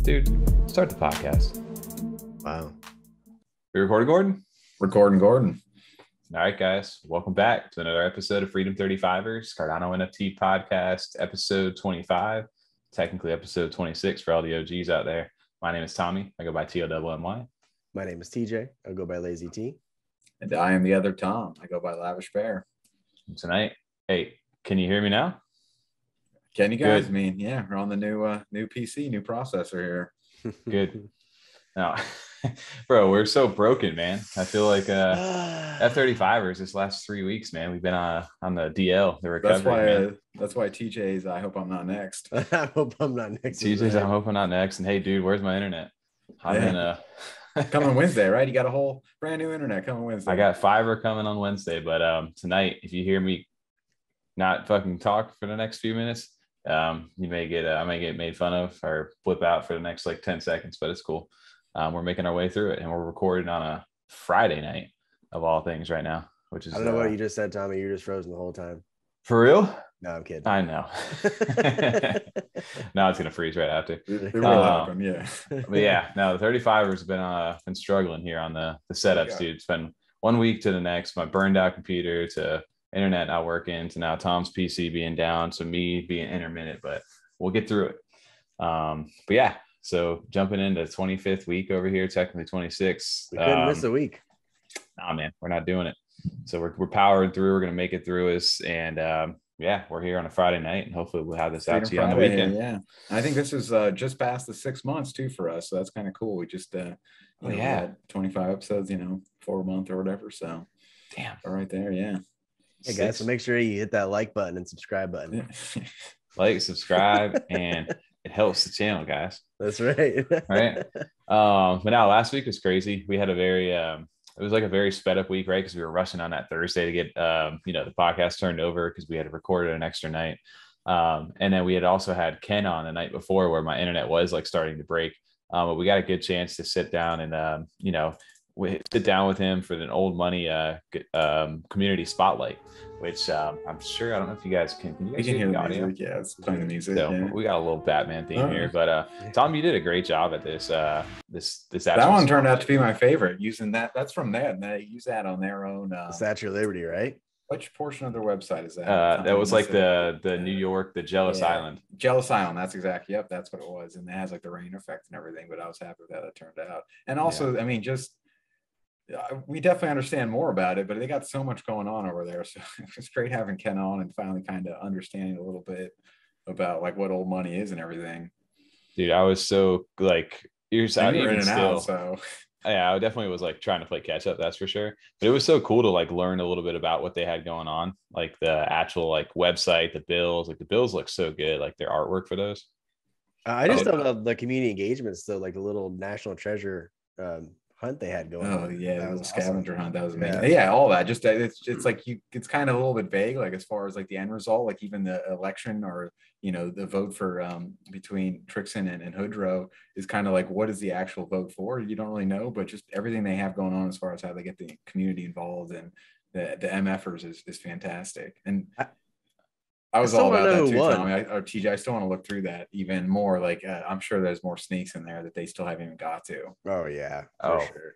Dude, start the podcast. Wow. We recording, Gordon? Recording, Gordon. All right, guys. Welcome back to another episode of Freedom 35ers, Cardano NFT podcast, episode 25. Technically episode 26 for all the OGs out there. My name is Tommy. I go by TOMMY. My name is TJ. I go by Lazy T. And I am the other Tom. I go by Lavish Bear. Tonight, hey, can you hear me now? Can you guys? Good. I mean, yeah, we're on the new PC, new processor here. Good. No, bro, we're so broken, man. I feel like F35ers this last 3 weeks, man. We've been on the DL, the recovery. That's why TJ's. I hope I'm not next. I hope I'm not next. TJ's. I hope I'm not next. And hey, dude, where's my internet? I'm in coming Wednesday, right? You got a whole brand new internet coming Wednesday. I got fiber coming on Wednesday, but tonight, if you hear me not fucking talk for the next few minutes, you may get I may get made fun of or flip out for the next like 10 seconds, but it's cool. We're making our way through it, and we're recording on a Friday night of all things right now, which is I don't know what you just said, Tommy. You're just frozen the whole time. For real? No, I'm kidding. I know. Now it's gonna freeze right after. It will happen, yeah. But yeah, no, the 35ers have been struggling here on the setups, dude. It's been 1 week to the next. My burned out computer to internet not working to now Tom's PC being down to me being intermittent, but we'll get through it. But yeah, so jumping into 25th week over here, technically 26. We couldn't miss a week. Nah, man, we're not doing it. So we're powering through. We're gonna make it through us, and yeah, we're here on a Friday night, and hopefully we'll have this out to you on the weekend. Yeah, I think this is just past the 6 months too for us, so that's kind of cool. We just we had 25 episodes, 4 a month or whatever. So damn, all right there, yeah. Hey guys, so make sure you hit that like button and subscribe button. Like, subscribe, and it helps the channel, guys. That's right. Right. But now last week was crazy. We had a very it was like a very sped up week, right? Because we were rushing on that Thursday to get the podcast turned over because we had to record it an extra night. And then we had also had Ken on the night before where my internet was like starting to break. But we got a good chance to sit down and we sit down with him for an old money community spotlight, which I'm sure, I don't know if you guys can you guys hear the audio? Music. Yeah, it's playing the music. So yeah. We got a little Batman theme here, but Tom, you did a great job at this. This that one turned out to be my favorite. Using that, that's from them. They use that on their own. Statue of Liberty, right? Which portion of their website is that? That was like the New York, the Jealous Island. Jealous Island. That's exactly. Yep, that's what it was. And it has like the rain effect and everything. But I was happy with how it turned out. And also, I mean, just. We definitely understand more about it, but they got so much going on over there. So it's great having Ken on and finally kind of understanding a little bit about like what old money is and everything. Dude, I was so like, you're in and out, so yeah, I definitely was like trying to play catch up, that's for sure. But it was so cool to like learn a little bit about what they had going on, like the actual like website, the bills. Like the bills look so good, like their artwork for those. I just love the community engagements, though, like the little national treasure hunt they had going on. Oh yeah, that was a scavenger hunt. That was amazing. Yeah. Yeah, all that. Just it's like it's kind of a little bit vague, like as far as like the end result, like even the election or the vote for between Trixon and Hoodrow is kind of like what is the actual vote for? You don't really know, but just everything they have going on as far as how they get the community involved and the MFers is fantastic. And I was all about that too, Tommy. Or TJ, I still want to look through that even more. Like, I'm sure there's more sneaks in there that they still haven't even got to. Oh yeah, for sure.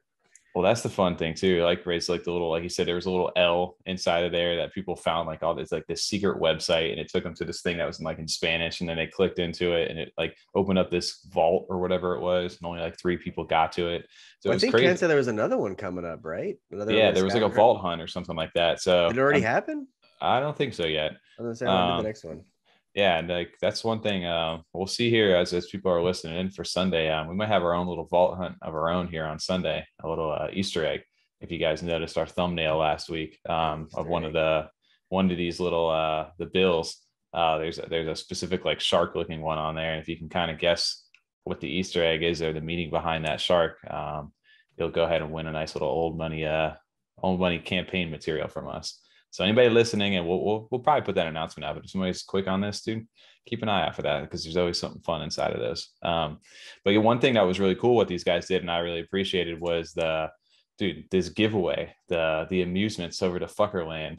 Well, that's the fun thing too. Like, raise like the little, like you said, there was a little L inside of there that people found like all this like this secret website, and it took them to this thing that was in Spanish, and then they clicked into it, and it like opened up this vault or whatever it was, and only like 3 people got to it. So I it was think crazy. Ken said there was another one coming up, right? There was like a vault hunt or something like that. So did it already happen? I don't think so yet. I'm gonna say I'll do the next one. Yeah, and like that's one thing we'll see here as people are listening in for Sunday. We might have our own little vault hunt of our own here on Sunday, a little Easter egg. If you guys noticed our thumbnail last week of one of these little the bills, there's a specific like shark looking one on there, and if you can kind of guess what the Easter egg is or the meaning behind that shark, you'll go ahead and win a nice little old money campaign material from us. So anybody listening, and we'll probably put that announcement out, but if somebody's quick on this, dude, keep an eye out for that because there's always something fun inside of those. But one thing that was really cool what these guys did, and I really appreciated, was this giveaway, the amusements over to Fuckerland.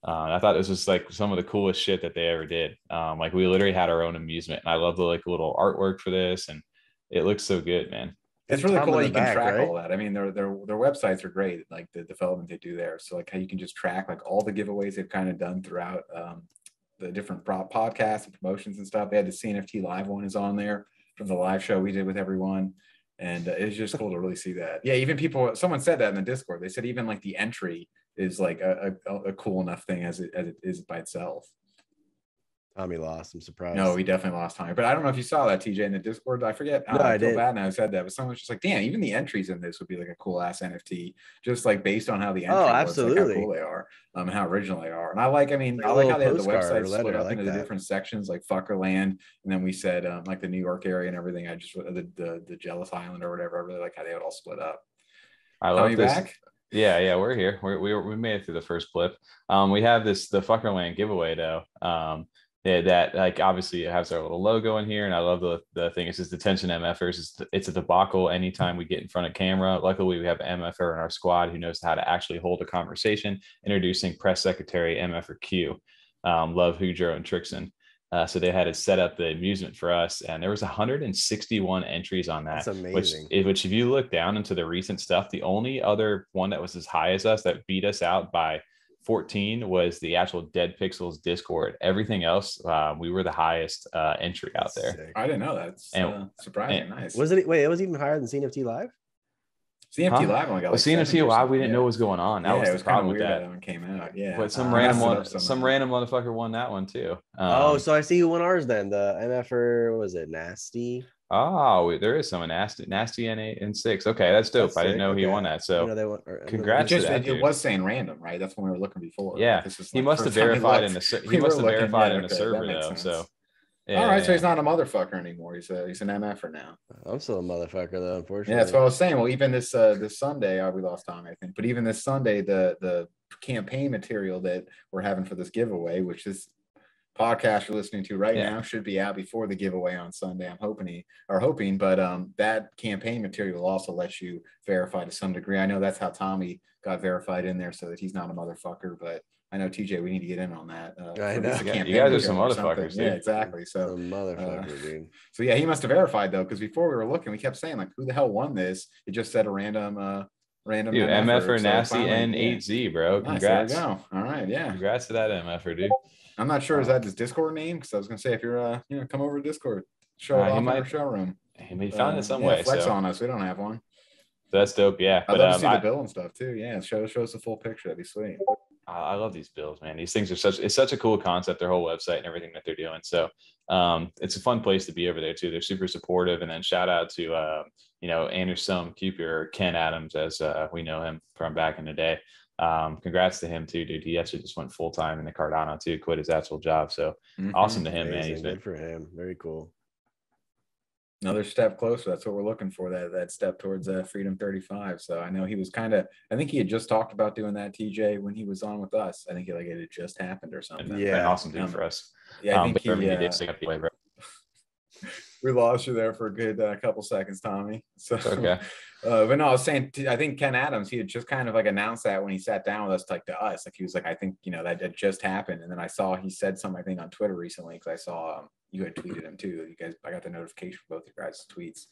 I thought this was like some of the coolest shit that they ever did. Like we literally had our own amusement, and I love the like little artwork for this, and it looks so good, man. It's really cool that you can track all that. I mean, their websites are great, like the development they do there. So like how you can just track like all the giveaways they've kind of done throughout the different podcasts and promotions and stuff. They had the CNFT live one is on there from the live show we did with everyone. And it's just cool to really see that. Yeah, even people, someone said that in the Discord. They said even like the entry is like a cool enough thing as it is by itself. Tommy lost. I'm surprised. No, he definitely lost Tommy. But I don't know if you saw that, TJ, in the Discord. I forget. No, I feel did. bad now I said that, but someone was just like, damn, even the entries in this would be like a cool ass NFT, just like based on how the entry absolutely. was, like how cool they are, and how original they are. And I like, I mean, I like how they have the website split up into the different sections, like Fuckerland, and then we said like the New York area and everything. I just the Jealous Island or whatever. I really like how they would all split up. I love Tommy this. Back? Yeah, we're here. We made it through the first blip. We have the Fuckerland giveaway though. Yeah, that like obviously it has our little logo in here, and I love the thing. It says detention MFers. It's a debacle anytime we get in front of camera. Luckily, we have an MFer in our squad who knows how to actually hold a conversation. Introducing Press Secretary MFer Q, Love Hudro and Trixon. So they had to set up the amusement for us, and there was 161 entries on that. That's amazing. Which if you look down into the recent stuff, the only other one that was as high as us that beat us out by 14 was the actual Dead Pixels Discord. Everything else, we were the highest entry out there. Sick. I didn't know that. It's surprising. Nice. Was it? Wait, it was even higher than CNFT Live? CNFT Live only got like CNFT Live. We didn't know what was going on. That was the problem with that. When it came out. Yeah, but some random motherfucker won that one too. So I see who won ours then. The MFer, what was it? Nasty. Oh, there is some nasty N8 and 6. Okay, that's dope. I didn't know he won that. So congrats to that. It was saying random, right? That's when we were looking before. Yeah, he must have verified in the he must have verified in the server though. So yeah, all right, so he's not a motherfucker anymore. He's an MFer now. I'm still a motherfucker though, unfortunately. Yeah, that's what I was saying. Well, even this Sunday, we lost Tommy, I think. But even this Sunday, the campaign material that we're having for this giveaway, which is podcast you're listening to right now, should be out before the giveaway on Sunday. I'm hoping, but that campaign material will also let you verify to some degree. I know that's how Tommy got verified in there, so that he's not a motherfucker. But I know TJ, we need to get in on that. I know. You guys are some motherfuckers, dude. Yeah, exactly. So some motherfucker, dude. So yeah, he must have verified though, because before we were looking, we kept saying like, who the hell won this? It just said a random dude, MFer Nasty N8Z, bro. Congrats. Nice, there we go. All right, yeah. Congrats to that MFer, dude. I'm not sure, is that his Discord name? Because I was gonna say if you're come over to Discord, show it off in our showroom. He may found it some way. Flex on us. We don't have one. So that's dope. Yeah, I'd love to see the bill and stuff too. Yeah, show us the full picture. That'd be sweet. I love these bills, man. These things are it's such a cool concept, their whole website and everything that they're doing. So it's a fun place to be over there too. They're super supportive. And then shout out to Anderson Cooper, Ken Adams, as we know him from back in the day. Congrats to him too, dude. He actually just went full time in the Cardano too, quit his actual job. So awesome to him, man. He's good for him. Very cool. Another step closer. That's what we're looking for. That step towards Freedom 35. So I know he was I think he had just talked about doing that, TJ, when he was on with us. I think it had just happened or something. Yeah, awesome dude for us. Yeah, I think he did stick up the way, bro. We lost you there for a good couple seconds, Tommy. So okay. But no, I was saying, I think Ken Adams, he had just kind of like announced that when he sat down with us, like to us, like he was like, I think, that had just happened. And then I saw, he said something, I think on Twitter recently, because I saw you had tweeted him too. You guys, I got the notification for both your guys' tweets,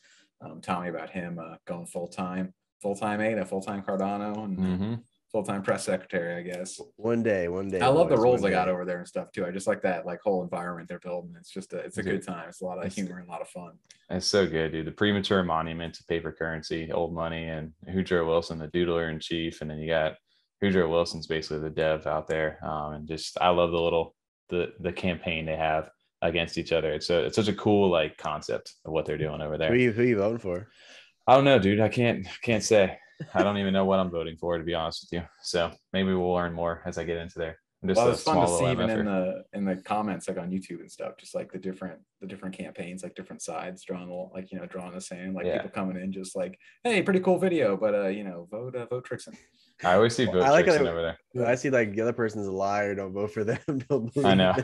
telling me about him going full-time ADA, full-time Cardano, and full-time press secretary, I guess. One day. I love the roles they got over there and stuff too. I just like that whole environment they're building. It's just it's a good time. It's a lot of humor and a lot of fun. It's so good, dude. The premature monument to paper currency, old money, and Hudro Wilson, the doodler in chief, and then you got Hudro Wilson's basically the dev out there. And just I love the campaign they have against each other. It's such a cool concept of what they're doing over there. Who you voting for? I don't know, dude. I can't say. I don't even know what I'm voting for, to be honest with you. So maybe we'll learn more as I get into there. Well, it's fun to see even in the comments on YouTube and stuff, just the different campaigns, different sides drawing drawing the same, people coming in just hey, pretty cool video, but vote Trixon. I always see vote Trixon over there. I see the other person's a liar, don't vote for them. I know.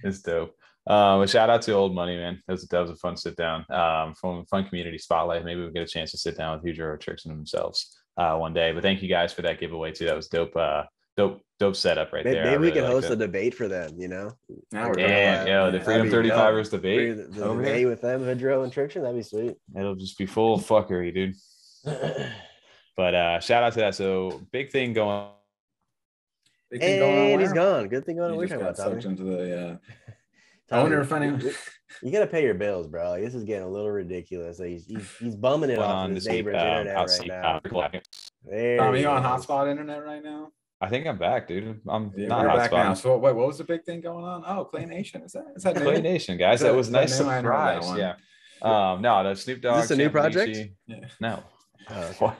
It's dope. Shout out to Old Money, man. That was a fun sit down. Fun community spotlight. Maybe we'll get a chance to sit down with Hudro or Trixon themselves one day. But thank you guys for that giveaway too. That was dope. dope setup right there. Maybe we can host a debate for them, you know? Now we're the Freedom 35ers debate. The debate with them, Hydro and Triction, that'd be sweet. It'll just be full of fuckery, dude. But shout out to that. So big thing going. Big thing going on. He's gone. Good thing going on. We're talking about Tommy. Into the Tommy, I wonder if anyone. You gotta pay your bills, bro. Like, this is getting a little ridiculous. Like, he's bumming it off his neighbor's internet right now. Tommy, you on hotspot internet right now? I think I'm back, dude. I'm not back now. So wait, what was the big thing going on? Oh, Clay Nation. Is that Clay Nation, guys? That was a nice surprise. Yeah. No, the Snoop Dogg. Is this a new project? Yeah. No. What?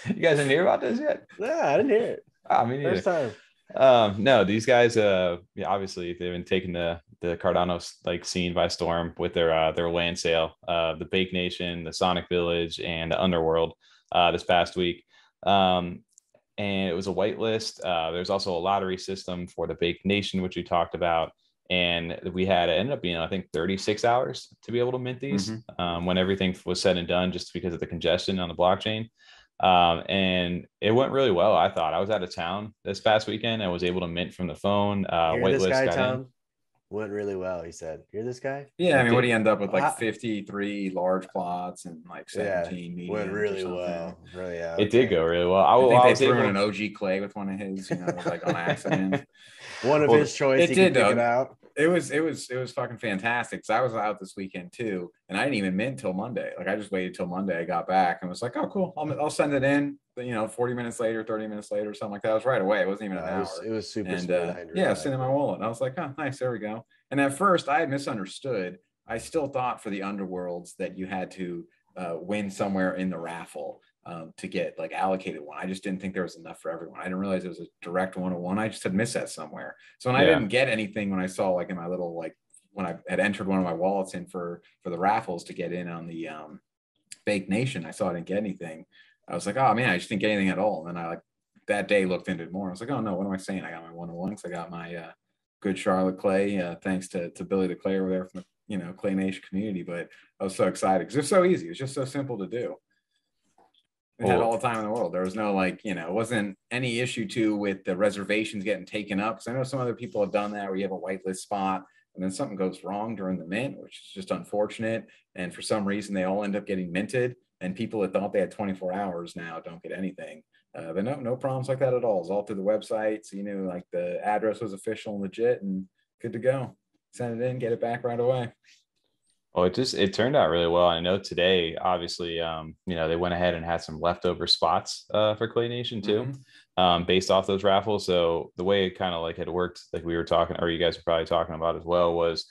You guys didn't hear about this yet? No, I didn't hear it. I mean, first time. No, these guys, obviously they've been taking the Cardano like scene by storm with their land sale, the Bake Nation, the Sonic Village, and the Underworld this past week. And it was a whitelist. There's also a lottery system for the Bake Nation, which we talked about. And we had, it ended up being, I think, 36 hours to be able to mint these when everything was said and done, just because of the congestion on the blockchain. And it went really well. I thought. I was out of town this past weekend and was able to mint from the phone. Whitelist got in. Went really well, he said. You're this guy? Yeah, I mean, what do you end up with? Like 53 large plots and like 17 mediums. Went really well. Really, It did go really well. I think they threw in an OG Clay with one of his, like on accident. One of his choice. It did, though. It out. It was fucking fantastic. So I was out this weekend too, and I didn't even mint till Monday. Like I just waited till Monday. I got back and was like, oh, cool. I'll send it in. 40 minutes later, 30 minutes later, something like that. It was right away. It wasn't even an hour. It was super. And sitting in my wallet. And I was like, oh, nice. There we go. And at first, I had misunderstood. I still thought for the Underworlds that you had to win somewhere in the raffle to get like allocated one. I just didn't think there was enough for everyone. I didn't realize it was a direct 101. I just had missed that somewhere. So when I didn't get anything, when I saw like in my little when I had entered one of my wallets in for the raffles to get in on the Bake Nation, I saw I didn't get anything. I was like, oh man, I just didn't get anything at all. And then I that day looked into it more. I was like, oh no, what am I saying? I got my 101 because I got my good Charlotte Clay, thanks to Billy the Clay over there from the Clay Nation community. But I was so excited because it's so easy. It's just so simple to do. It had all the time in the world. There was no it wasn't any issue with the reservations getting taken up. Because I know some other people have done that where you have a whitelist spot and then something goes wrong during the mint, which is just unfortunate. And for some reason, they all end up getting minted. And people that thought they had 24 hours now don't get anything. But no problems like that at all. It's all through the website. So you knew like the address was official and legit and good to go. Send it in, get it back right away. Oh, it turned out really well. I know today, obviously, they went ahead and had some leftover spots for Clay Nation too, based off those raffles. So the way it kind of like had worked, like we were talking, or you guys were probably talking about as well, was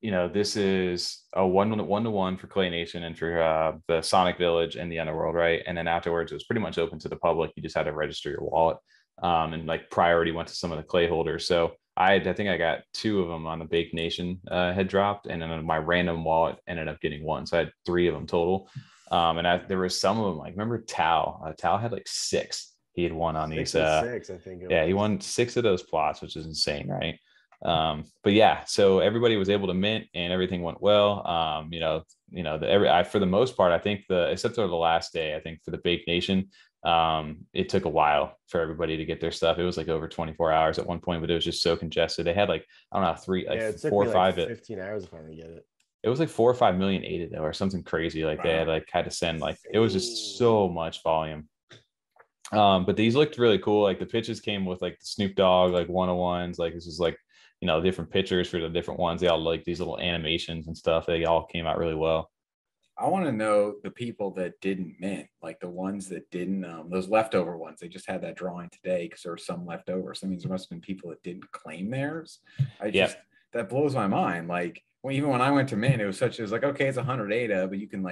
this is a one-to-one for Clay Nation and for the Sonic Village and the Underworld, right? And then afterwards, it was pretty much open to the public. You just had to register your wallet, and like priority went to some of the Clay holders. So I think I got 2 of them on the Bake Nation had dropped, and then my random wallet ended up getting 1. So I had 3 of them total. And there was some of them, like remember Tal? Tal had like 6. He had won on these. 6, I think. He won 6 of those plots, which is insane, right? But yeah, so everybody was able to mint and everything went well. For the most part, I think except for the last day, I think for the Bake Nation, it took a while for everybody to get their stuff. It was like over 24 hours at one point, but it was just so congested. They had like, I don't know, 4 or 5, 15 hours to finally get it. It was like 4 or 5 million aided though, or something crazy. Like they had to send, like, it was just so much volume. But these looked really cool. Like the pitches came with like the Snoop Dogg, like 101s. Like this is like, different pictures for the different ones. They all like these little animations and stuff. They all came out really well. I want to know the people that didn't mint, like the ones that didn't, those leftover ones. They just had that drawing today because there were some leftover. So that means there must have been people that didn't claim theirs. That blows my mind. Like even when I went to mint, it was like, okay, it's 100 ADA, but you can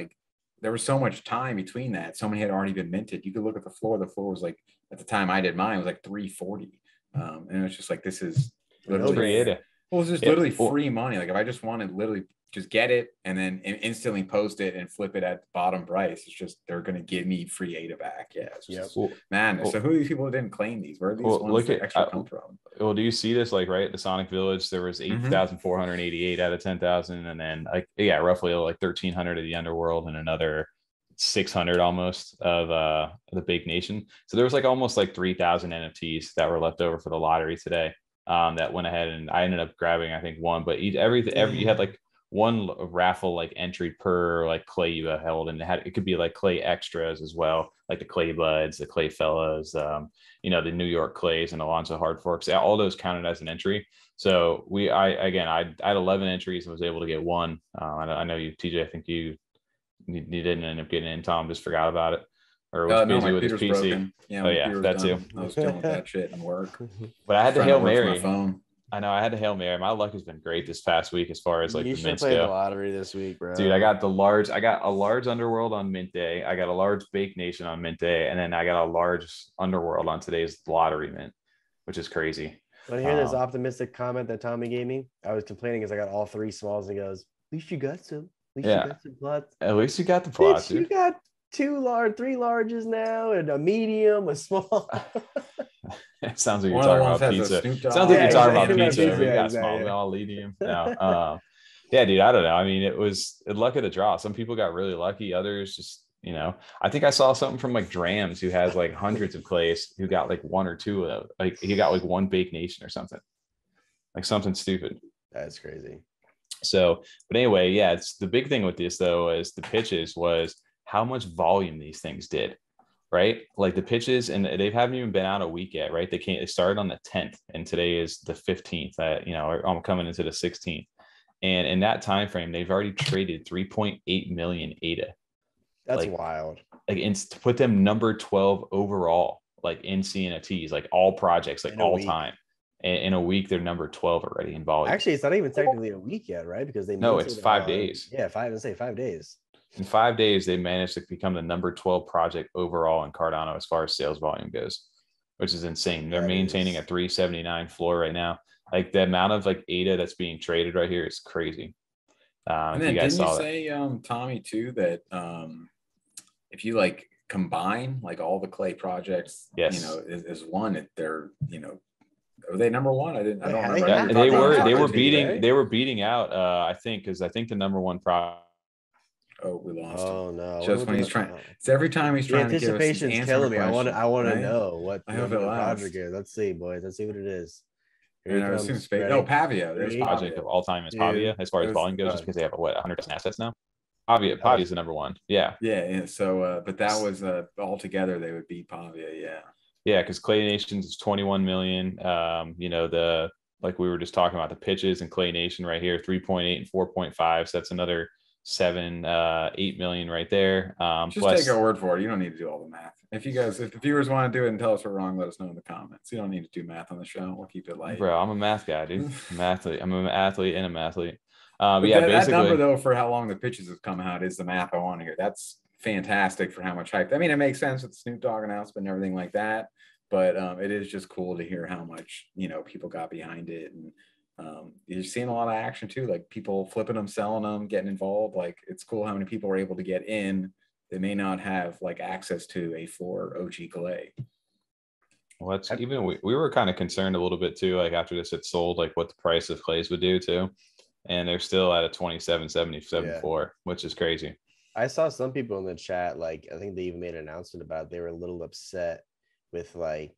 there was so much time between that. So many had already been minted. You could look at the floor. The floor was like, at the time I did mine, it was like 340. And it was just like, this is literally, it was just literally free money. Like if I just wanted literally just get it and then instantly post it and flip it at the bottom price, it's just they're going to give me free ADA back. Yeah, it's just madness. So who are these people that didn't claim these? Where are these ones that actually come from? Well, do you see this? Like right at the Sonic Village, there was 8,488 out of 10,000, and then roughly like 1,300 of the Underworld and another 600 almost of the big nation. So there was like almost like 3,000 NFTs that were left over for the lottery today. That went ahead, and I ended up grabbing, I think, one, but every you had like one raffle like entry per like clay you held, and it could be like clay extras as well, like the clay buds, the clay fellas, you know, the New York clays and Alonzo hard forks. All those counted as an entry. So I had 11 entries and was able to get one. I know you, TJ, I think you didn't end up getting in. Tom just forgot about it, or was busy with his PC. Broken. Yeah, oh yeah, that too. I was dealing with that shit and work. But I had to Hail Mary. My phone. I know I had to Hail Mary. My luck has been great this past week as far as like you the mints go. The lottery this week, bro. Dude, I got a large Underworld on mint day. I got a large Bake Nation on mint day, and then I got a large Underworld on today's lottery mint, which is crazy. Want to hear this optimistic comment that Tommy gave me? I was complaining because I got all three smalls, and he goes, "At least you got some. At least you got some plots. At least you got the plots. You got three larges now, and a medium, a small." It sounds like you're talking about pizza. Sounds like you're talking about pizza. We got small, medium. No, yeah, dude. I don't know. I mean, it was luck of the draw. Some people got really lucky. Others just, you know. I think I saw something from like Drams, who has like hundreds of clays, who got like one or two of those. Like he got like one Bake Nation or something, like something stupid. That's crazy. So, but anyway, yeah. It's the big thing with this though is the pitches was how much volume these things did. Right, like the pitches, and they haven't even been out a week yet, right? They started on the 10th, and today is the 15th. You know, I'm coming into the 16th, and in that time frame, they've already traded 3.8 million ADA. That's wild. Like, to put them number 12 overall, like in CNFTs, like all projects, like all time. In a week, they're number 12 already in volume. Actually, it's not even technically a week yet, right? Because it's 5 days. Yeah, 5 days. In 5 days, they managed to become the number 12 project overall in Cardano as far as sales volume goes, which is insane. They're maintaining a 379 floor right now. Like the amount of like ADA that's being traded right here is crazy. And then didn't you say, Tommy, too, that if you like combine like all the clay projects, yes, you know, is one, they're, you know, are they number one? I don't remember. Yeah, they were beating out I think the number one project. Oh, we lost. Oh him. no! Just when he's trying. It's every time he's trying to give us his answer. Killing me. I want to know what I hope it project is. Let's see, boys. Let's see what it is. No, Pavia. There's project of all time is Pavia as far as volume goes, just because they have 100 assets now. Pavia is the number one. Yeah. Yeah. So, but that was all together they would beat Pavia. Yeah. Yeah, because Clay Nations is 21 million. You know, like we were just talking about the pitches and Clay Nation right here, 3.8 and 4.5. So that's another 8 million right there. Just take our word for it. You don't need to do all the math. If the viewers want to do it and tell us we're wrong, let us know in the comments. You don't need to do math on the show. We'll keep it light. Bro, I'm a math guy, dude. I'm an athlete and a mathlete. Basically, that number though for how long the pitches have come out is the math I want to hear. That's fantastic for how much hype. I mean, it makes sense with the Snoop Dogg announcement and everything like that. But it is just cool to hear how much, you know, people got behind it. And you're seeing a lot of action too, like people flipping them, selling them, getting involved. Like it's cool how many people are able to get in that may not have like access to a floor OG clay. Well, that's even we were kind of concerned a little bit too, like after this had sold, like what the price of clays would do too. And they're still at a 27.77 floor, which is crazy. I saw some people in the chat, like I think they even made an announcement about it. They were a little upset with like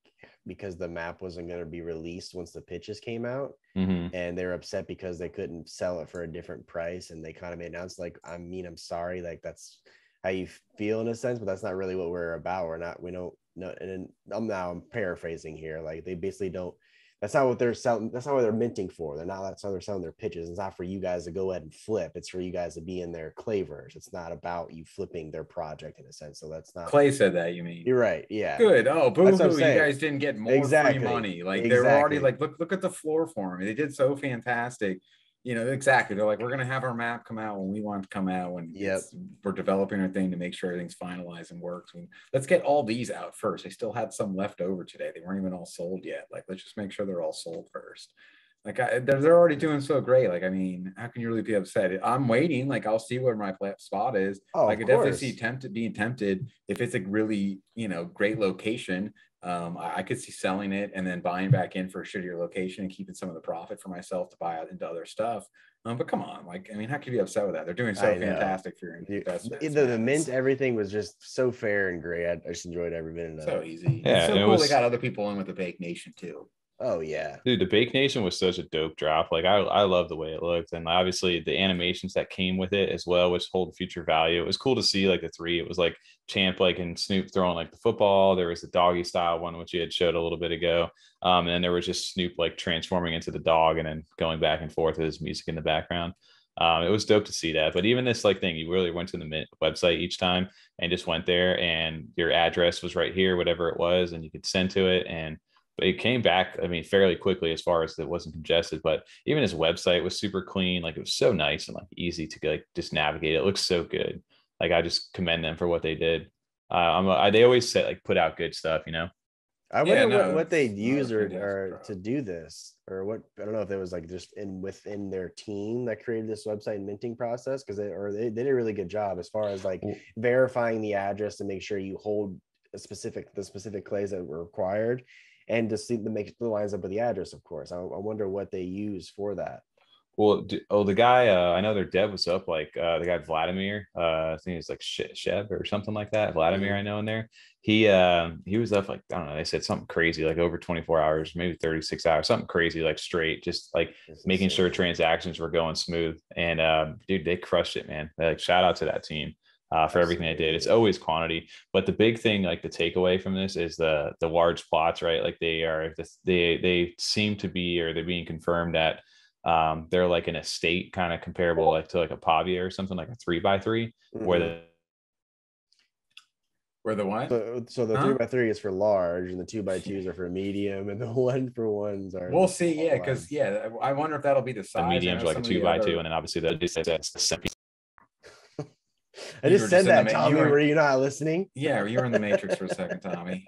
because the map wasn't going to be released once the pitches came out, and they were upset because they couldn't sell it for a different price, and they kind of made an announcement like, I'm sorry, like that's how you feel in a sense, but that's not really what we're about. We don't know. And I'm paraphrasing here, like they basically don't. That's not what they're selling. That's not what they're minting for. That's how they're selling their pitches. It's not for you guys to go ahead and flip. It's for you guys to be in their clavers. It's not about you flipping their project in a sense. So that's not. Clay said that, you mean? You're right. Yeah. Good. Oh, boo-hoo. You guys didn't get more free money. Like they're already like, look at the floor for me. They did so fantastic. You know, exactly. They're like, we're going to have our map come out when we want it to come out. When we're developing our thing to make sure everything's finalized and works. And let's get all these out first. They still had some left over today. They weren't even all sold yet. Like, let's just make sure they're all sold first. Like, they're already doing so great. Like, I mean, how can you really be upset? I'm waiting. Like, I'll see where my spot is. I could definitely see being tempted if it's a really, you know, great location. I could see selling it and then buying back in for a shittier location and keeping some of the profit for myself to buy out into other stuff. But come on, like, I mean, how could you be upset with that? They're doing so I know. fantastic for your investment. The mint, everything was just so fair and great. I just enjoyed every minute of So it. easy. Yeah, It's so and it cool was- they got other people in with the Bake Nation too. Oh yeah, Dude, the Bake Nation was such a dope drop. Like I love the way it looked, and obviously the animations that came with it as well, which hold future value. It was cool to see like the three. It was like Champ, like, and Snoop throwing like the football. There was the doggy style one, which you had showed a little bit ago, and then there was just Snoop like transforming into the dog and then going back and forth with his music in the background. It was dope to see that. But even this like thing, you really went to the Mint website each time and just went there, and your address was right here, whatever it was, and you could send to it. And but it came back, I mean, fairly quickly as far as it wasn't congested. But even his website was super clean. Like it was so nice and like easy to like just navigate. It looks so good. Like I just commend them for what they did. They always say like put out good stuff, you know. I wonder no, what they it's use not a or fantastic to do this, or what. I don't know if it was like just within their team that created this website and minting process, because they did a really good job as far as like verifying the address to make sure you hold the specific clays that were required, and to see to make the lines up with the address. Of course, I wonder what they use for that. Well, the guy, I know their dev was up, like the guy Vladimir, I think it's like Shev or something like that. Vladimir, I know in there. He was up like, I don't know, they said something crazy, like over 24 hours, maybe 36 hours, something crazy, like straight, just like making sure transactions were going smooth. And dude, they crushed it, man. Like shout out to that team. For everything they did. It's always quantity, but the big thing, like the takeaway from this, is the large plots, right? Like they seem to be, or they're being confirmed that they're like an estate kind of comparable like to like a Pavia or something, like a 3x3, where the what? So the 3x3 is for large, and the 2x2s are for medium, and the 1-for-1s are. We'll see. Yeah, because I wonder if that'll be the size. The mediums are like a 2x2, and then obviously the I just said that, Tommy. Were you not listening? Yeah, you were in the Matrix for a second, Tommy.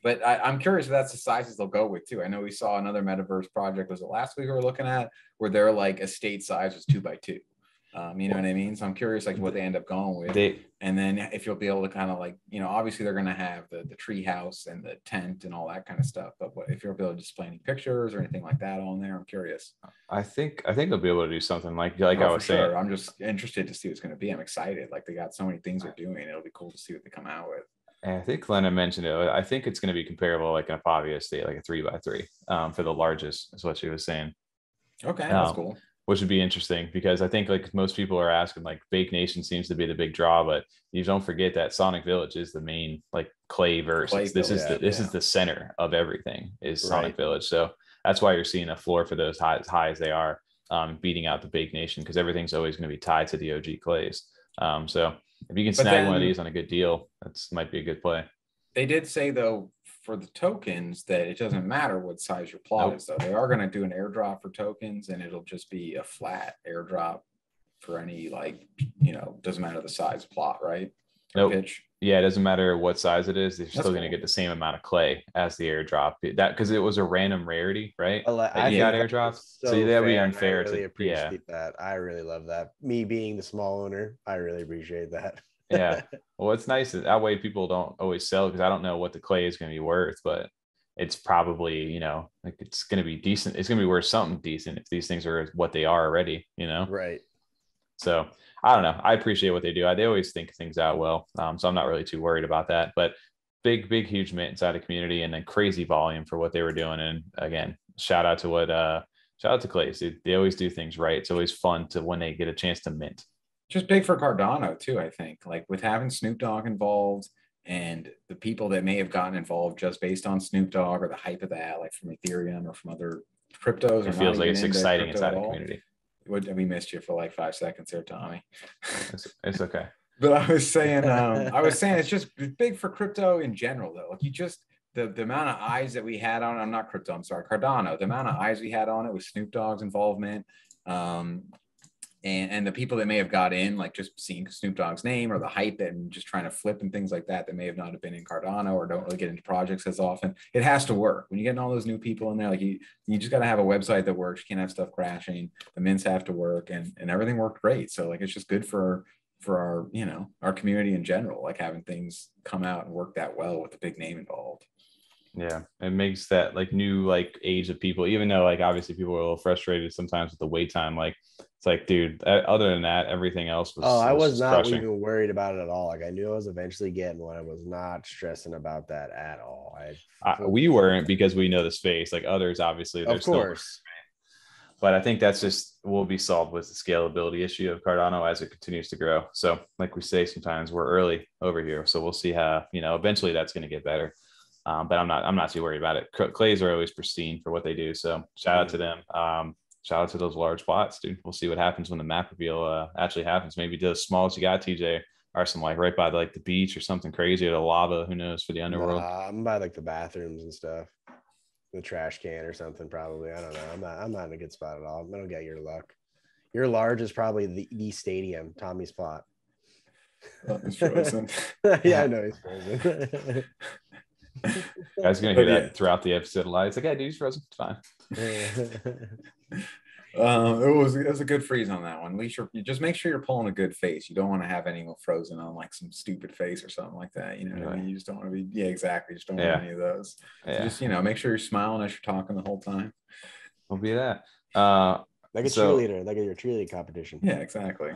But I'm curious if that's the sizes they'll go with too. I know we saw another metaverse project. Was it last week we were looking at, where their like estate size was 2x2? You know what I mean? So I'm curious like what they end up going with. And then if you'll be able to kind of like, you know, obviously they're going to have the tree house and the tent and all that kind of stuff. But if you'll be able to display any pictures or anything like that on there, I'm curious. I think they'll be able to do something like I was saying. I'm just interested to see what's going to be. I'm excited. Like they got so many things they're doing. It'll be cool to see what they come out with. And I think Glenna mentioned it. I think it's going to be comparable, like a Pavia estate, like a 3x3 for the largest, is what she was saying. Okay, that's cool. Which would be interesting, because I think like most people are asking, like Bake Nation seems to be the big draw, but you don't forget that Sonic Village is the main like clay verse. This is the center of everything, is Sonic Village. So that's why you're seeing a floor for those as high as they are, beating out the Bake Nation, because everything's always going to be tied to the OG clays. So if you can snag one of these on a good deal, that's might be a good play. They did say though, for the tokens, that it doesn't matter what size your plot is, though. They are going to do an airdrop for tokens, and it'll just be a flat airdrop for any, like, you know, doesn't matter the size plot, right? Pitch. Yeah, it doesn't matter what size it is. They're still going to get the same amount of clay as the airdrop. That because it was a random rarity, right? I got airdropped, so that would be unfair. I really appreciate that. I really love that. Me being the small owner, I really appreciate that. Yeah, well, it's nice that way people don't always sell, because I don't know what the clay is going to be worth, but it's probably, you know, like it's going to be decent. It's going to be worth something decent if these things are what they are already, you know? Right. So I don't know. I appreciate what they do. They always think things out well. So I'm not really too worried about that. But big, huge mint inside the community, and then crazy volume for what they were doing. And again, shout out to Clays. They always do things right. It's always fun when they get a chance to mint. Just big for Cardano too, I think. Like with having Snoop Dogg involved, and the people that may have gotten involved just based on Snoop Dogg or the hype of that, like from Ethereum or from other cryptos. It feels like it's exciting inside the community. We missed you for like 5 seconds there, Tommy. It's okay. But I was saying it's just big for crypto in general, though. Like you just the amount of eyes that we had on, I'm not crypto, I'm sorry, Cardano. The amount of eyes we had on it with Snoop Dogg's involvement, and the people that may have got in, like just seeing Snoop Dogg's name or the hype and just trying to flip and things like that may have not have been in Cardano or don't really get into projects as often. It has to work. When you get all those new people in there, like you just got to have a website that works. You can't have stuff crashing. The mints have to work, and everything worked great. So like, it's just good for our, you know, our community in general, like having things come out and work that well with the big name involved. Yeah, it makes that like new like age of people, even though like obviously people are a little frustrated sometimes with the wait time. Like it's like, dude, other than that, everything else was, Oh, I was just not crushing. even worried about it at all. Like I knew I was eventually getting one. I was not stressing about that at all. We weren't, because we know the space. Like others, obviously, they're of still. course. But I think that's just will be solved with the scalability issue of Cardano as it continues to grow. So, like we say, sometimes we're early over here, so we'll see how eventually that's going to get better. But I'm not too worried about it. Clays are always pristine for what they do. So shout out to them. Shout out to those large plots, dude. We'll see what happens when the map reveal actually happens. Maybe the smallest you got, TJ, are some like right by like the beach or something crazy, or the lava. Who knows for the Underworld? I'm by like the bathrooms and stuff. The trash can or something, probably. I don't know. I'm not in a good spot at all. I don't get your luck. Your large is probably the stadium, Tommy's plot. Oh, it's frozen. Yeah, I know he's frozen. You guys gonna hear that throughout the episode a lot. It's like, yeah, dude, he's frozen. It's fine. It was a good freeze on that one. At least you just make sure you're pulling a good face. You don't want to have anyone frozen on like some stupid face or something like that. You know what I mean? You just don't want to be. Yeah, exactly. You just don't want any of those. So just make sure you're smiling as you're talking the whole time. We'll be that. Like a cheerleader, like at your cheerleading competition. Yeah, exactly.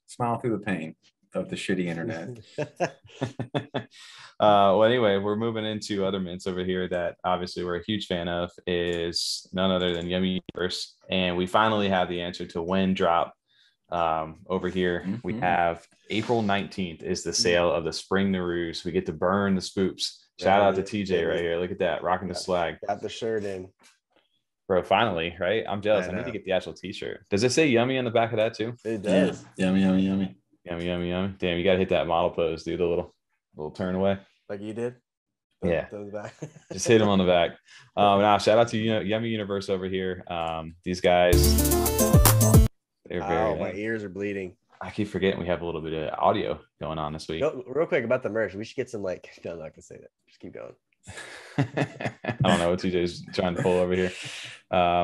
Smile through the pain of the shitty internet. Well, anyway, we're moving into other mints over here that obviously we're a huge fan of, is none other than Yummi Universe. And we finally have the answer to when drop. Over here, we have April 19th is the sale of the Spring Narus. We get to burn the spoops. Shout out to TJ right here. Look at that, rocking the swag. Got the shirt in. Bro, finally, right? I'm jealous. I need to get the actual t-shirt. Does it say Yummy on the back of that too? It does. Yeah. Yummy. Damn, you gotta hit that model pose, dude. A little turn away. Like you did? Yeah. Just hit him on the back. Now shout out to Yummi Universe over here. These guys, they're very my ears are bleeding. I keep forgetting we have a little bit of audio going on this week. Real quick about the merch. We should get some like no, I'm not gonna say that. Just keep going. I don't know what TJ's trying to pull over here.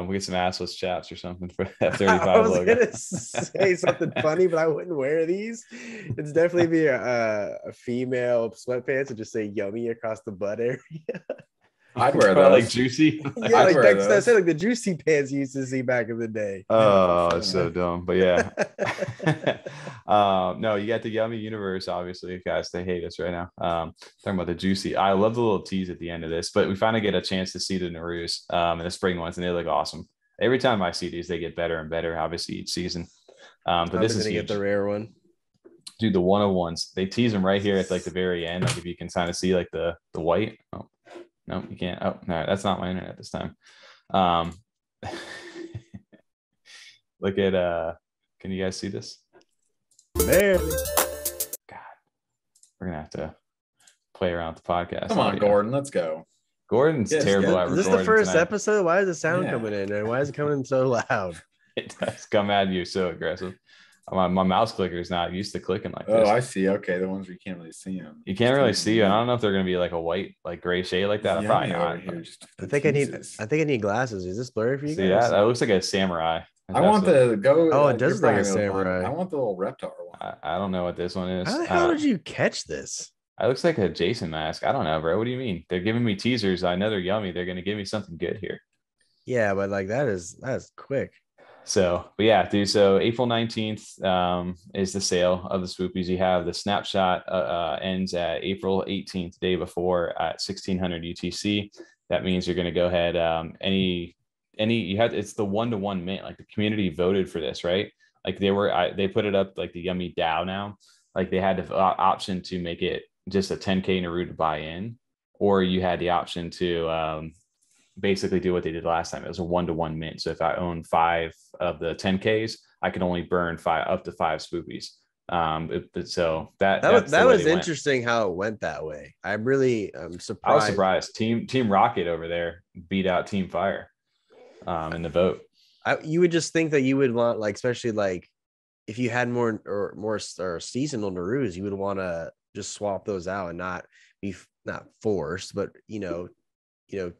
We get some assless chaps or something for that 35 I was logo. gonna say something funny, but I wouldn't wear these. It's definitely be a female sweatpants and just say Yummy across the butt area. I'd wear those. Like juicy. Yeah, like I said, like the juicy pants you used to see back in the day. Oh, it's so dumb. But yeah. No, you got the Yummi Universe, obviously, guys. They hate us right now. Talking about the juicy. I love the little tease at the end of this, but we finally get a chance to see the Narus and the spring ones, and they look awesome. Every time I see these, they get better and better, obviously, each season. But this is get the rare one. Dude, the 101s. They tease them right here at like the very end. Like if you can kind of see like the white. Oh. No, you can't. Oh, no, that's not my internet this time. Look at can you guys see this? Barely. God, we're gonna have to play around with the podcast. Come on, Gordon, let's go. Gordon's terrible at recording. Is this the first tonight. episode? Why is the sound coming in? And why is it coming in so loud? It does come at you so aggressive. My mouse clicker is not used to clicking like this. Oh, I see. Okay, the ones where you can't really see them. You can't really see them. I don't know if they're going to be like a white, like gray shade like that. Probably not. I think I need glasses. Is this blurry for you guys? Yeah, that looks like a samurai. I want the go. Oh, it does look like a samurai. I want the little reptar one. I don't know what this one is. How the hell did you catch this? It looks like a Jason mask. I don't know, bro. What do you mean? They're giving me teasers. I know they're yummy. They're going to give me something good here. Yeah, but like that's quick. So, but yeah, dude. So April 19th is the sale of the swoopies. You have the snapshot ends at April 18th, day before at 1600 UTC. That means you're going to go ahead. It's the 1-to-1 mint. Like the community voted for this, right? Like they put it up like the Yummi DAO now. Like they had the option to make it just a 10K Naru to buy in, or you had the option to basically do what they did last time. It was a 1-to-1 mint. So if I own 5 of the 10Ks, I can only burn up to 5 spoopies. So that was interesting how it went that way. I'm surprised. I was surprised. Team Rocket over there beat out Team Fire in the vote. You would just think that you would want, like, especially like if you had more seasonal Narus, you would want to just swap those out and not be not forced, but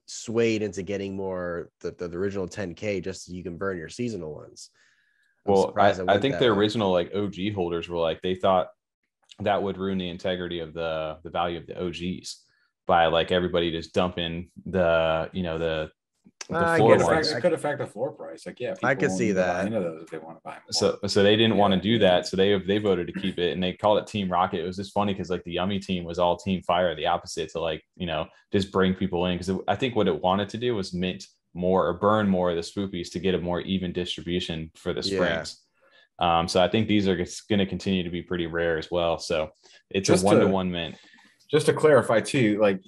swayed into getting more the original 10K just so you can burn your seasonal ones. Well, I think the original like OG holders were like, they thought that would ruin the integrity of the value of the OGs. by like everybody just dumping the, you know, the I floor get it. ones. It could affect the floor price. Like, yeah, people I could won't see need to buy that. into those if they want to buy more. So they didn't want to do that. So they voted to keep it, and they called it Team Rocket. It was just funny because like the Yummi team was all Team Fire, the opposite, to like, you know, just bring people in. Because I think what it wanted to do was mint more or burn more of the spoopies to get a more even distribution for the springs. So I think these are going to continue to be pretty rare as well. So it's just a 1-to-1 mint. Just to clarify too, like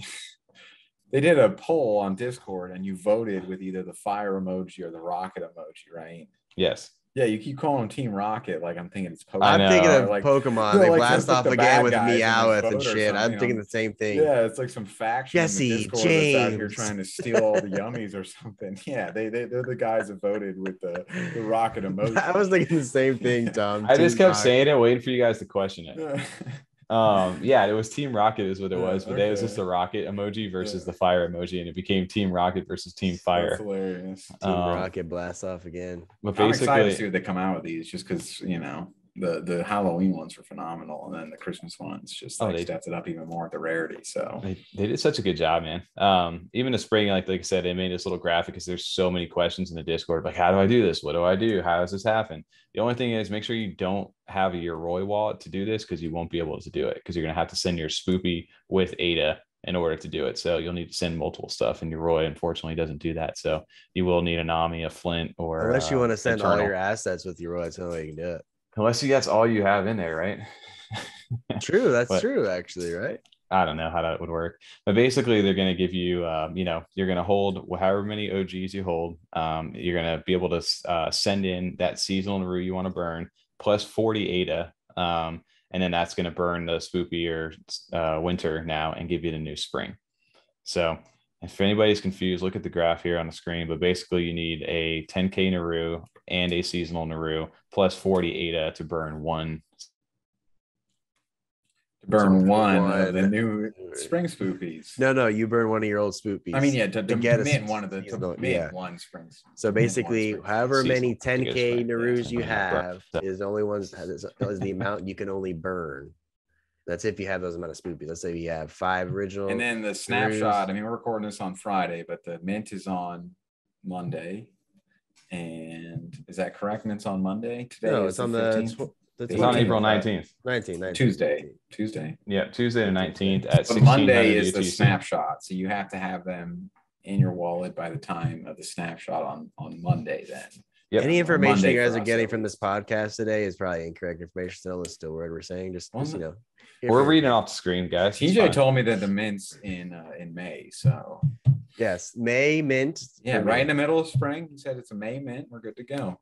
they did a poll on Discord and you voted with either the fire emoji or the rocket emoji, right? Yes. Yeah, you keep calling them Team Rocket. Like I'm thinking it's Pokemon. I'm thinking of like, Pokemon. You know, they like blast off again with Meowth and shit. I'm thinking the same thing. Yeah, it's like some faction Jesse, in the Discord James. that's out here trying to steal all the Yummies or something. Yeah, they're the guys that voted with the rocket emoji. I was thinking the same thing, Tom. I just kept saying it, waiting for you guys to question it. Yeah, it was Team Rocket is what it was, but it was just a rocket emoji versus the fire emoji, and it became Team Rocket versus Team Fire. That's hilarious. Team Rocket blast off again. But I'm basically, excited to see what they come out with these, just because, you know, the Halloween ones were phenomenal, and then the Christmas ones just like stepped it up even more with the rarity. So they did such a good job, man. Even the spring, like I said, they made this little graphic because there's so many questions in the Discord, like, how do I do this? What do I do? How does this happen? The only thing is, make sure you don't have a Yoroi wallet to do this, because you won't be able to do it, because you're gonna have to send your spoopy with ADA in order to do it. So you'll need to send multiple stuff, and Yoroi unfortunately doesn't do that. So you will need a Nami, a Flint, or unless you want to send Eternal. all your assets with Yoroi, that's the only way you can do it. Unless that's all you have in there, right? True, that's true, actually, right? I don't know how that would work, but basically they're going to give you, you know, you're going to hold however many OGs you hold. You're going to be able to send in that seasonal Naru you want to burn plus 40 ADA. And then that's going to burn the spoopy or winter now and give you the new spring. So if anybody's confused, look at the graph here on the screen, but basically you need a 10K Naru and a seasonal Naru plus 40 ADA to burn one. One of the new spring spoopies. No, you burn one of your old spoopies. I mean, yeah, to get mint one of the one springs. So basically, however many 10K Narus you have is the only ones is the amount you can only burn. That's if you have those amount of spoopies. Let's say you have 5 original. And then the snapshot. I mean, we're recording this on Friday, but the mint is on Monday. And is that correct? Mint's on Monday. Today no, it's on the 15th. It's on April 19th. 19th. Tuesday. Yeah, Tuesday the 19th at 1600 Monday is UTC. the snapshot. So you have to have them in your wallet by the time of the snapshot on Monday then. Yep. Any information you guys are getting from this podcast today is probably incorrect information. Still, it's still what we're saying. Just you know, we're reading off the screen, guys. TJ told me that the mint's in May. So yes, May mint. Yeah, right in the middle of spring. He said it's a May mint. We're good to go.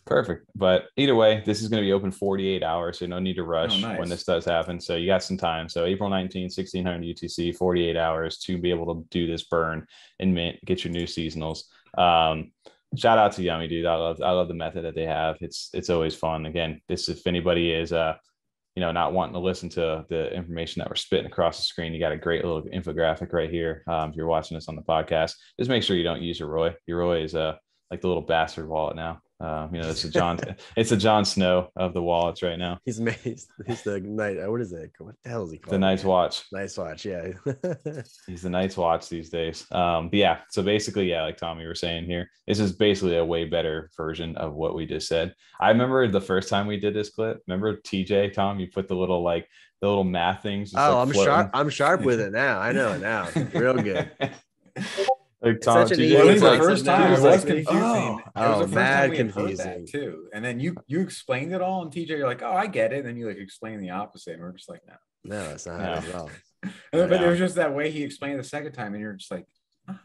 Perfect. But either way, this is going to be open 48 hours, so no need to rush when this does happen. So you got some time. So April 19th, 1600 UTC, 48 hours to be able to do this burn and mint, get your new seasonals. Shout out to Yummi, dude. I love the method that they have. It's always fun. Again, this, if anybody is you know, not wanting to listen to the information that we're spitting across the screen, you got a great little infographic right here. If you're watching this on the podcast, just make sure you don't use Yoroi. Yoroi is like the little bastard wallet now. You know, it's a Jon Snow of the wallets right now. He's the night. What is it? What the hell is he called? The Night's Watch. Night's Watch, yeah. He's the Night's Watch these days. But yeah, so basically, yeah, like Tommy were saying here, this is basically a way better version of what we just said. I remember the first time we did this clip. Remember TJ, Tom? You put the little math things. I'm sharp with it now. I know it now. Real good. Like Tom, the first time it was confusing. Oh, mad confusing too. And then you explained it all, and TJ, you're like, "Oh, I get it." And then you like explain the opposite, and we're just like, "No, it's not at all." But it was just that way he explained the second time, and you're just like,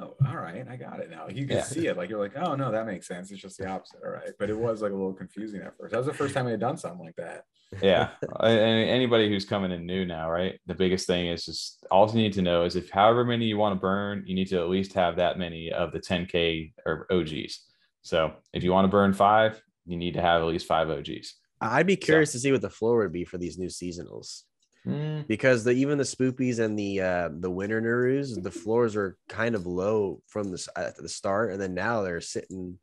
"Oh, all right, I got it now." You can see it, like you're like, "Oh no, that makes sense. It's just the opposite." All right, but it was like a little confusing at first. That was the first time I had done something like that. Yeah, and anybody who's coming in new now, right? The biggest thing is just all you need to know is if however many you want to burn, you need to at least have that many of the 10K or OGs. So if you want to burn 5, you need to have at least 5 OGs. I'd be curious to see what the floor would be for these new seasonals, because even the spoopies and the winter Narus, the floors are kind of low from at the start, and then now they're sitting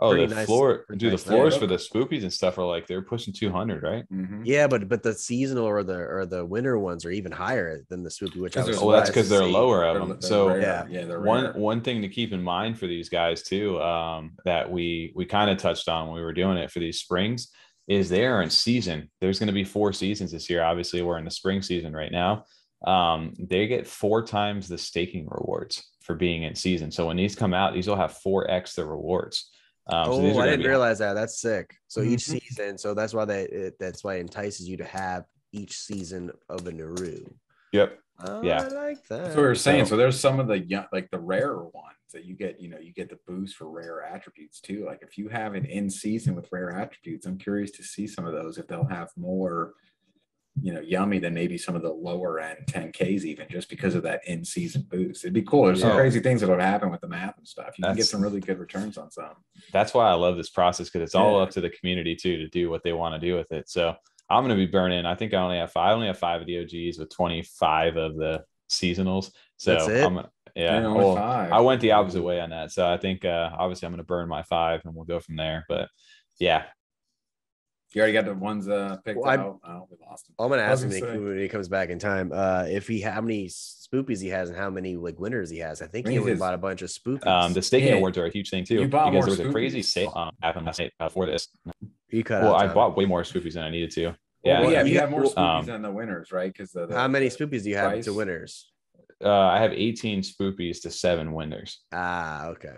Oh, pretty the nice. floor, Pretty dude, the nice floors number. for the spoopies and stuff are like they're pushing 200, right? Yeah, but the seasonal or the winter ones are even higher than the spoopy, which I was Oh, that's surprised because to they're see. lower of them. They're So rare. Yeah, they're rare. one thing to keep in mind for these guys too, that we kind of touched on when we were doing it for these springs, is they are in season. There's going to be 4 seasons this year. Obviously, we're in the spring season right now. They get 4 times the staking rewards for being in season. So when these come out, these will have 4x the rewards. So these are I gonna didn't be realize that. That's sick. So each Mhm. season, so that's why that's why it entices you to have each season of a Naru. Yep. Oh, Yeah. I like that. That's what we were saying. So there's some of the like the rarer ones that you get, you get the boost for rare attributes too. Like if you have an in season with rare attributes, I'm curious to see some of those if they'll have more, Yummy than maybe some of the lower end 10Ks even, just because of that in season boost. It'd be cool. There's some crazy things that would happen with the map and stuff. You can get some really good returns on some. That's why I love this process, because it's all up to the community too to do what they want to do with it. So I'm going to be burning. I think I only have 5 of the OGs with 25 of the seasonals. So that's it? I went the opposite way on that. So I think obviously I'm going to burn my 5 and we'll go from there. But yeah. You already got the ones picked out. Oh, we lost him. I'm gonna ask him when he comes back in time. If how many spoopies he has and how many like winners he has. I think he only bought a bunch of spoopies. The staking awards are a huge thing too, because there was a crazy sale happened last night for this. I bought way more spoopies than I needed to. Yeah, you have more spoopies than the winners, right? Because how many spoopies do you have to winners? I have 18 spoopies to 7 winners. Okay.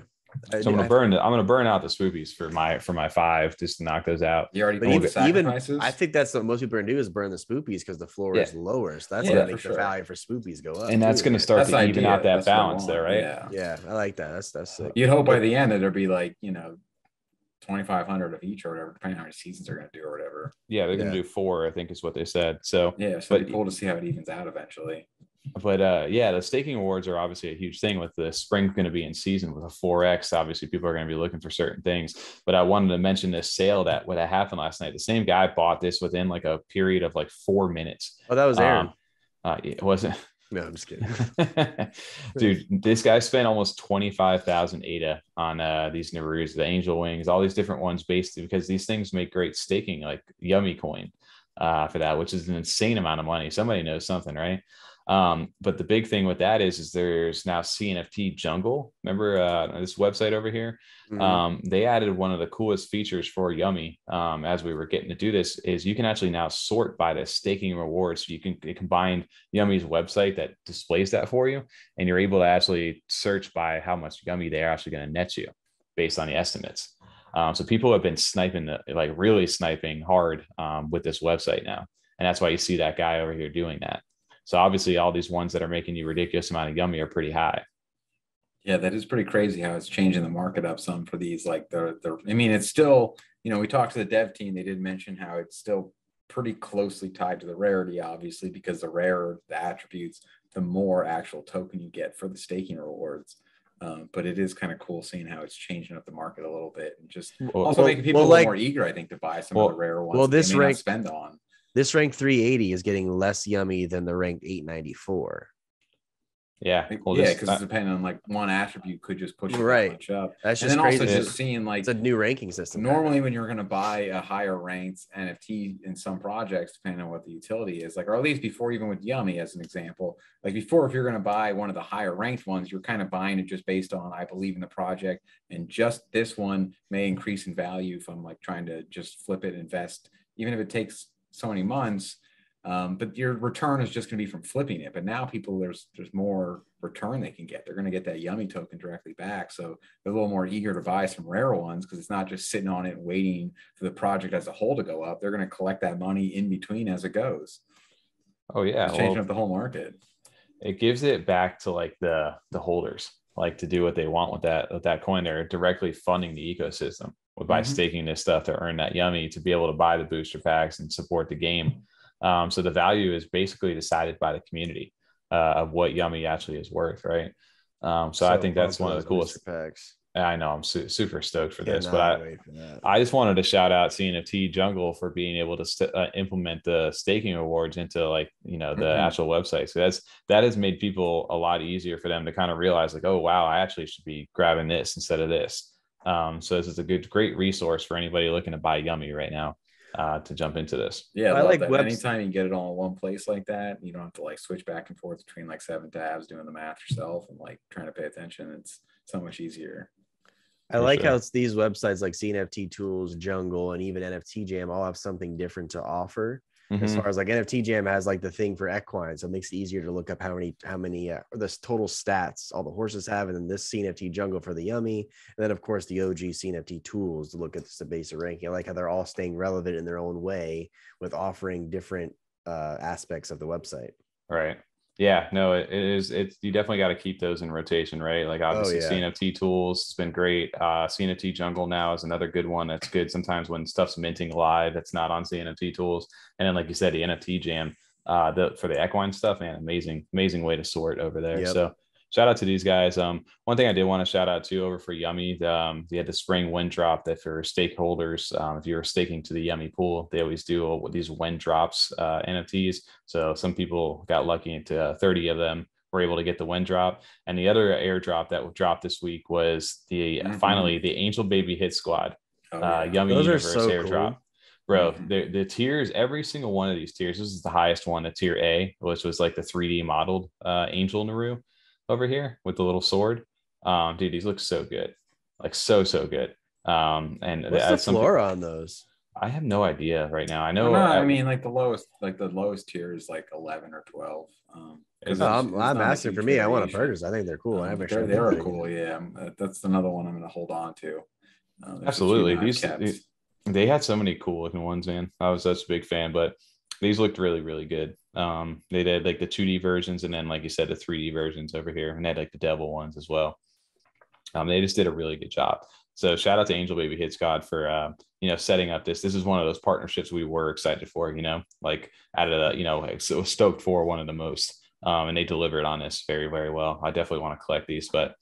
So I'm gonna burn out the spoopies for my 5 just to knock those out. You already pulled the sacrifices? I think that's what most people are gonna do is burn the spoopies because the floor is lower. So that's gonna make the value for spoopies go up. And that's gonna start to even out that balance there, right? Yeah, I like that. That's sick. You'd hope by the end that there'd be like 2,500 of each or whatever, depending on how many seasons they're gonna do or whatever. Yeah, they're gonna do 4, I think is what they said. So so it'd be cool to see how it evens out eventually. But the staking awards are obviously a huge thing with the spring going to be in season with a 4x. Obviously, people are going to be looking for certain things. But I wanted to mention this sale that happened last night. The same guy bought this within like a period of like 4 minutes. Oh, that was Aaron. It wasn't. No, I'm just kidding. Dude, this guy spent almost 25,000 ADA on these Narus, the Angel Wings, all these different ones because these things make great staking, like Yummi coin for that, which is an insane amount of money. Somebody knows something, right? But the big thing with that is there's now CNFT Jungle. Remember this website over here? Mm-hmm. They added one of the coolest features for Yummi as we were getting to do this is you can actually now sort by the staking rewards. So you can combine Yummi's website that displays that for you, and you're able to actually search by how much Yummi they're actually going to net you based on the estimates. So people have been sniping, like really sniping hard with this website now. And that's why you see that guy over here doing that. So obviously all these ones that are making you ridiculous amount of Yummi are pretty high. Yeah, that is pretty crazy how it's changing the market up some for these. Like it's still, we talked to the dev team. They did mention how it's still pretty closely tied to the rarity, obviously, because the rarer the attributes, the more actual token you get for the staking rewards. But it is kind of cool seeing how it's changing up the market a little bit and just also making people a little more eager, I think, to buy some of the rare ones. Well, this rank spend on. This rank 380 is getting less Yummi than the rank 894. Yeah, because it's depending on like one attribute could just push it much up. That's just and then crazy. Also just seeing like it's a new ranking system. Normally, when you're going to buy a higher ranked NFT in some projects, depending on what the utility is, like, or at least before, even with Yummi as an example, like before, if you're going to buy one of the higher ranked ones, you're kind of buying it just based on I believe in the project, and just this one may increase in value if I'm like trying to just flip it, invest, even if it takes so many months. But your return is just going to be from flipping it. But now people, there's more return they can get. They're going to get that Yummi token directly back. So they're a little more eager to buy some rare ones because it's not just sitting on it and waiting for the project as a whole to go up. They're going to collect that money in between as it goes. Oh yeah, it's changing up the whole market. It gives it back to like the holders, like to do what they want with that coin. They're directly funding the ecosystem by staking this stuff to earn that Yummi to be able to buy the booster packs and support the game. So the value is basically decided by the community of what Yummi actually is worth, right? So I think that's one of the coolest packs. I know I'm super stoked for this, but I just wanted to shout out CNFT Jungle for being able to implement the staking rewards into like, the actual website. So that has made people a lot easier for them to kind of realize like, oh, wow, I actually should be grabbing this instead of this. So this is a great resource for anybody looking to buy Yummi right now, to jump into this. Yeah, I like that. Anytime you get it all in one place like that, you don't have to like switch back and forth between like 7 tabs doing the math yourself and like trying to pay attention. It's so much easier. I like how it's these websites like CNFT Tools, Jungle, and even NFT Jam all have something different to offer. As far as like NFT Jam has like the thing for equine, so it makes it easier to look up how many or the total stats all the horses have, and then this CNFT Jungle for the Yummi, and then of course the OG CNFT Tools to look at the basic ranking. I like how they're all staying relevant in their own way with offering different aspects of the website. Right. Yeah, no, it is. It's, you definitely got to keep those in rotation, right? Like obviously CNFT Tools has been great. CNFT Jungle now is another good one. That's good sometimes when stuff's minting live that's not on CNFT Tools. And then like you said, the NFT Jam for the equine stuff, man, amazing way to sort over there. So shout out to these guys. One thing I did want to shout out to over for Yummi, they had the spring wind drop that for stakeholders, if you're staking to the Yummi pool, they always do these wind drops NFTs. So some people got lucky into 30 of them were able to get the wind drop. And the other airdrop that dropped this week was the finally the Angel Baby Hit Squad Yummi Universe airdrop. Cool. Bro, the tiers, every single one of these tiers, this is the highest one, the tier A, which was like the 3D modeled Angel Naru over here with the little sword. Dude, these look so good, like so good. And what's the floor on those? I have no idea right now. I know. I mean, like the lowest tier is like 11 or 12. I'm asking for me. I want to purchase. I think they're cool. They are cool. Yeah, that's another one I'm going to hold on to. Absolutely, they had so many cool looking ones, man. I was such a big fan, but these looked really good. They did like the 2D versions, and then like you said, the 3D versions over here, and they had like the devil ones as well. They just did a really good job. So shout out to Angel Baby Hit Squad for setting up this. This is one of those partnerships we were excited for, like out of the, so stoked for one of the most. And they delivered on this very well. I definitely want to collect these, but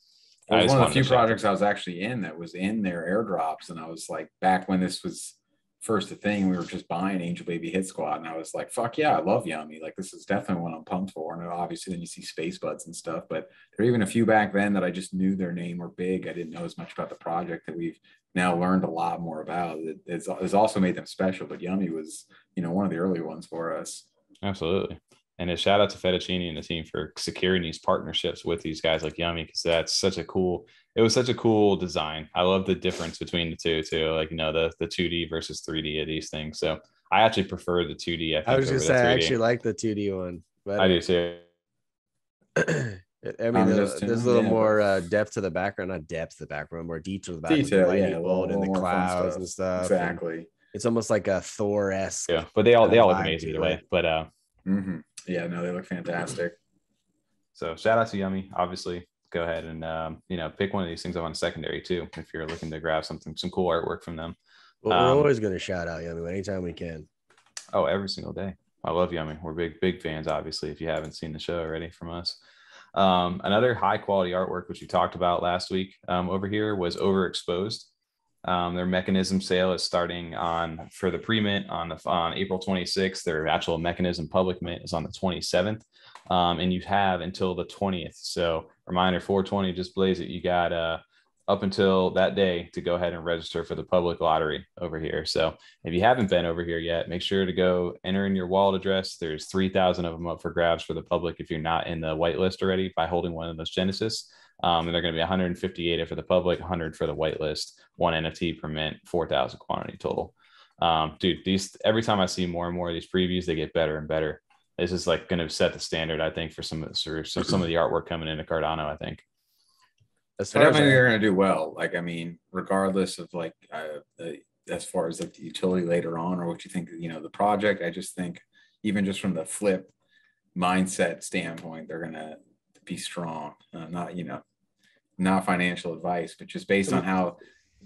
it was one of the few projects I was actually in that was in their airdrops. And I was like, back when this was first a thing, we were just buying Angel Baby Hit Squad. And I was like, fuck yeah, I love Yummi. Like, this is definitely one I'm pumped for. And obviously then you see Space Buds and stuff, but there are even a few back then that I just knew their name were big. I didn't know as much about the project that we've now learned a lot more about. It's also made them special, but Yummi was, one of the early ones for us. Absolutely. And a shout out to Fettuccini and the team for securing these partnerships with these guys like Yummi, because it was such a cool design. I love the difference between the two too, like, the 2D versus 3D of these things. So I actually prefer the 2D. I was going to say, I actually like the 2D one. But I do too. I mean, there's a little more depth to the background, not depth to the background, more detail to the background. Detail, the bolt and the clouds and stuff. Exactly. And it's almost like a Thor-esque. Yeah, but they all look amazing either way. But yeah, no, they look fantastic. So shout out to Yummi. Obviously, go ahead and pick one of these things up on secondary too if you're looking to grab some cool artwork from them. Well, we're always going to shout out Yummi anytime we can. Oh, every single day. I love Yummi. We're big fans, obviously, if you haven't seen the show already from us. Another high quality artwork, which we talked about last week over here, was Overexposed. Their mechanism sale is starting for the pre-mint on April 26th. Their actual mechanism public mint is on the 27th. And you have until the 20th. So reminder, 420, just blaze it. You got up until that day to go ahead and register for the public lottery over here. So if you haven't been over here yet, make sure to go enter in your wallet address. There's 3,000 of them up for grabs for the public if you're not in the whitelist already by holding one of those Genesis. And they're going to be 158 for the public, 100 for the whitelist, 1 NFT per mint, 4,000 quantity total. Dude, these every time I see more and more of these previews, they get better and better. This is like going to set the standard, I think, for some of the artwork coming into Cardano, I think. Definitely they're going to do well. Like, I mean, regardless of like as far as like the utility later on or what you think, the project, I just think even just from the flip mindset standpoint, they're going to be strong. Not financial advice, but just based on how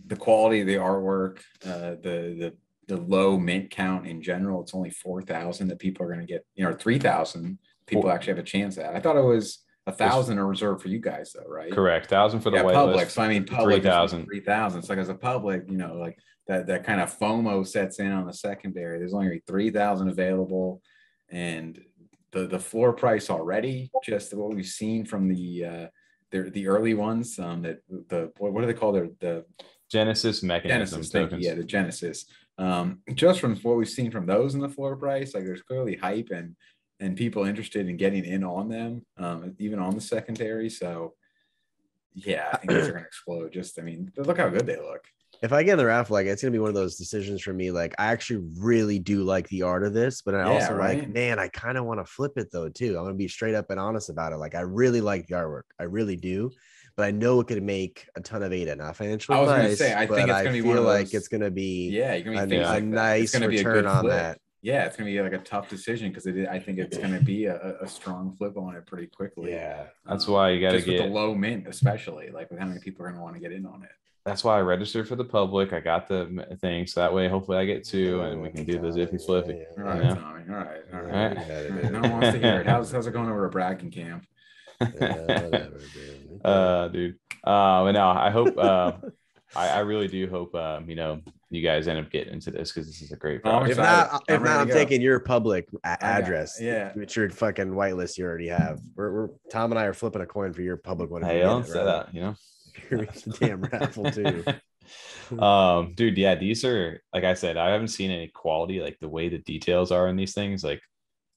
the quality of the artwork, the low mint count in general, it's only 4,000 that people are going to get, 3,000 people actually have a chance at. I thought it was 1,000 are reserved for you guys though, right? Correct. 1,000 for the white public list. So I mean, public 3,000. 3,000. It's like as a public, like that kind of FOMO sets in on the secondary. There's only 3,000 available, and the floor price already, just what we've seen from the early ones, what do they call the Genesis mechanism Genesis, thank you. Yeah, the Genesis. Just from what we've seen from those in the floor price, like there's clearly hype and people interested in getting in on them, even on the secondary. So yeah, I think those are going to explode. Just, I mean, look how good they look. If I get in the raffle, like it's gonna be one of those decisions for me. Like I actually really do like the art of this, but I also like, man, I kind of want to flip it though too. I'm gonna be straight up and honest about it. Like I really like the artwork, I really do, but I know it could make a ton of ADA. Not financial advice. I was gonna say, I think it's gonna be one of those, like it's gonna be you're gonna be a nice return on that. Yeah, it's gonna be like a tough decision because I think it's gonna be a strong flip on it pretty quickly. Yeah, that's why you gotta get with the low mint, especially like with how many people are gonna want to get in on it. That's why I registered for the public. I got the thing, so that way hopefully I get two, and we can do the zippy flippy. All right, Tommy. All right. No one wants to hear it. How's it going over at Bragging Camp? Whatever, dude. But no, I hope. I really do hope. You guys end up getting into this because this is a great project. If not, I'm taking your public address. It's your fucking whitelist you already have. We're Tom and I are flipping a coin for your public one. Hey, I'll say that. The damn raffle too. Dude, yeah, these are, like I said, I haven't seen any quality, like the way the details are in these things, like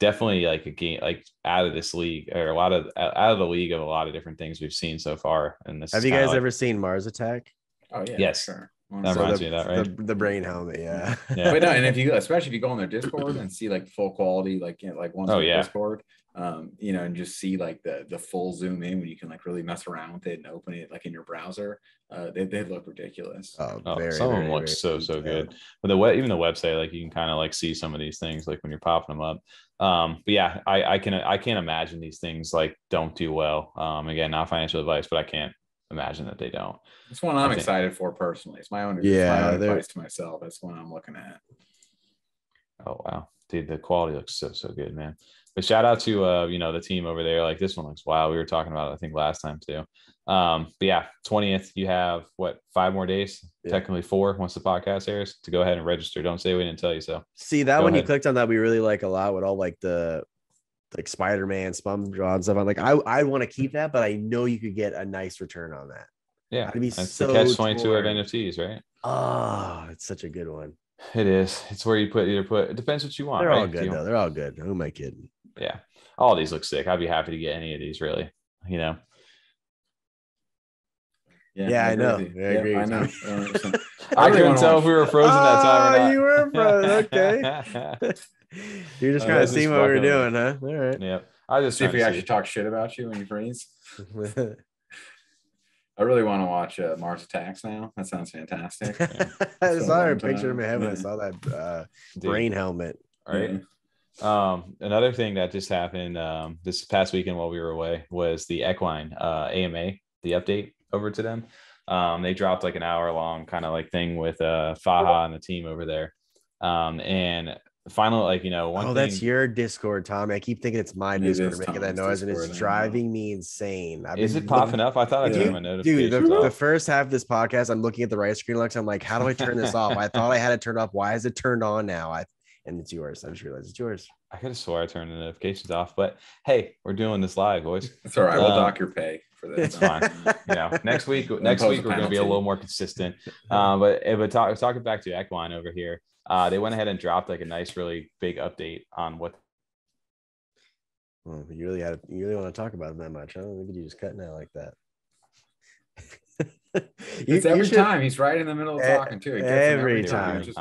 definitely like a game, like out of this league, or out of the league of a lot of different things we've seen so far. And this, have you guys ever seen Mars Attack? Oh yeah, yes, sure. That reminds me of that, right? The brain helmet, yeah. But no, and especially if you go on their Discord and see like full quality, like once on Discord, and just see like the full zoom in when you can like really mess around with it and open it like in your browser, they look ridiculous. Some of them look so good. But even the website, like you can kind of like see some of these things like when you're popping them up. But yeah, I can't imagine these things like don't do well. Again, not financial advice, but I can't imagine that they don't. It's one I'm excited for personally. It's my own advice to myself. That's one I'm looking at. Oh wow, dude, the quality looks so good, man. But shout out to the team over there. Like this one looks wild. We were talking about it, I think, last time too. But yeah, 20th, you have 5 more days, technically 4 once the podcast airs, to go ahead and register. Don't say we didn't tell you so. See that one you clicked on that we really like a lot with all like the like Spider-Man, SpongeBob and stuff. I'm like, I want to keep that, but I know you could get a nice return on that. Yeah, that's so the catch-22 of NFTs, right? Oh, it's such a good one. It is. It's where you put it depends what you want. They're all good though. They're all good. Who am I kidding? Yeah, all these look sick. I'd be happy to get any of these, really. Yeah, I know. I know. I couldn't tell if we were frozen that time or not. You were frozen. Okay. You're just trying to see what we're doing, huh? All right. Yeah. I just see if we actually talk shit about you when you freeze. I really want to watch Mars Attacks now. That sounds fantastic. I saw a picture in my head when I saw that brain helmet. Right. Another thing that just happened this past weekend while we were away was the Equine AMA, the update over to them. They dropped like an hour-long kind of like thing with Faha and the team over there. And finally, one thing. That's your Discord, Tommy. I keep thinking it's my Discord making that noise, and it's driving me insane. Is it popping up? I thought I turned my notifications off. The first half of this podcast, I'm looking at the right screen. I'm like, how do I turn this off? I thought I had it turned off. Why is it turned on now? And it's yours. I just realized it's yours. I could have swore I turned the notifications off, but hey, we're doing this live, boys. It's all right. We'll dock your pay for this. It's fine. Next week we're going to be a little more consistent. But talking back to Equine over here. They went ahead and dropped like a nice, really big update on what. Well, you really want to talk about it that much? I don't think you just cutting out like that. Every time he's right in the middle of talking too. Every time. It just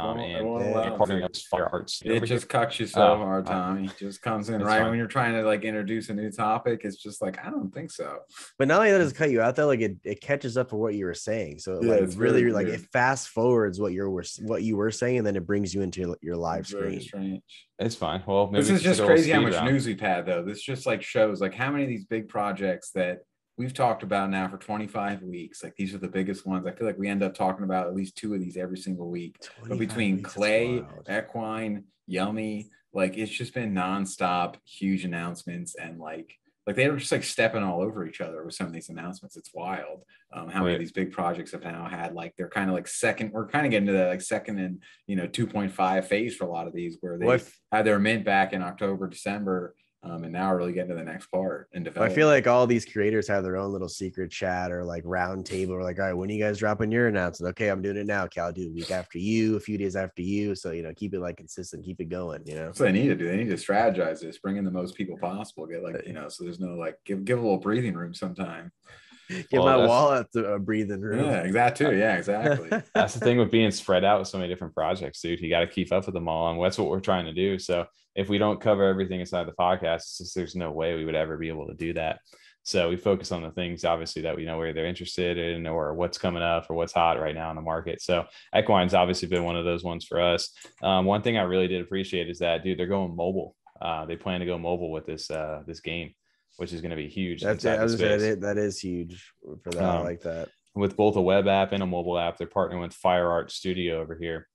cucks you so hard, Tommy. Just comes in right when you're trying to like introduce a new topic. It's just like, I don't think so. But not only that, does it cut you out though, like it catches up for what you were saying. So it's really like it fast forwards what you were saying, and then it brings you into your live screen. Very strange. It's fine. Well, maybe this is just crazy how much news we've had though. This just like shows like how many of these big projects that we've talked about now for 25 weeks. Like these are the biggest ones. I feel like we end up talking about at least 2 of these every single week. But between Clay, Equine, Yummi, like it's just been nonstop huge announcements, and like they were just like stepping all over each other with some of these announcements. It's wild how many of these big projects have now had like they're kind of like second. We're kind of getting to that like second and 2.5 phase for a lot of these where they had their mint back in October, December. And now we're really getting to the next part and I feel like all these creators have their own little secret chat or like round table. We're like, all right, when are you guys dropping your announcement? Okay, I'm doing it now. Okay, I'll do a week after you, a few days after you. So, you know, keep it like consistent, keep it going, you know. That's what they need to do. They need to strategize this, bring in the most people possible. Get like, you know, so there's no like give a little breathing room sometime. Give my wallet a breathing room. Yeah, exactly. Yeah, exactly. That's the thing with being spread out with so many different projects, dude. You got to keep up with them all, and that's what we're trying to do. So if we don't cover everything inside the podcast, it's just, there's no way we would ever be able to do that. So we focus on the things, obviously, that we know where they're interested in or what's coming up or what's hot right now in the market. So Equine's obviously been one of those ones for us. One thing I really did appreciate is that, dude, they're going mobile. They plan to go mobile with this game, which is going to be huge. That is huge for that. I like that. With both a web app and a mobile app, they're partnering with Fire Art Studio over here.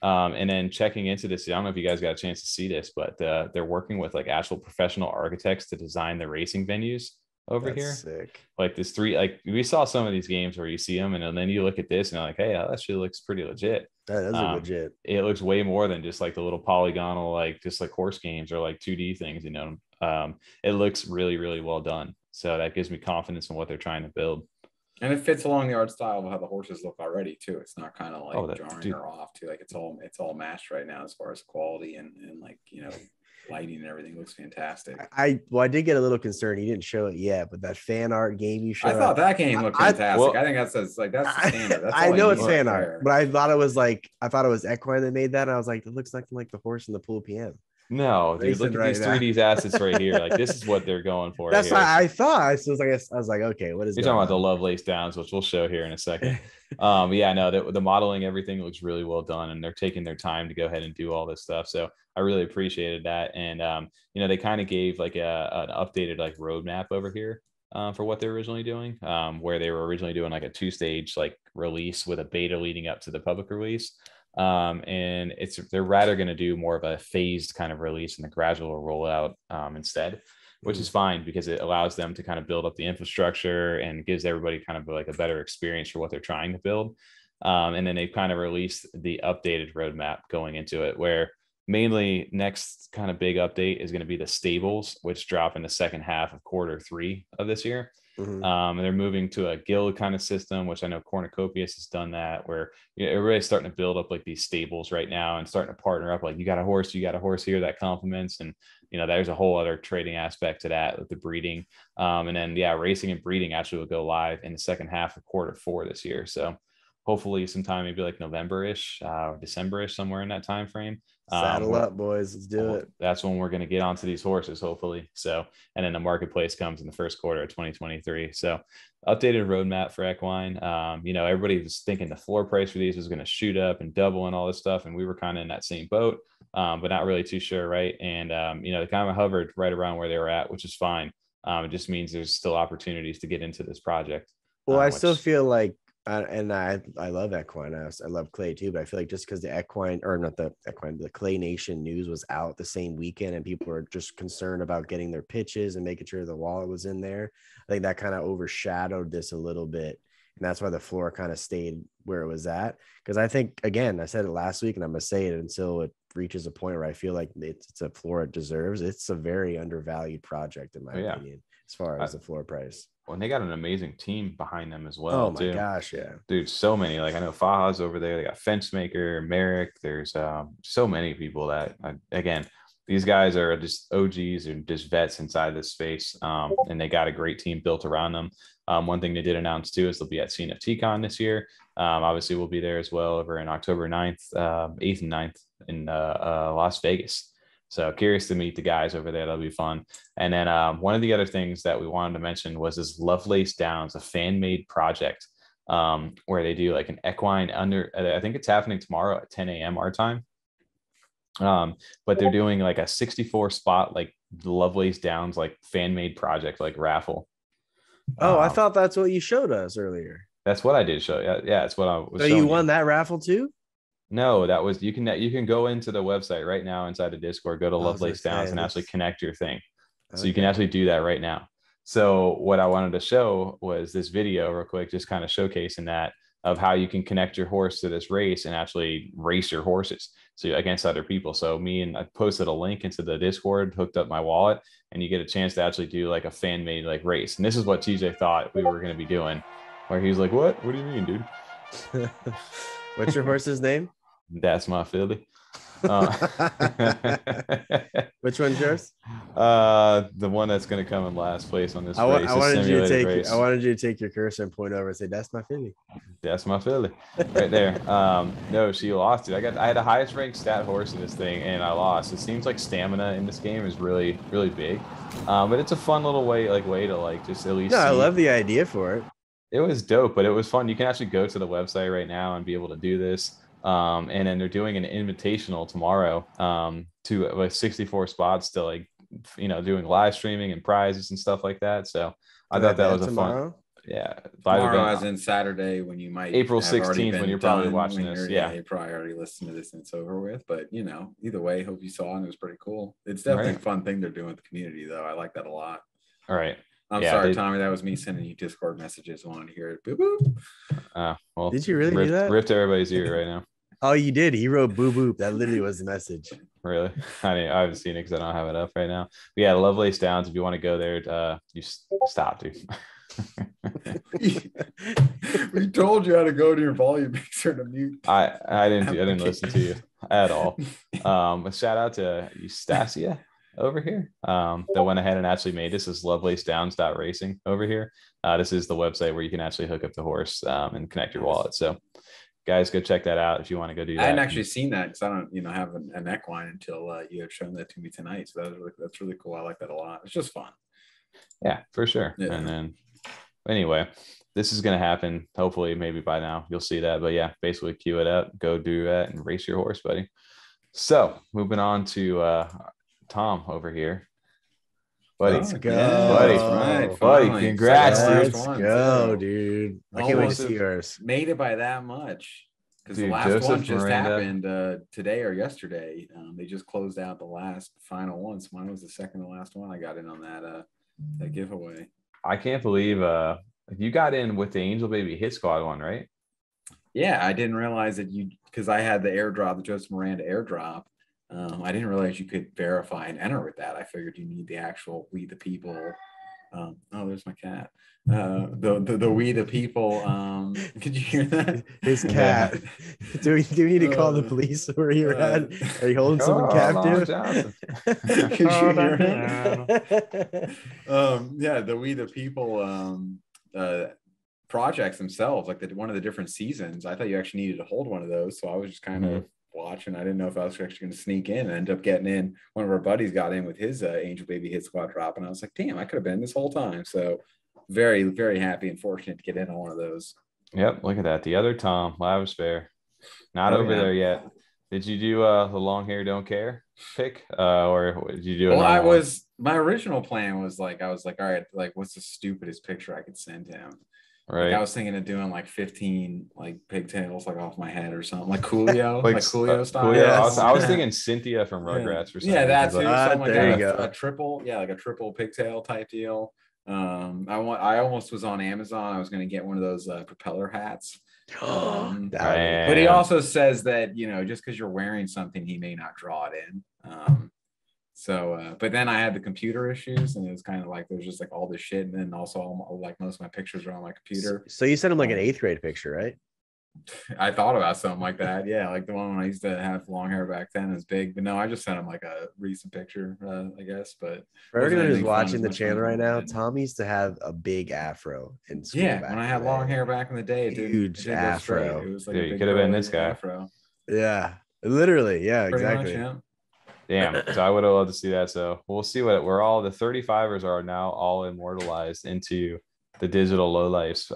And then checking into this, I don't know if you guys got a chance to see this, but they're working with like actual professional architects to design the racing venues over here. Sick. Like this we saw some of these games where you see them and then you look at this and you're like, hey, that shit looks pretty legit. That is legit. It looks way more than just like the little polygonal, like just like horse games or like 2D things, you know. It looks really, really well done. So that gives me confidence in what they're trying to build. And it fits along the art style of how the horses look already too. It's not kind of like jarring or off too. Like it's all matched right now as far as quality and like, you know, lighting and everything looks fantastic. I did get a little concerned. He didn't show it yet, but that fan art game you showed, I thought that game looked fantastic. I think that's the standard. That's I know it's fan art, but I thought it was Equine that made that. And I was like, it looks like the horse in the pool PM. No, dude, look at these 3D assets right here. Like this is what they're going for. That's what I thought. I was like, okay, what is you're talking about? The Lovelace Downs, which we'll show here in a second. Yeah, no, the modeling, everything looks really well done, and they're taking their time to go ahead and do all this stuff. So I really appreciated that. And you know, they kind of gave like an updated like roadmap over here for what they're originally doing, where they were originally doing like a 2-stage like release with a beta leading up to the public release. And they're rather going to do more of a phased kind of release and a gradual rollout instead, which is fine because it allows them to kind of build up the infrastructure and gives everybody kind of like a better experience for what they're trying to build. And then they've kind of released the updated roadmap going into it, where mainly next kind of big update is going to be the stables, which drop in the second half of Q3 of this year. And they're moving to a guild kind of system, which I know Cornucopius has done that, where everybody's starting to build up like these stables right now and starting to partner up. Like you got a horse here that complements, and you know there's a whole other trading aspect to that with the breeding. And then racing and breeding actually will go live in the second half of Q4 this year. So hopefully sometime maybe like November-ish, December-ish, somewhere in that time frame. Saddle up, boys. Let's do it. That's when we're going to get onto these horses, hopefully. So, and then the marketplace comes in the first quarter of 2023. So, updated roadmap for Equine. You know, everybody was thinking the floor price for these was going to shoot up and double and all this stuff, and we were kind of in that same boat, but not really too sure, right? And you know, they kind of hovered right around where they were at, which is fine. It just means there's still opportunities to get into this project. Well, I still feel like. And I love Equine. I love Clay too, but I feel like just because the Clay Nation news was out the same weekend and people were just concerned about getting their pitches and making sure the wallet was in there, I think that kind of overshadowed this a little bit. And that's why the floor kind of stayed where it was at. Because I think, again, I said it last week and I'm going to say it until it reaches a point where I feel like it's a floor it deserves. It's a very undervalued project, in my opinion, as far as the floor price. Well, and they got an amazing team behind them as well. Oh my gosh, yeah, dude, so many. Like I know Faha's over there. They got Fence Maker, Merrick. There's so many people that again, these guys are just OGs and just vets inside this space. And they got a great team built around them. One thing they did announce too is they'll be at CNFT Con this year. Obviously, we'll be there as well over in October 9th, 8th and 9th in Las Vegas. So curious to meet the guys over there. That'll be fun. And then one of the other things that we wanted to mention was this Lovelace Downs, a fan-made project where they do like an equine I think it's happening tomorrow at 10 a.m. our time. But they're doing like a 64 spot, like Lovelace Downs, like fan-made project, like raffle. Oh, I thought that's what you showed us earlier. That's what I did show. Yeah, that's what I was. So you won that raffle too? No, that was you can go into the website right now inside the Discord, go to Lovelace Downs and actually connect your thing. So you can actually do that right now. So what I wanted to show was this video real quick, just kind of showcasing that. of how you can connect your horse to this race and actually race your horses against other people. So I posted a link into the Discord, hooked up my wallet, and you get a chance to actually do like a fan made like race. And this is what TJ thought we were going to be doing, where he's like, what do you mean, dude? What's your horse's name? That's my filly. Which one's yours? The one that's going to come in last place on this race. I wanted you to take your cursor and point over and say, "That's my filly." That's my filly, right there. No, she lost it. I had the highest ranked stat horse in this thing, and I lost. It seems like stamina in this game is really, really big, but it's a fun little way to like just at least. No, I love the idea for it. It was dope, but it was fun. You can actually go to the website right now and be able to do this. And then they're doing an invitational tomorrow to like 64 spots to like, doing live streaming and prizes and stuff like that. So I thought that was a fun. Yeah. Tomorrow as in Saturday, when you might April 16th, when you're probably watching this. Yeah. You probably already listened to this and it's over with, but either way, hope you saw and it was pretty cool. It's definitely a fun thing they're doing with the community though. I like that a lot. All right. I'm sorry, Tommy. That was me sending you Discord messages. I wanted to hear it. Boo boo. Well, did you really do that? Ripped everybody's ear right now. Oh, you did. He wrote boo boop. That literally was the message. Really? I haven't seen it because I don't have it up right now. But yeah, Lovelace Downs. If you want to go there, you stop, dude. We told you how to go to your volume mixer to mute. I didn't listen to you at all. A shout out to Eustacia over here that went ahead and actually made this. Is lovelacedowns.racing over here. This is the website where you can actually hook up the horse and connect your wallet. So guys, go check that out if you want to go do that. I hadn't actually seen that because I don't have an equine until you had shown that to me tonight. So that's really cool. I like that a lot. It's just fun. Yeah, for sure. Yeah. And then anyway, this is going to happen. Hopefully, maybe by now you'll see that. But yeah, basically queue it up, go do that and race your horse, buddy. So moving on to Tom over here. Buddy, let's go. Buddy, congrats, dude. Let's go, dude. I can't wait to see yours. Made it by that much. Because the last Joseph one just Miranda. happened today or yesterday. They just closed out the last final one. So mine was the second to last one I got in on that giveaway. I can't believe you got in with the Angel Baby Hit Squad one, right? Yeah, I didn't realize that because I had the airdrop, the Joseph Miranda airdrop. I didn't realize you could verify and enter with that. I figured you need the actual We the People. Oh, there's my cat. The We the People. Could you hear that? His cat. Do we need to call the police where you're at? Are you holding someone captive? Could you hear him? Yeah, the We the People projects themselves, like one of the different seasons. I thought you actually needed to hold one of those, so I was just kind of watching. I didn't know if I was actually going to sneak in and end up getting in. One of our buddies got in with his Angel Baby Hit Squad drop, and I was like, damn, I could have been this whole time. So very, very happy and fortunate to get in on one of those. Yep, look at that. The other Tom, Lavish Bear, not over there yet. Did you do the long hair don't care pick, or did you do? Well, my original plan was I was like, all right, like what's the stupidest picture I could send him? Right. Like I was thinking of doing like 15 like pigtails like off my head or something, like Coolio, like Coolio style. Coolio. Yes. I was thinking Cynthia from Rugrats or something. Yeah, that too. There you go. A triple, like a triple pigtail type deal. I almost was on Amazon. I was going to get one of those propeller hats. But he also says that just because you're wearing something, he may not draw it in. But then I had the computer issues, and it was kind of like there's just like all this shit, and then also like most of my pictures are on my computer. So you sent him like an 8th grade picture, right? I thought about something like that. Yeah, like the one when I used to have long hair back then is big, but no, I just sent him like a recent picture, I guess. But for everyone who's watching the channel right now, Tom used to have a big afro in school. Yeah, when I had long hair back in the day, huge afro. It was like you could have been this guy. Afro. Yeah, literally. Yeah, pretty exactly. Much, yeah. Damn. So I would have loved to see that. So we'll see what we're all. The 35ers are now all immortalized into the Digital Lowlife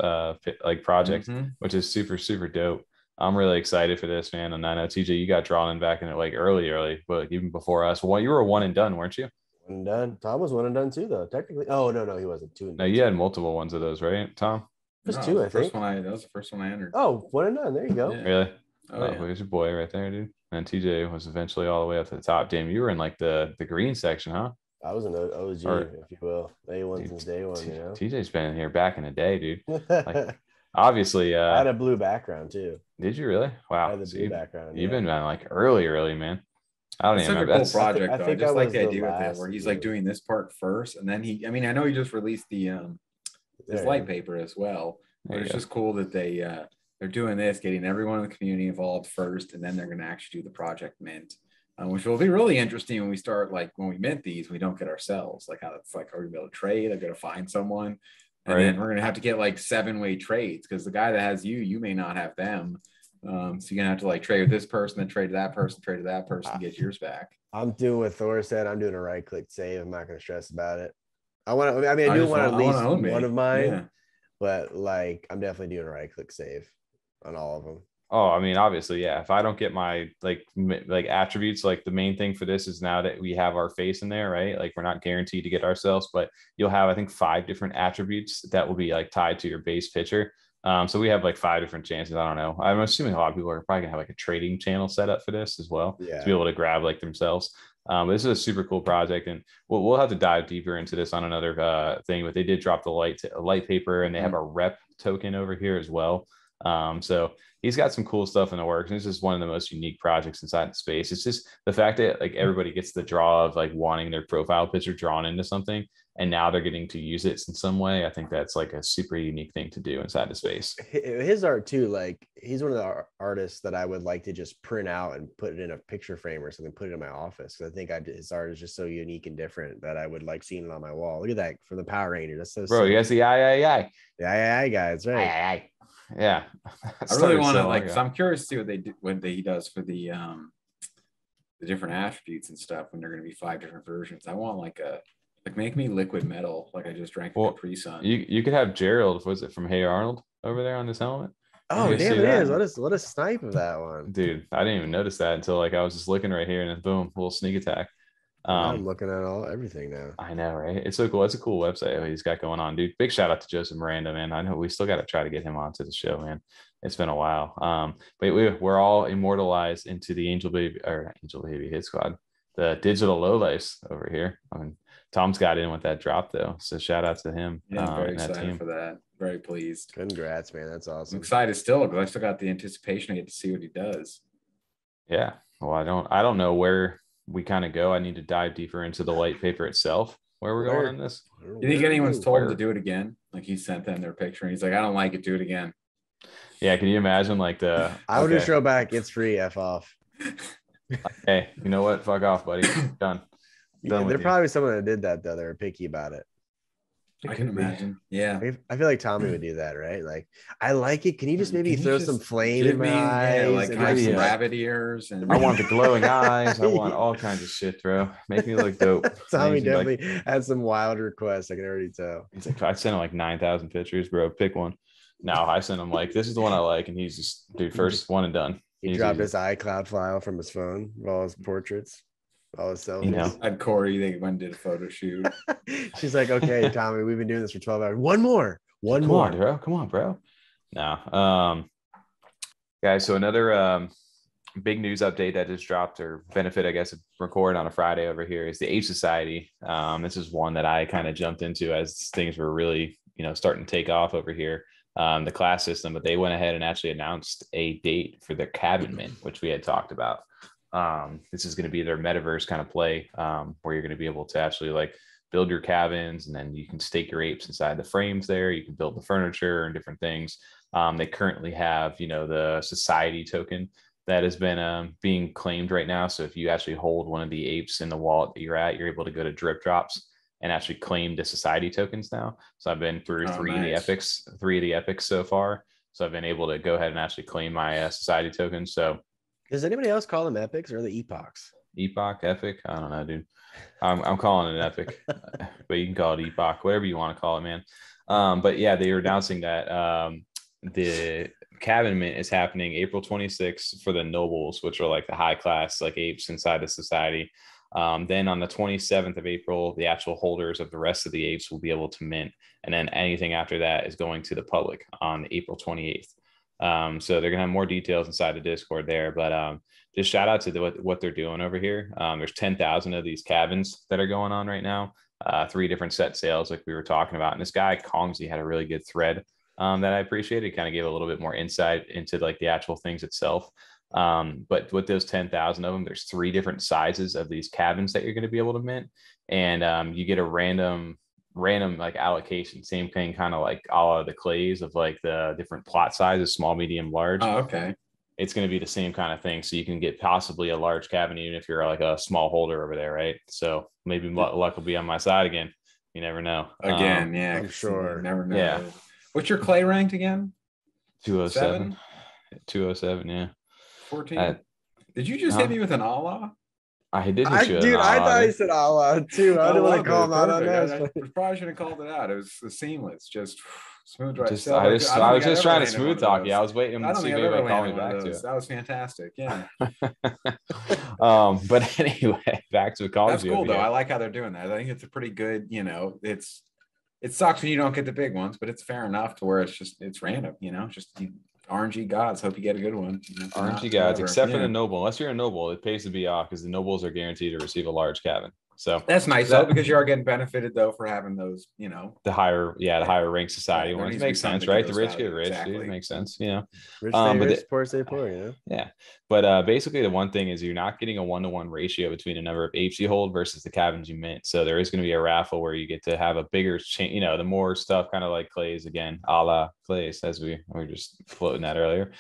like project, which is super, super dope. I'm really excited for this, man. And I know TJ, you got drawn in back in it like early, but even before us. Well, you were 1 and done, weren't you? 1 and done. Tom was 1 and done too, though. Technically. Oh no, he wasn't 2 and done. No, you had multiple ones of those, right, Tom? Just 2, I think. That was the first one I entered. Oh, 1 and done. There you go. Yeah. Really? Oh, yeah. Here's your boy right there, dude. And TJ was eventually all the way up to the top. Damn, you were in like the green section, huh? I was an OG, if you will. A1 since day one, TJ's been in here back in the day, dude. Like, obviously, I had a blue background too. Did you really? Wow. I had the blue background. You've been like early, man. I don't It's even such a remember. cool project, I though. I think just I like was the the idea with it, last where he's blue. like doing this part first, and then I mean, I know he just released the his light paper as well, but it's just cool that they're doing this, getting everyone in the community involved first, and then they're going to actually do the project mint, which will be really interesting when we start, like when we mint these, we don't get ourselves, like how it's like, are we able to trade? I'm going to find someone, and then we're going to have to get like 7-way trades, because the guy that has you may not have them. So you're gonna have to like trade with this person, then trade to that person, trade to that person, to get yours back. I'm doing what Thor said. I'm doing a right click save. I'm not gonna stress about it. I do want at least one of mine, but like I'm definitely doing a right click save on all of them. Oh, I mean, obviously, yeah. If I don't get my like attributes, like the main thing for this is now that we have our face in there, right? Like we're not guaranteed to get ourselves, but you'll have, I think, 5 different attributes that will be like tied to your base picture. So we have like 5 different chances. I don't know. I'm assuming a lot of people are probably gonna have like a trading channel set up for this as well, to be able to grab like themselves. But this is a super cool project, and we'll have to dive deeper into this on another thing. But they did drop the light paper, and they have a rep token over here as well. So he's got some cool stuff in the works. And this is one of the most unique projects inside the space. It's just the fact that like everybody gets the draw of like wanting their profile picture drawn into something, and now they're getting to use it in some way. I think that's like a super unique thing to do inside the space. His art too, like he's one of the artists that I would like to just print out and put it in a picture frame or something, put it in my office. I think his art is just so unique and different that I would like seeing it on my wall. Look at that from the Power Rangers. That's so bro. You guys see, the I guys, right? Yeah, I really want to like. So I'm curious to see what he does for the different attributes and stuff when they're going to be 5 different versions. I want like make me liquid metal, like I just drank a Capri Sun. You could have Gerald. Was it from Hey Arnold over there on this helmet? Oh damn, it is. What a snipe of that one, dude. I didn't even notice that until like I was just looking right here, and then boom, little sneak attack. I'm looking at everything now. I know, right? It's so cool. It's a cool website he's got going on, dude. Big shout out to Joseph Miranda, man. I know we still got to try to get him onto the show, man. It's been a while. But we're all immortalized into the Angel Baby Hit Squad, the Digital Lowlife over here. I mean, Tom's got in with that drop though, so shout out to him. Yeah, very excited for that. Very pleased. Congrats, man. That's awesome. I'm excited still because I still got the anticipation. I get to see what he does. Yeah. Well, I don't know where we kind of go. I need to dive deeper into the white paper itself. Where we're going on this? You think anyone's told him to do it again? Like he sent them their picture and he's like, I don't like it. Do it again. Yeah. Can you imagine like I would just show back. It's free. F off. Hey, you know what? Fuck off, buddy. Done. There's probably someone that did that though. They were picky about it. I can imagine. Yeah. I feel like Tommy would do that, right? Like, I like it. Can you just maybe throw some flame in my eyes? Like, and like some rabbit ears. And I want the glowing eyes. I want all kinds of shit, bro. Make me look dope. Tommy definitely had some wild requests. I can already tell. He's like, I sent him like 9,000 pictures, bro. Pick one. No, I sent him like, this is the one I like. And he's just, dude, first one and done. He dropped his iCloud file from his phone of all his portraits. All his selfies. You know. I'd Corey, they went and did a photo shoot. She's like, okay, Tommy, we've been doing this for 12 hours. One more. Come on, bro. No. Guys, so another big news update that just dropped, or benefit, I guess, of record on a Friday over here, is the Ape Society. This is one that I kind of jumped into as things were really, starting to take off over here. The class system, but they went ahead and actually announced a date for their cabin mint, which we had talked about. This is going to be their metaverse kind of play, where you're going to be able to actually like build your cabins, and then you can stake your apes inside the frames there. You can build the furniture and different things. They currently have, the society token that has been being claimed right now. So if you actually hold one of the apes in the wallet that you're at, you're able to go to drip drops and actually claim the society tokens now. So I've been through three of the epics so far. So I've been able to go ahead and actually claim my society tokens. So does anybody else call them epics or the epochs? Epoch, epic? I don't know, dude. I'm calling it an epic, but you can call it epoch, whatever you want to call it, man. But yeah, they were announcing that the cabin mint is happening April 26th for the nobles, which are like the high class, like apes inside the society. Then on the 27th of April, the actual holders of the rest of the apes will be able to mint. And then anything after that is going to the public on April 28th. So they're gonna have more details inside the Discord there, but just shout out to what they're doing over here. There's 10,000 of these cabins that are going on right now. 3 different set sales, like we were talking about. And this guy Kongzi had a really good thread that I appreciated. It kind of gave a little bit more insight into like the actual things itself. But with those 10,000 of them, there's 3 different sizes of these cabins that you're going to be able to mint, and you get a random like allocation. Same thing, kind of like all of the clays of like the different plot sizes, small, medium, large. Oh, okay. It's going to be the same kind of thing. So you can get possibly a large cabin, even if you're like a small holder over there, right? So maybe luck will be on my side again. You never know. Again, yeah, I'm sure. You never know. Yeah. What's your clay ranked again? 207. 207, yeah. 14. Did you just hit me with an Allah? I didn't. Dude, I thought he said Allah too. I didn't want to call him out on that. I probably should have called it out. It was seamless, just smooth right. I was just trying to smooth talk you. I was waiting to see if anybody called me back to it. That was fantastic. Yeah. But anyway, back to the college. That's cool though. I like how they're doing that. I think it's a pretty good. It sucks when you don't get the big ones, but it's fair enough to where it's random. Just RNG gods. Hope you get a good one. RNG gods, except for the noble. Unless you're a noble, it pays to be off because the nobles are guaranteed to receive a large cabin. So that's nice though, because you are getting benefited though for having those, the higher rank society ones. Makes sense, right? The rich get rich. Exactly. It makes sense, Rich stay rich, poor stay poor, Yeah. But basically the one thing is you're not getting a 1-to-1 ratio between the number of apes you hold versus the cabins you mint. So there is going to be a raffle where you get to have a bigger chain, the more stuff, kind of like clays again, a la clays, as we were just floating that earlier.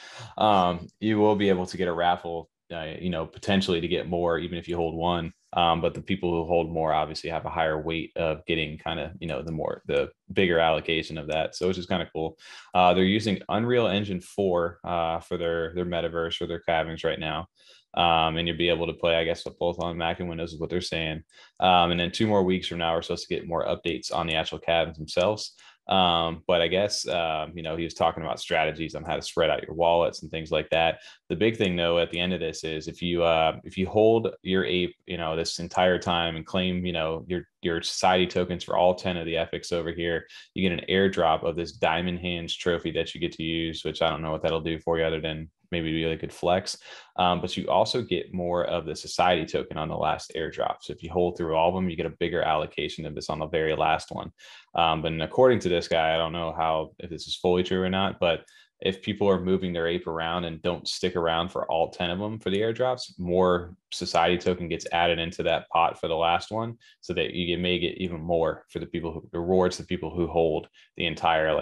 You will be able to get a raffle, potentially to get more, even if you hold one. But the people who hold more obviously have a higher weight of getting kind of, the bigger allocation of that. So which is kind of cool. They're using Unreal Engine 4 for their metaverse or their cabins right now. And you'll be able to play, I guess, both on Mac and Windows is what they're saying. And then 2 more weeks from now, we're supposed to get more updates on the actual cabins themselves. But I guess, he was talking about strategies on how to spread out your wallets and things like that. The big thing though, at the end of this is if you hold your ape, this entire time and claim, your society tokens for all 10 of the epics over here, you get an airdrop of this diamond hands trophy that you get to use, which I don't know what that'll do for you other than maybe be really good flex. But you also get more of the society token on the last airdrop. So if you hold through all of them, you get a bigger allocation of this on the very last one. But according to this guy, I don't know if this is fully true or not, but if people are moving their ape around and don't stick around for all 10 of them for the airdrops, more society token gets added into that pot for the last one, so that you may get even more for the people who rewards the people who hold the entire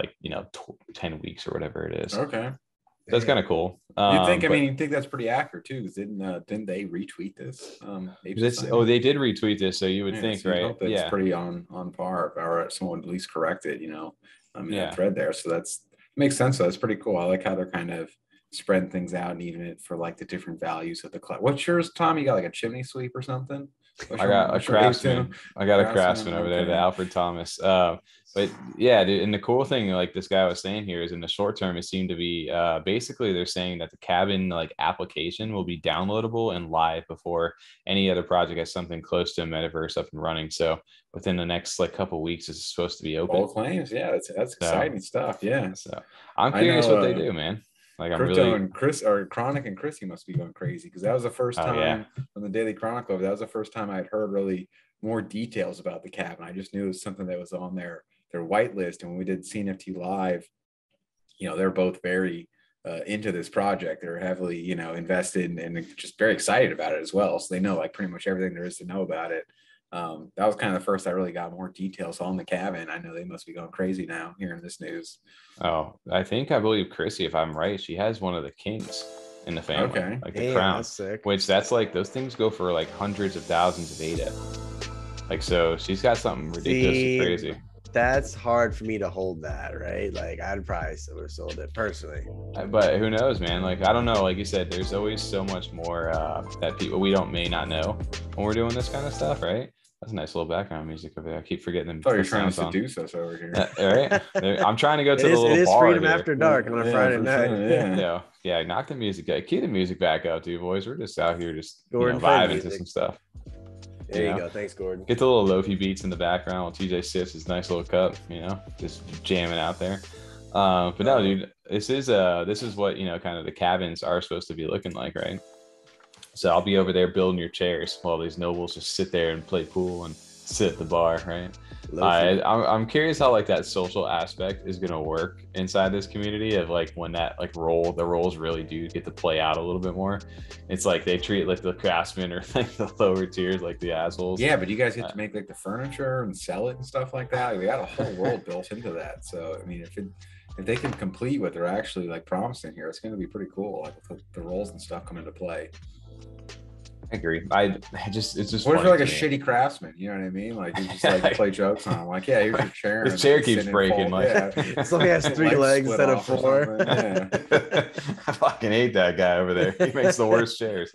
10 weeks or whatever it is. Okay. That's kind of cool. You think that's pretty accurate too? Because didn't they retweet this? They did retweet this, so you would think, so right? It's pretty on par, or someone at least corrected, that thread there. So makes sense. So that's pretty cool. I like how they're kind of spreading things out and even it for like the different values of the cloud. What's yours, Tom? You got like a chimney sweep or something? I got a craftsman. Over there, the Alfred Thomas. But yeah, dude, and the cool thing, like this guy was saying here, is in the short term, it seemed to be basically they're saying that the cabin application will be downloadable and live before any other project has something close to a metaverse up and running. So within the next couple of weeks, it's supposed to be open. Bold claims, yeah, that's exciting stuff. Yeah, so I'm curious what they do, man. And Chris, or Chronic and Chrissy must be going crazy, because that was the first time on the Daily Chronicle. That was the first time I'd heard really more details about the cabin. I just knew it was something that was on their whitelist. And when we did CNFT Live, they're both very into this project. They're heavily, invested and just very excited about it as well. So they know pretty much everything there is to know about it. That was kind of the first I really got more details on the cabin. I know they must be going crazy now hearing this news. Oh, I believe Chrissy, if I'm right, she has one of the kings in the family, the crown, which that's those things go for hundreds of thousands of ADA. So she's got something ridiculously crazy. That's hard for me to hold that, right? I'd probably would have sold it personally. But who knows, man? I don't know. Like you said, there's always so much more that we may not know when we're doing this kind of stuff, right? That's a nice little background music over there. I keep forgetting them. I thought you were trying to seduce us over here. Right? I'm trying to go to the little bar. It is freedom here. After dark on a Friday night. Yeah. Knock the music. Key the music back up, too, boys. We're just out here just vibing to some stuff. There you go. Thanks, Gordon. Get the little lofi beats in the background while TJ sips his nice little cup, just jamming out there. But no, dude, this is what, kind of the cabins are supposed to be looking like, right? So I'll be over there building your chairs while these nobles just sit there and play pool and sit at the bar, right? I'm curious how like that social aspect is gonna work inside this community of like when that like the roles really do get to play out a little bit more. It's like they treat like the craftsmen or like the lower tiers like the assholes. Yeah, but you guys get to make like the furniture and sell it and stuff like that. We got a whole world built into that. So I mean, if they can complete what they're actually like promising here, it's going to be pretty cool. Like the roles and stuff come into play. I agree. It's just. What if you're like a shitty craftsman? You know what I mean? Like you just like play jokes on them. Like, yeah, here's your chair. This chair keeps breaking. Like, it only has 3 legs instead of 4. Yeah. I fucking hate that guy over there. He makes the worst chairs.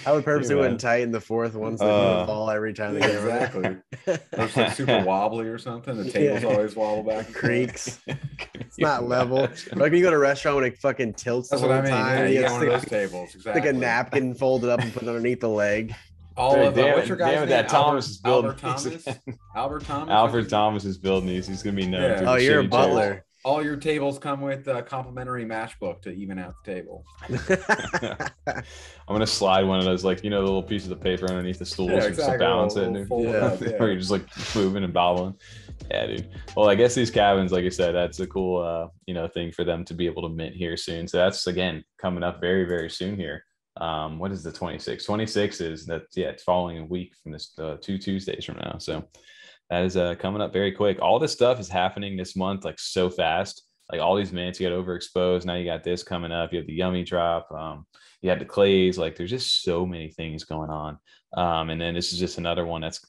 I would purposely wouldn't tighten the 4th one so they would fall every time they get exactly. It's like super wobbly or something. The tables always wobble back. Creaks. It's not level. Like when you go to a restaurant when it fucking tilts the whole time. Yeah, you get one of those tables. Exactly. Like a napkin folded up and put underneath the leg. All of what's your guy's name? That Thomas is building. Albert Thomas. Alfred Thomas is building these. He's gonna be known. Yeah. Oh, you're a butler. All your tables come with a complimentary matchbook to even out the table. I'm gonna slide one of those, like, you know, the little pieces of paper underneath the stools just to balance it. Or you're just like moving and bobbling. Yeah, dude. Well, I guess these cabins, like I said, that's a cool, thing for them to be able to mint here soon. So that's again coming up very, very soon here. What is the 26th? 26 is that? Yeah, it's following a week from this 2 Tuesdays from now. So that is coming up very quick. All this stuff is happening this month, like so fast. Like all these mints, you got overexposed. Now you got this coming up. You have the Yummi drop. You had the clays. Like there's just so many things going on. And then this is just another one that's,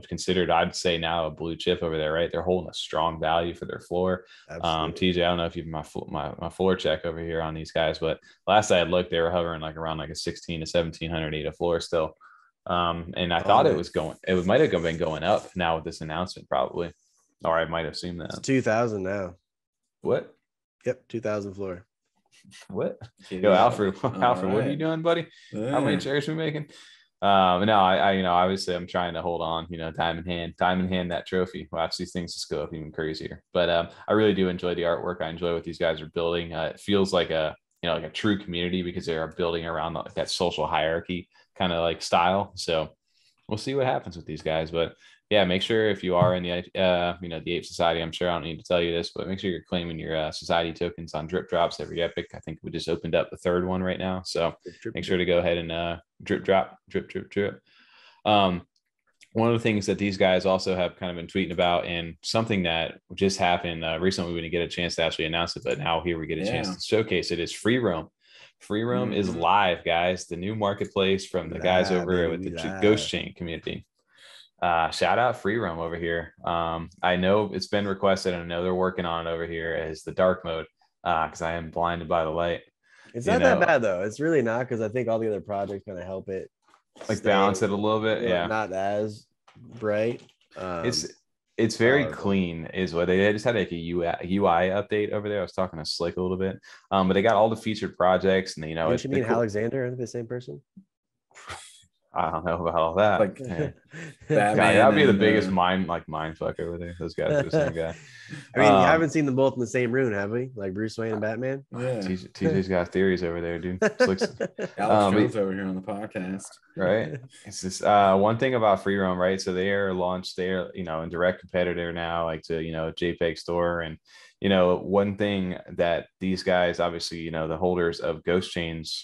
considered, I'd say now, a blue chip over there, right? They're holding a strong value for their floor. TJ, I don't know if you've my floor check over here on these guys, but last I had looked, they were hovering like around like a 16 to 1700 ADA floor still. And I thought it might have been going up now with this announcement probably, or I might have seen that. It's 2000 now. What? Yep, 2000 floor. What? Yo, Alfred, what are you doing, buddy? Yeah. How many chairs are we making? No, I obviously I'm trying to hold on, time in hand that trophy. Watch these things just go up even crazier. But I really do enjoy the artwork. I enjoy what these guys are building. It feels like a true community because they are building around that social hierarchy kind of like style. So we'll see what happens with these guys. But yeah, make sure if you are in the the Ape Society, I'm sure I don't need to tell you this, but make sure you're claiming your society tokens on drip drops every epic. I think we just opened up the 3rd one right now, so make sure to go ahead and drip drop. One of the things that these guys also have kind of been tweeting about, and something that just happened recently, we didn't get a chance to actually announce it, but now here we get a chance to showcase it, is Free Roam. Free Roam is live, guys. The new marketplace from the guys over with the Ghostchain community. Shout out Free Roam over here. I know it's been requested, and I know they're working on it over here as the dark mode, because I am blinded by the light. It's not that bad though. It's really not, because I think all the other projects kind of help it like balance it a little bit. Yeah, not as bright. It's very clean is what they just had, like a UI update over there. I was talking to Slick a little bit, but they got all the featured projects, and Didn't you mean Alexander? Are they the same person? I don't know about all that. Like, yeah. That'd be the biggest mind fuck over there. Those guys are the same guy. I mean, you haven't seen them both in the same room, have we? Like Bruce Wayne and Batman? Yeah. TJ's got theories over there, dude. Alex Jones over here on the podcast. Right. It's just one thing about Free Roam, right? So they are launched there, in direct competitor now, like to, JPEG store. And, one thing that these guys, obviously, the holders of Ghostchains,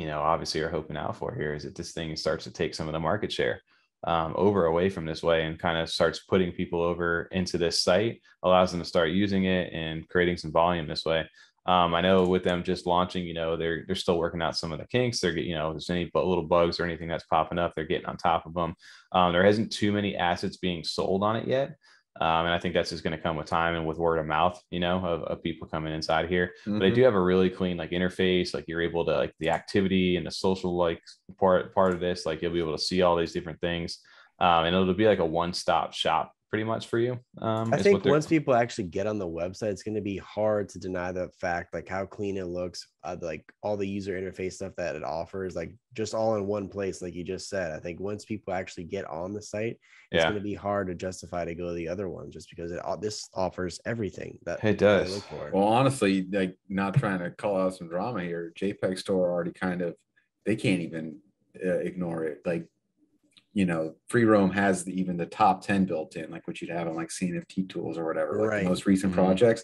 obviously are hoping out for here is that this thing starts to take some of the market share away from this way, and kind of starts putting people over into this site, allows them to start using it and creating some volume this way. I know with them just launching, they're still working out some of the kinks. They're getting, if there's any little bugs or anything that's popping up, they're getting on top of them. There hasn't too many assets being sold on it yet. And I think that's just going to come with time and with word of mouth, of people coming inside here. But they do have a really clean interface. Like you're able to the activity and the social part of this. Like you'll be able to see all these different things, and it'll be like a one-stop shop pretty much for you. I think once people actually get on the website, it's going to be hard to deny the fact, how clean it looks, all the user interface stuff that it offers, just all in one place, like you just said. I think once people actually get on the site, it's going to be hard to justify to go to the other one, just because this offers everything that it does. Look for. Well, honestly, not trying to call out some drama here, JPEG Store already they can't even ignore it. you know, free roam has even the top 10 built in, like what you'd have on like CNFT tools or whatever, like the most recent projects.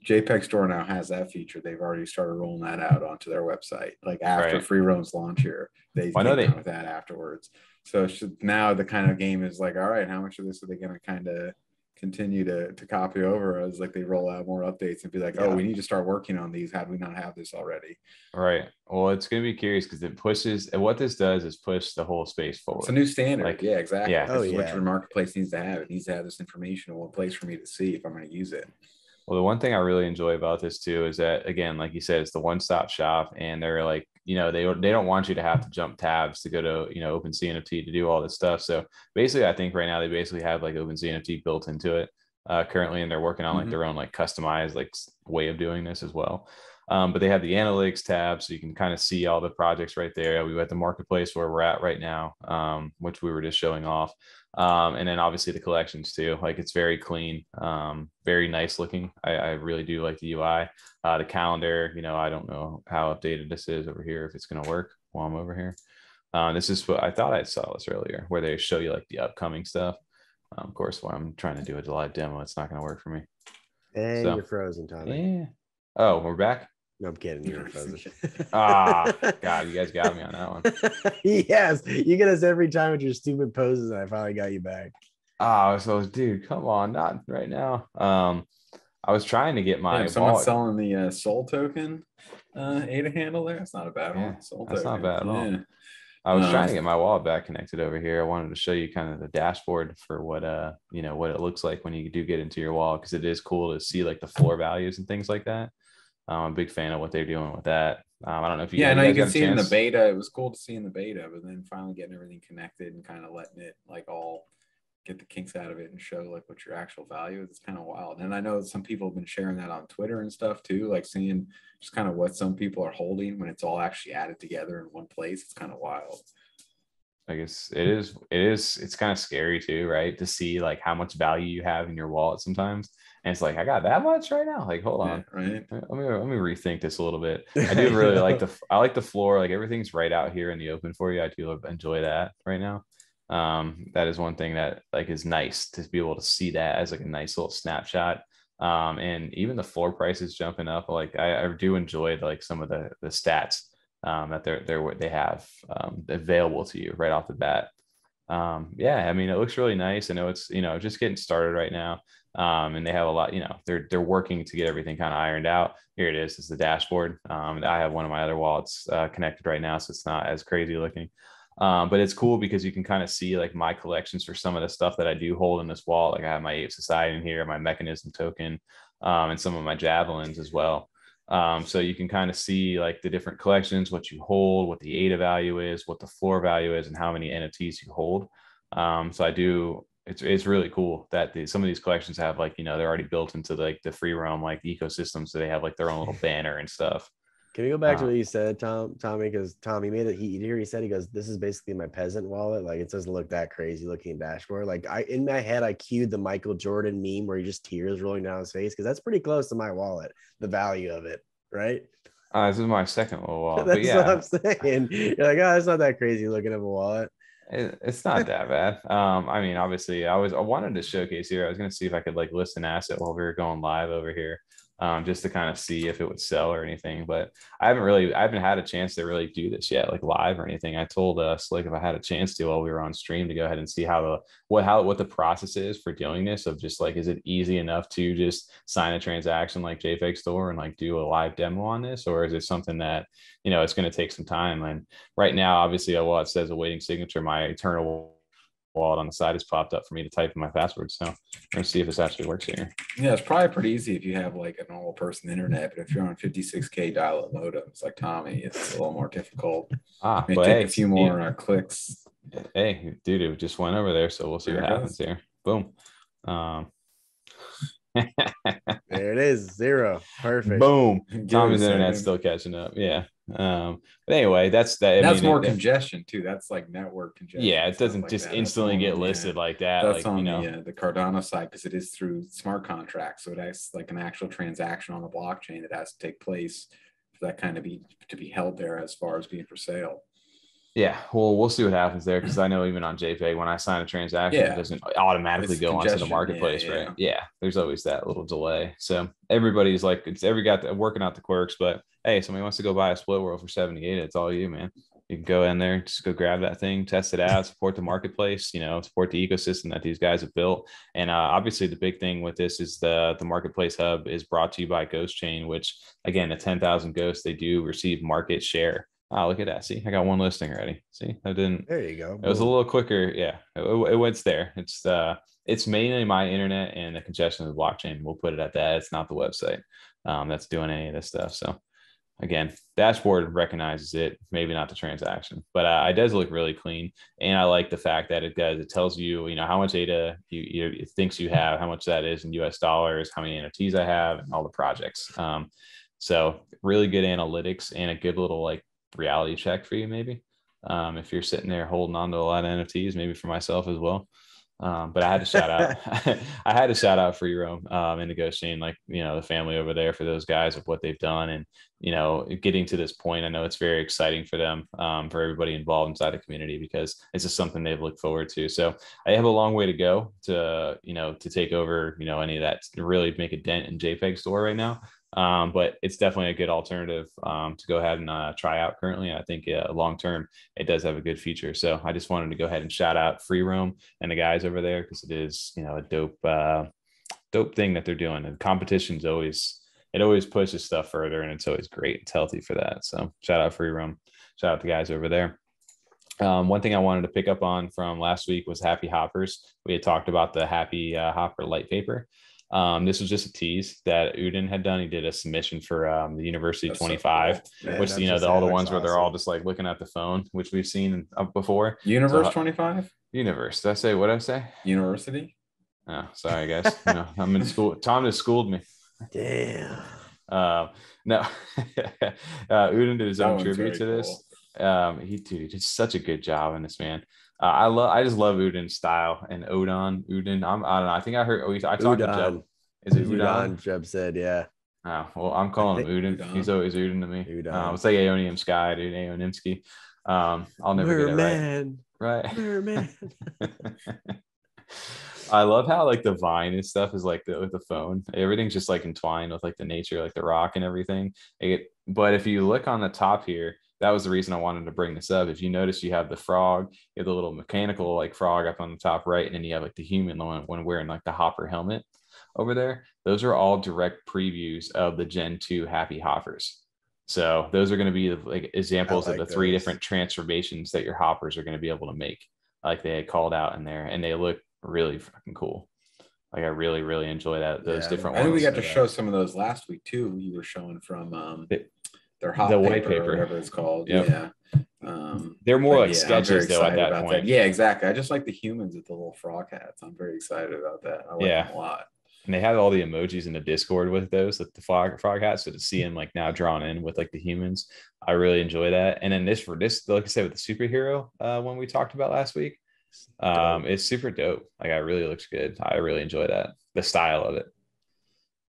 JPEG Store now has that feature. They've already started rolling that out onto their website. Like after free roam's launch here, they came out with that afterwards. So now the kind of game is like, all right, how much of this are they going to kind of continue to copy over as like they roll out more updates and be like, oh, we need to start working on these. How do we not have this already? Right. Well, it's going to be curious because it pushes, and what this does is push the whole space forward. It's a new standard. Like, yeah, exactly. Yeah. This is what your marketplace needs to have. It needs to have this information in one place for me to see if I'm going to use it. Well, the one thing I really enjoy about this too is that, again, like you said, it's the one-stop shop, and they're like, you know, they don't want you to have to jump tabs to go to, you know, OpenCNFT to do all this stuff. So basically, I think right now they basically have like OpenCNFT built into it currently, and they're working on like their own like customized like way of doing this as well. But they have the analytics tab, so you can kind of see all the projects right there. We were at the marketplace where we're at right now, which we were just showing off. And then obviously the collections too, like it's very clean, very nice looking. I really do like the UI. The calendar, you know, I don't know how updated this is over here, if it's going to work while I'm over here. This is what I thought I saw this earlier, where they show you like the upcoming stuff. Of course, while I'm trying to do a live demo, it's not going to work for me. And you're frozen, Tommy. Yeah. Oh, we're back. No, I'm kidding. You're frozen. God, you guys got me on that one. Yes, you get us every time with your stupid poses, and I finally got you back. So dude, come on, not right now. I was trying to get my someone selling the Soul token ADA handle there. It's not a bad one. Soul that's token. Not bad at all. I was trying to get my wallet back connected over here. I wanted to show you kind of the dashboard for what you know, what it looks like when you do get into your wallet, because it is cool to see like the floor values and things like that. I'm a big fan of what they're doing with that. I don't know if you I know you can see it in the beta. It was cool to see in the beta, but then finally getting everything connected and kind of letting it like all get the kinks out of it and show like what your actual value is. It's kind of wild. And I know some people have been sharing that on Twitter and stuff too, like seeing just kind of what some people are holding when it's all actually added together in one place. It's kind of wild. I guess it's kind of scary too, right? To see like how much value you have in your wallet sometimes. And it's like, I got that much right now. Like, hold on. Right. Let me rethink this a little bit. I do really like the floor. Like everything's right out here in the open for you. I do enjoy that right now. That is one thing that like is nice to be able to see that as like a nice little snapshot. And even the floor prices jumping up. Like I do enjoy like some of the stats that they have available to you right off the bat. I mean, it looks really nice. I know it's, you know, just getting started right now. And they have a lot, you know, they're working to get everything kind of ironed out. Here it is. It's the dashboard. I have one of my other wallets connected right now, so it's not as crazy looking. But it's cool because you can kind of see like my collections for some of the stuff that I do hold in this wallet. Like I have my Ape Society in here, my mechanism token, and some of my javelins as well. So you can kind of see like the different collections, what you hold, what the ADA value is, what the floor value is, and how many NFTs you hold. So I do. It's really cool that some of these collections have like, you know, they're already built into like the free roam like ecosystem, so they have like their own little banner and stuff. Can we go back to what you said, Tommy? Because Tommy made it. He said, he goes, "This is basically my peasant wallet. Like it doesn't look that crazy looking dashboard." Like in my head, I cued the Michael Jordan meme where he just tears rolling down his face, because that's pretty close to my wallet. The value of it, right? This is my second little wallet. That's what I'm saying. You're like, oh, it's not that crazy looking of a wallet. It's not that bad. I mean, obviously, I wanted to showcase here. I was gonna see if I could like list an asset while we were going live over here, just to kind of see if it would sell or anything. But I haven't had a chance to really do this yet, like live or anything. I told us like if I had a chance to while we were on stream to go ahead and see what the process is for doing this. Of just like, is it easy enough to just sign a transaction like JPEG Store and like do a live demo on this, or is it something that, you know, it's going to take some time? And right now, obviously, it says awaiting signature. My Eternal wallet on the side has popped up for me to type in my password. So I'm going to see if this actually works here. Yeah, it's probably pretty easy if you have like a normal person internet, but if you're on 56K dial-up modems like Tommy, it's a little more difficult. But take a few more clicks. Hey, dude, it just went over there, so we'll see what happens here. Boom. There it is, 0. Perfect. Boom. Tommy's internet's still catching up. Yeah. But anyway, that's more congestion too. That's like network congestion. Yeah, it doesn't just instantly get listed like that. That's like, on the Cardano side, because it is through smart contracts, so it has like an actual transaction on the blockchain that has to take place for that kind of to be held there as far as being for sale. Yeah, well, we'll see what happens there because I know even on JPEG, when I sign a transaction, it Yeah, doesn't automatically it's go onto the congestion. marketplace, right? Yeah. Yeah, there's always that little delay. So everybody's like, it's every got working out the quirks, but hey, somebody wants to go buy a split world for 78, it's all you, man. You can go in there, just go grab that thing, test it out, support the marketplace, support the ecosystem that these guys have built. And obviously, the big thing with this is the marketplace hub is brought to you by Ghostchain, which again, at 10,000 ghosts, they do receive market share. Oh, look at that. See, I got one listing already. See, I didn't. There you go. It was a little quicker. Yeah, it went there. It's mainly my internet and the congestion of the blockchain. We'll put it at that. It's not the website that's doing any of this stuff. So again, dashboard recognizes it, maybe not the transaction, but it does look really clean. And I like the fact that it tells you, how much data it thinks you have, how much that is in US dollars, how many NFTs I have, and all the projects. So really good analytics and a good little like reality check for you, maybe. If you're sitting there holding on to a lot of NFTs, maybe for myself as well. But I had to shout out, I had to shout out Free Roam in the Ghostchain, like, the family over there for those guys of what they've done. And, getting to this point, I know it's very exciting for them, for everybody involved inside the community, because it's just something they've looked forward to. So I have a long way to go to take over, any of that, to really make a dent in JPEG store right now. But it's definitely a good alternative to go ahead and try out currently. And I think long term, it does have a good feature. So I just wanted to go ahead and shout out Free Roam and the guys over there, because it is, a dope thing that they're doing. And competition's always pushes stuff further, and it's always great. It's healthy for that. So shout out Free Roam, shout out the guys over there. One thing I wanted to pick up on from last week was Happy Hoppers. We had talked about the Happy Hopper light paper. This was just a tease that Oodon had done. He did a submission for the University That's 25, so cool. which, all the ones where they're all just like looking at the phone, which we've seen before. Universe 25? Universe. Did I say what did I say? University? Oh, sorry, guys. I'm in school. Tom just schooled me. Damn. No. Oodon did his own tribute to this. Cool. He did such a good job in this, man. I just love Oodon's style and Oodon. I don't know. I think I talked to Jeb. Is it Oodon? Jeb said, yeah. Oh, well, I'm calling him Oodon. Oodon. He's always Oodon to me. It's like Aeonium Sky, dude. Aeonimsky. I'll never get it right. Right. Merman. I love how like the vine and stuff is like with the phone. Everything's just like entwined with like the nature, like the rock and everything. But if you look on the top here, that was the reason I wanted to bring this up. If you notice, you have the frog, you have the little mechanical like frog up on the top right, and then you have like the human one wearing like the hopper helmet over there. Those are all direct previews of the Gen 2 Happy Hoppers. So those are going to be like examples of the three different transformations that your hoppers are going to be able to make, like they had called out in there, and they look really fucking cool. Like I really, really enjoy those different ones. I think we got to show some of those last week too. You were showing from their hot white paper, or whatever it's called. Yep. Yeah. They're more like sketches though at that point. Yeah, exactly. I just like the humans with the little frog hats. I'm very excited about that. I like them a lot. And they have all the emojis in the Discord with those, with the frog hats. So to see them like now drawn in with like the humans, I really enjoy that. And then this, like I said, with the superhero one we talked about last week, it's super dope. Like, it really looks good. I really enjoy that, the style of it.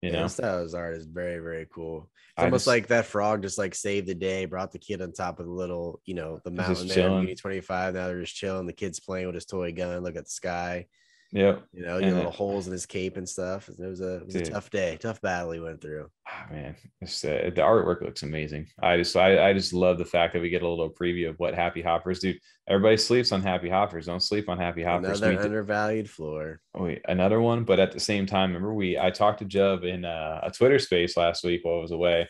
The style of his art is very, very cool. It's almost like that frog just like saved the day, brought the kid on top of the little, the mountain there, Uni 25. Now they're just chilling. The kid's playing with his toy gun. Look at the sky. Yeah, little holes in his cape and stuff. It was a tough day, tough battle he went through. Oh, man, the artwork looks amazing. I just love the fact that we get a little preview of what Happy Hoppers do. Everybody sleeps on Happy Hoppers. Don't sleep on Happy Hoppers. Another undervalued floor. Another one, but at the same time, remember I talked to Jub in a Twitter space last week while I was away.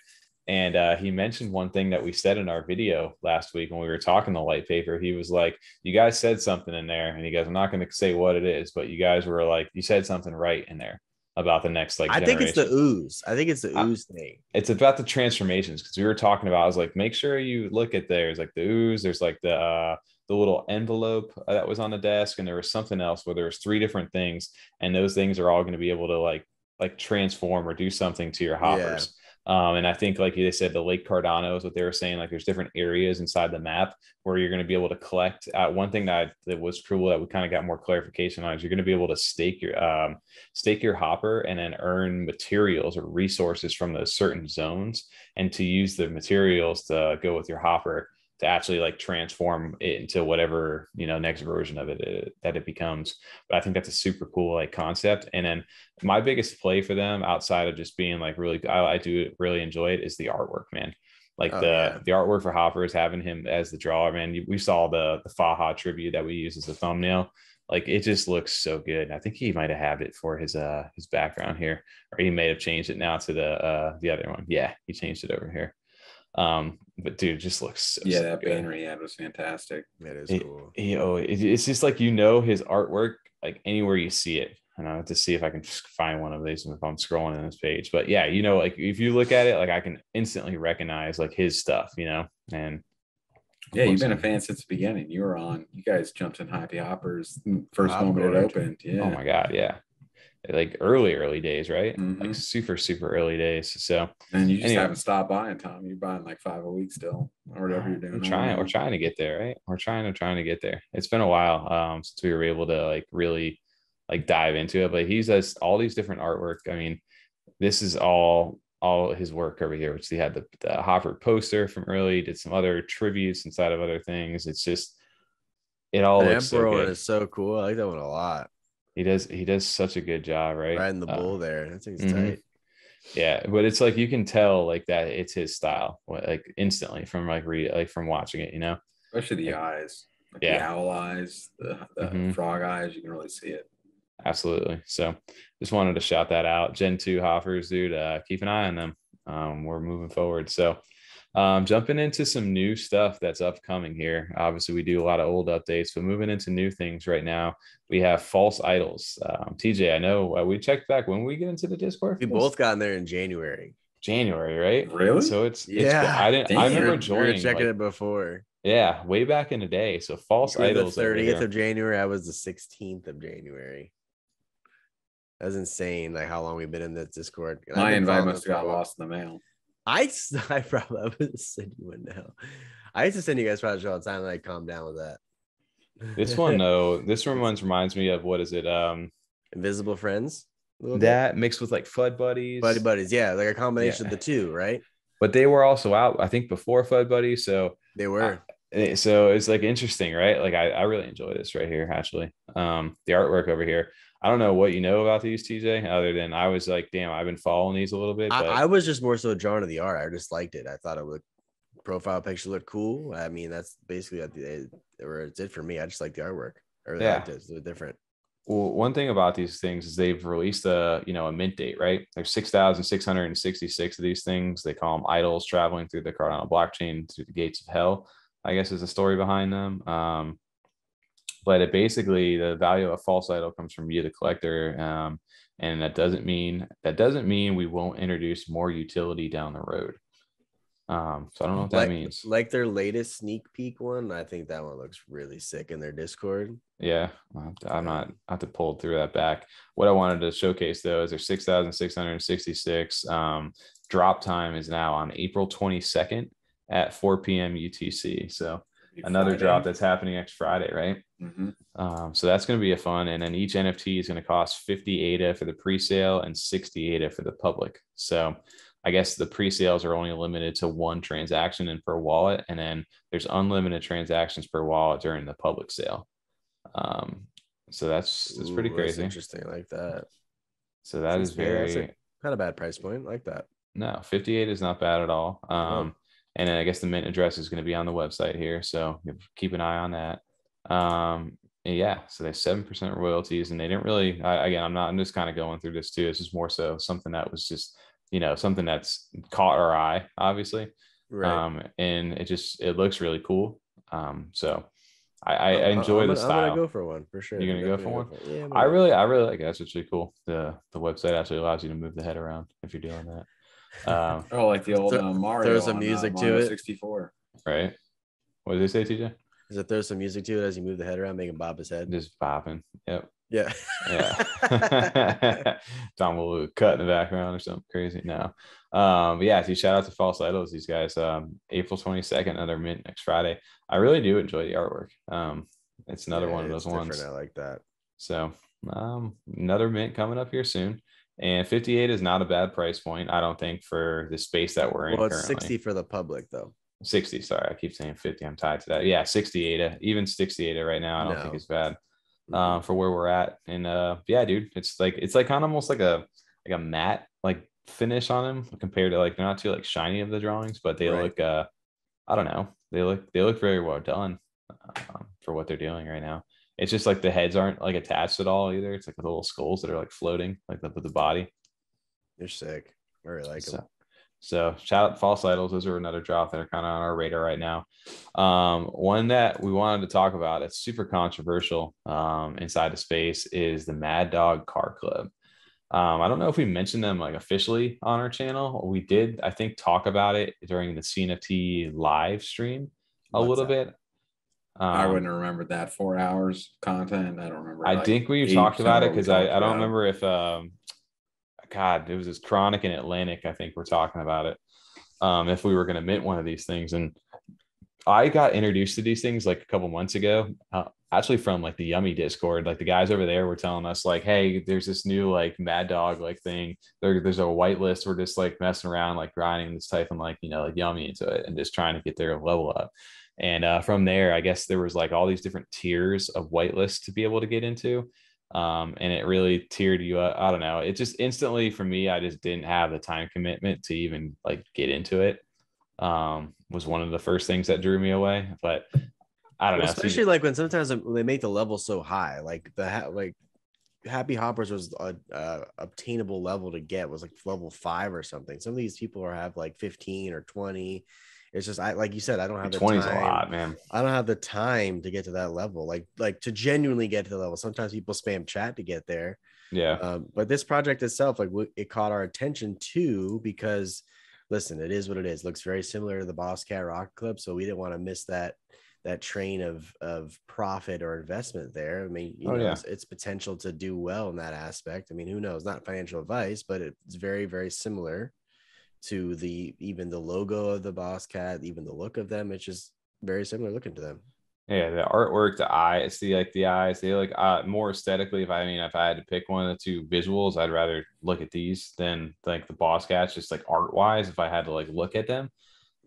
And he mentioned one thing that we said in our video last week when we were talking the light paper. He was like, you guys said something in there. And he goes, I'm not going to say what it is, but you guys were like, you said something right in there about the next I think it's the ooze. I think it's the ooze thing. It's about the transformations, because we were talking about, I was like, make sure you look at there's like the ooze. There's like the little envelope that was on the desk. And there was something else where there was 3 different things. And those things are all going to be able to like transform or do something to your hoppers. Yeah. And I think, like they said, the Lake Cardano is what they were saying. Like, there's different areas inside the map where you're going to be able to collect. One thing that was cool that we kind of got more clarification on is you're going to be able to stake your hopper and then earn materials or resources from those certain zones, and to use the materials to go with your hopper to actually like transform it into whatever, you know, next version of it that it becomes. But I think that's a super cool like concept. And then my biggest play for them outside of just being like really, I do really enjoy it, is the artwork, man. Like the artwork for Hopper is having him as the drawer, man. We saw the Faha tribute that we use as a thumbnail. Like it just looks so good. I think he might have had it for his background here, or he may have changed it now to the other one. Yeah, he changed it over here. But dude, it just looks so, yeah, so that good. banner he had was fantastic. It is cool. It's just like, you know, his artwork like anywhere you see it. And I have to see if I can find one of these if I'm scrolling in this page. But yeah, you know, like if you look at it, like I can instantly recognize like his stuff, you know. And yeah, you've been a fan since the beginning. You guys jumped in Happy Hoppers first moment it opened. Yeah. Oh my God, yeah. Like early days, right? Like super early days. So and you just haven't stopped buying, Tom. You're buying like 5 a week still, or whatever you're doing. We're trying to get there, right? We're trying to get there. It's been a while since we were able to like really like dive into it, but he does all these different artwork. I mean, this is all his work over here, which he had the Hopper poster from early, did some other tributes inside of other things. It's just, it all looks so good. Is so cool. I like that one a lot. He does such a good job, right? Riding the bull there. That thing's tight. Yeah, but it's like you can tell like that it's his style, like instantly from like from watching it, you know. Especially the eyes, like the owl eyes, the frog eyes. You can really see it. Absolutely. So just wanted to shout that out. Gen 2 Hoppers, dude. Keep an eye on them. We're moving forward. So jumping into some new stuff that's upcoming here. Obviously, we do a lot of old updates, but moving into new things right now, we have false idols. TJ, I know we checked back when we get into the Discord. We both got in there in January, right? Really? So it's I remember joining. We were checking it before. Yeah, way back in the day. So false idols. The 30th of January. I was the 16th of January. That's insane. Like how long we've been in this Discord. My invite must have got lost in the mail. I would send you one now. I used to send you guys projects all the time. Like, calm down with that. This one, though, this one reminds me of, what is it? Invisible Friends. That mixed with like Fud Buddies. Buddies, yeah, like a combination of the two, right? But they were also out, I think, before Fud Buddies. So they were. So it's like interesting, right? Like I really enjoy this right here, actually. The artwork over here. I don't know what you know about these, TJ, other than I was like, damn, I've been following these a little bit. But I was just more so drawn to the art. I just liked it. I thought it would profile picture looked cool. I mean, that's basically what it did for me. I just like the artwork. I really liked it. It's a little different. Well, one thing about these things is they've released a mint date, right? There's 6,666 of these things. They call them idols traveling through the Cardano blockchain through the gates of hell, I guess is the story behind them. But it basically, the value of a false idol comes from you, the collector. And that doesn't mean we won't introduce more utility down the road. So I don't know what that means. Like their latest sneak peek one, I think that one looks really sick in their Discord. Yeah, I have to pull through that back. What I wanted to showcase though is there's 6,666. Drop time is now on April 22nd at 4 p.m. UTC. So another drop that's happening next Friday, right? So that's going to be a fun. And then each NFT is going to cost 50 ADA for the pre-sale and 60 ADA for the public. So I guess the pre-sales are only limited to one transaction and per wallet. And then there's unlimited transactions per wallet during the public sale. So that's pretty crazy. That's interesting. I like that. So that is very not a bad price point. I like that. No, 58 is not bad at all. And then I guess the mint address is going to be on the website here. So keep an eye on that. Yeah, so they have 7% royalties, and they didn't really, I'm just kind of going through this too. This is more so something that was just, something that's caught our eye, obviously. Right. And it looks really cool. So I enjoy the style. I'm gonna go for one for sure. You're gonna go for one? Yeah, I really like it. That's actually cool. The website actually allows you to move the head around if you're doing that. Like the old Mario. Throw some music to it. 64. Right. What did they say, TJ? Is it throw some music to it as you move the head around, making bob his head? Just bopping. Yep. Yeah. Yeah. Tom will cut in the background or something crazy. No. But yeah, so shout out to False Idols, these guys. April 22nd, another mint next Friday. I really do enjoy the artwork. It's another one of those ones. I like that. So another mint coming up here soon. And 58 is not a bad price point, I don't think, for the space that we're in. Well, it's currently. 60 for the public, though. 60. Sorry, I keep saying 50. I'm tied to that. Yeah, 60 ADA, even 60 ADA right now. I don't think it's bad for where we're at. And yeah, dude, it's like kind of almost like a matte like finish on them compared to like they're not too like shiny of the drawings, but they look I don't know, they look very well done for what they're doing right now. It's just like the heads aren't like attached at all either. It's like the little skulls that are like floating like with the body. They're sick. I really like them. So shout out false idols. Those are another drop that are kind of on our radar right now. One that we wanted to talk about, it's super controversial inside the space, is the Mad Dog Car Club. I don't know if we mentioned them like officially on our channel. We did, I think, talk about it during the CNFT live stream a little bit. I wouldn't remember that 4 hours content. I don't remember. I think we talked about it because I don't remember if God, it was this Chronic and Atlantic. I think we're talking about it. If we were going to mint one of these things, and I got introduced to these things like a couple months ago, actually from like the Yummi Discord. Like the guys over there were telling us like, hey, there's this new like Mad Dog like thing. There's a whitelist. We're just like messing around, like grinding, just typing like like Yummi into it and just trying to get their level up. And from there, I guess there was like all these different tiers of whitelist to be able to get into. And it really tiered you up. I don't know. It just instantly for me, I just didn't have the time commitment to even like get into it. Was one of the first things that drew me away, but I don't know. Especially like when sometimes they make the level so high, like Happy Hoppers was a obtainable level to get, was like level 5 or something. Some of these people have like 15 or 20. It's just like you said, I don't have the 20's time. A lot, man. I don't have the time to get to that level, like to genuinely get to the level. Sometimes people spam chat to get there. Yeah. But this project itself, like it caught our attention too, because listen, it is what it is. It looks very similar to the Boss Cat Rock Club, so we didn't want to miss that train of profit or investment there. I mean, it's potential to do well in that aspect. I mean, who knows? Not financial advice, but it's very, very similar to even the logo of the Boss Cat, even the look of them. It's just very similar looking to them. Yeah, the artwork, the eyes, the eyes, they look more aesthetically. If I had to pick one of the two visuals, I'd rather look at these than like the Boss Cats, just like art wise, if I had to like look at them.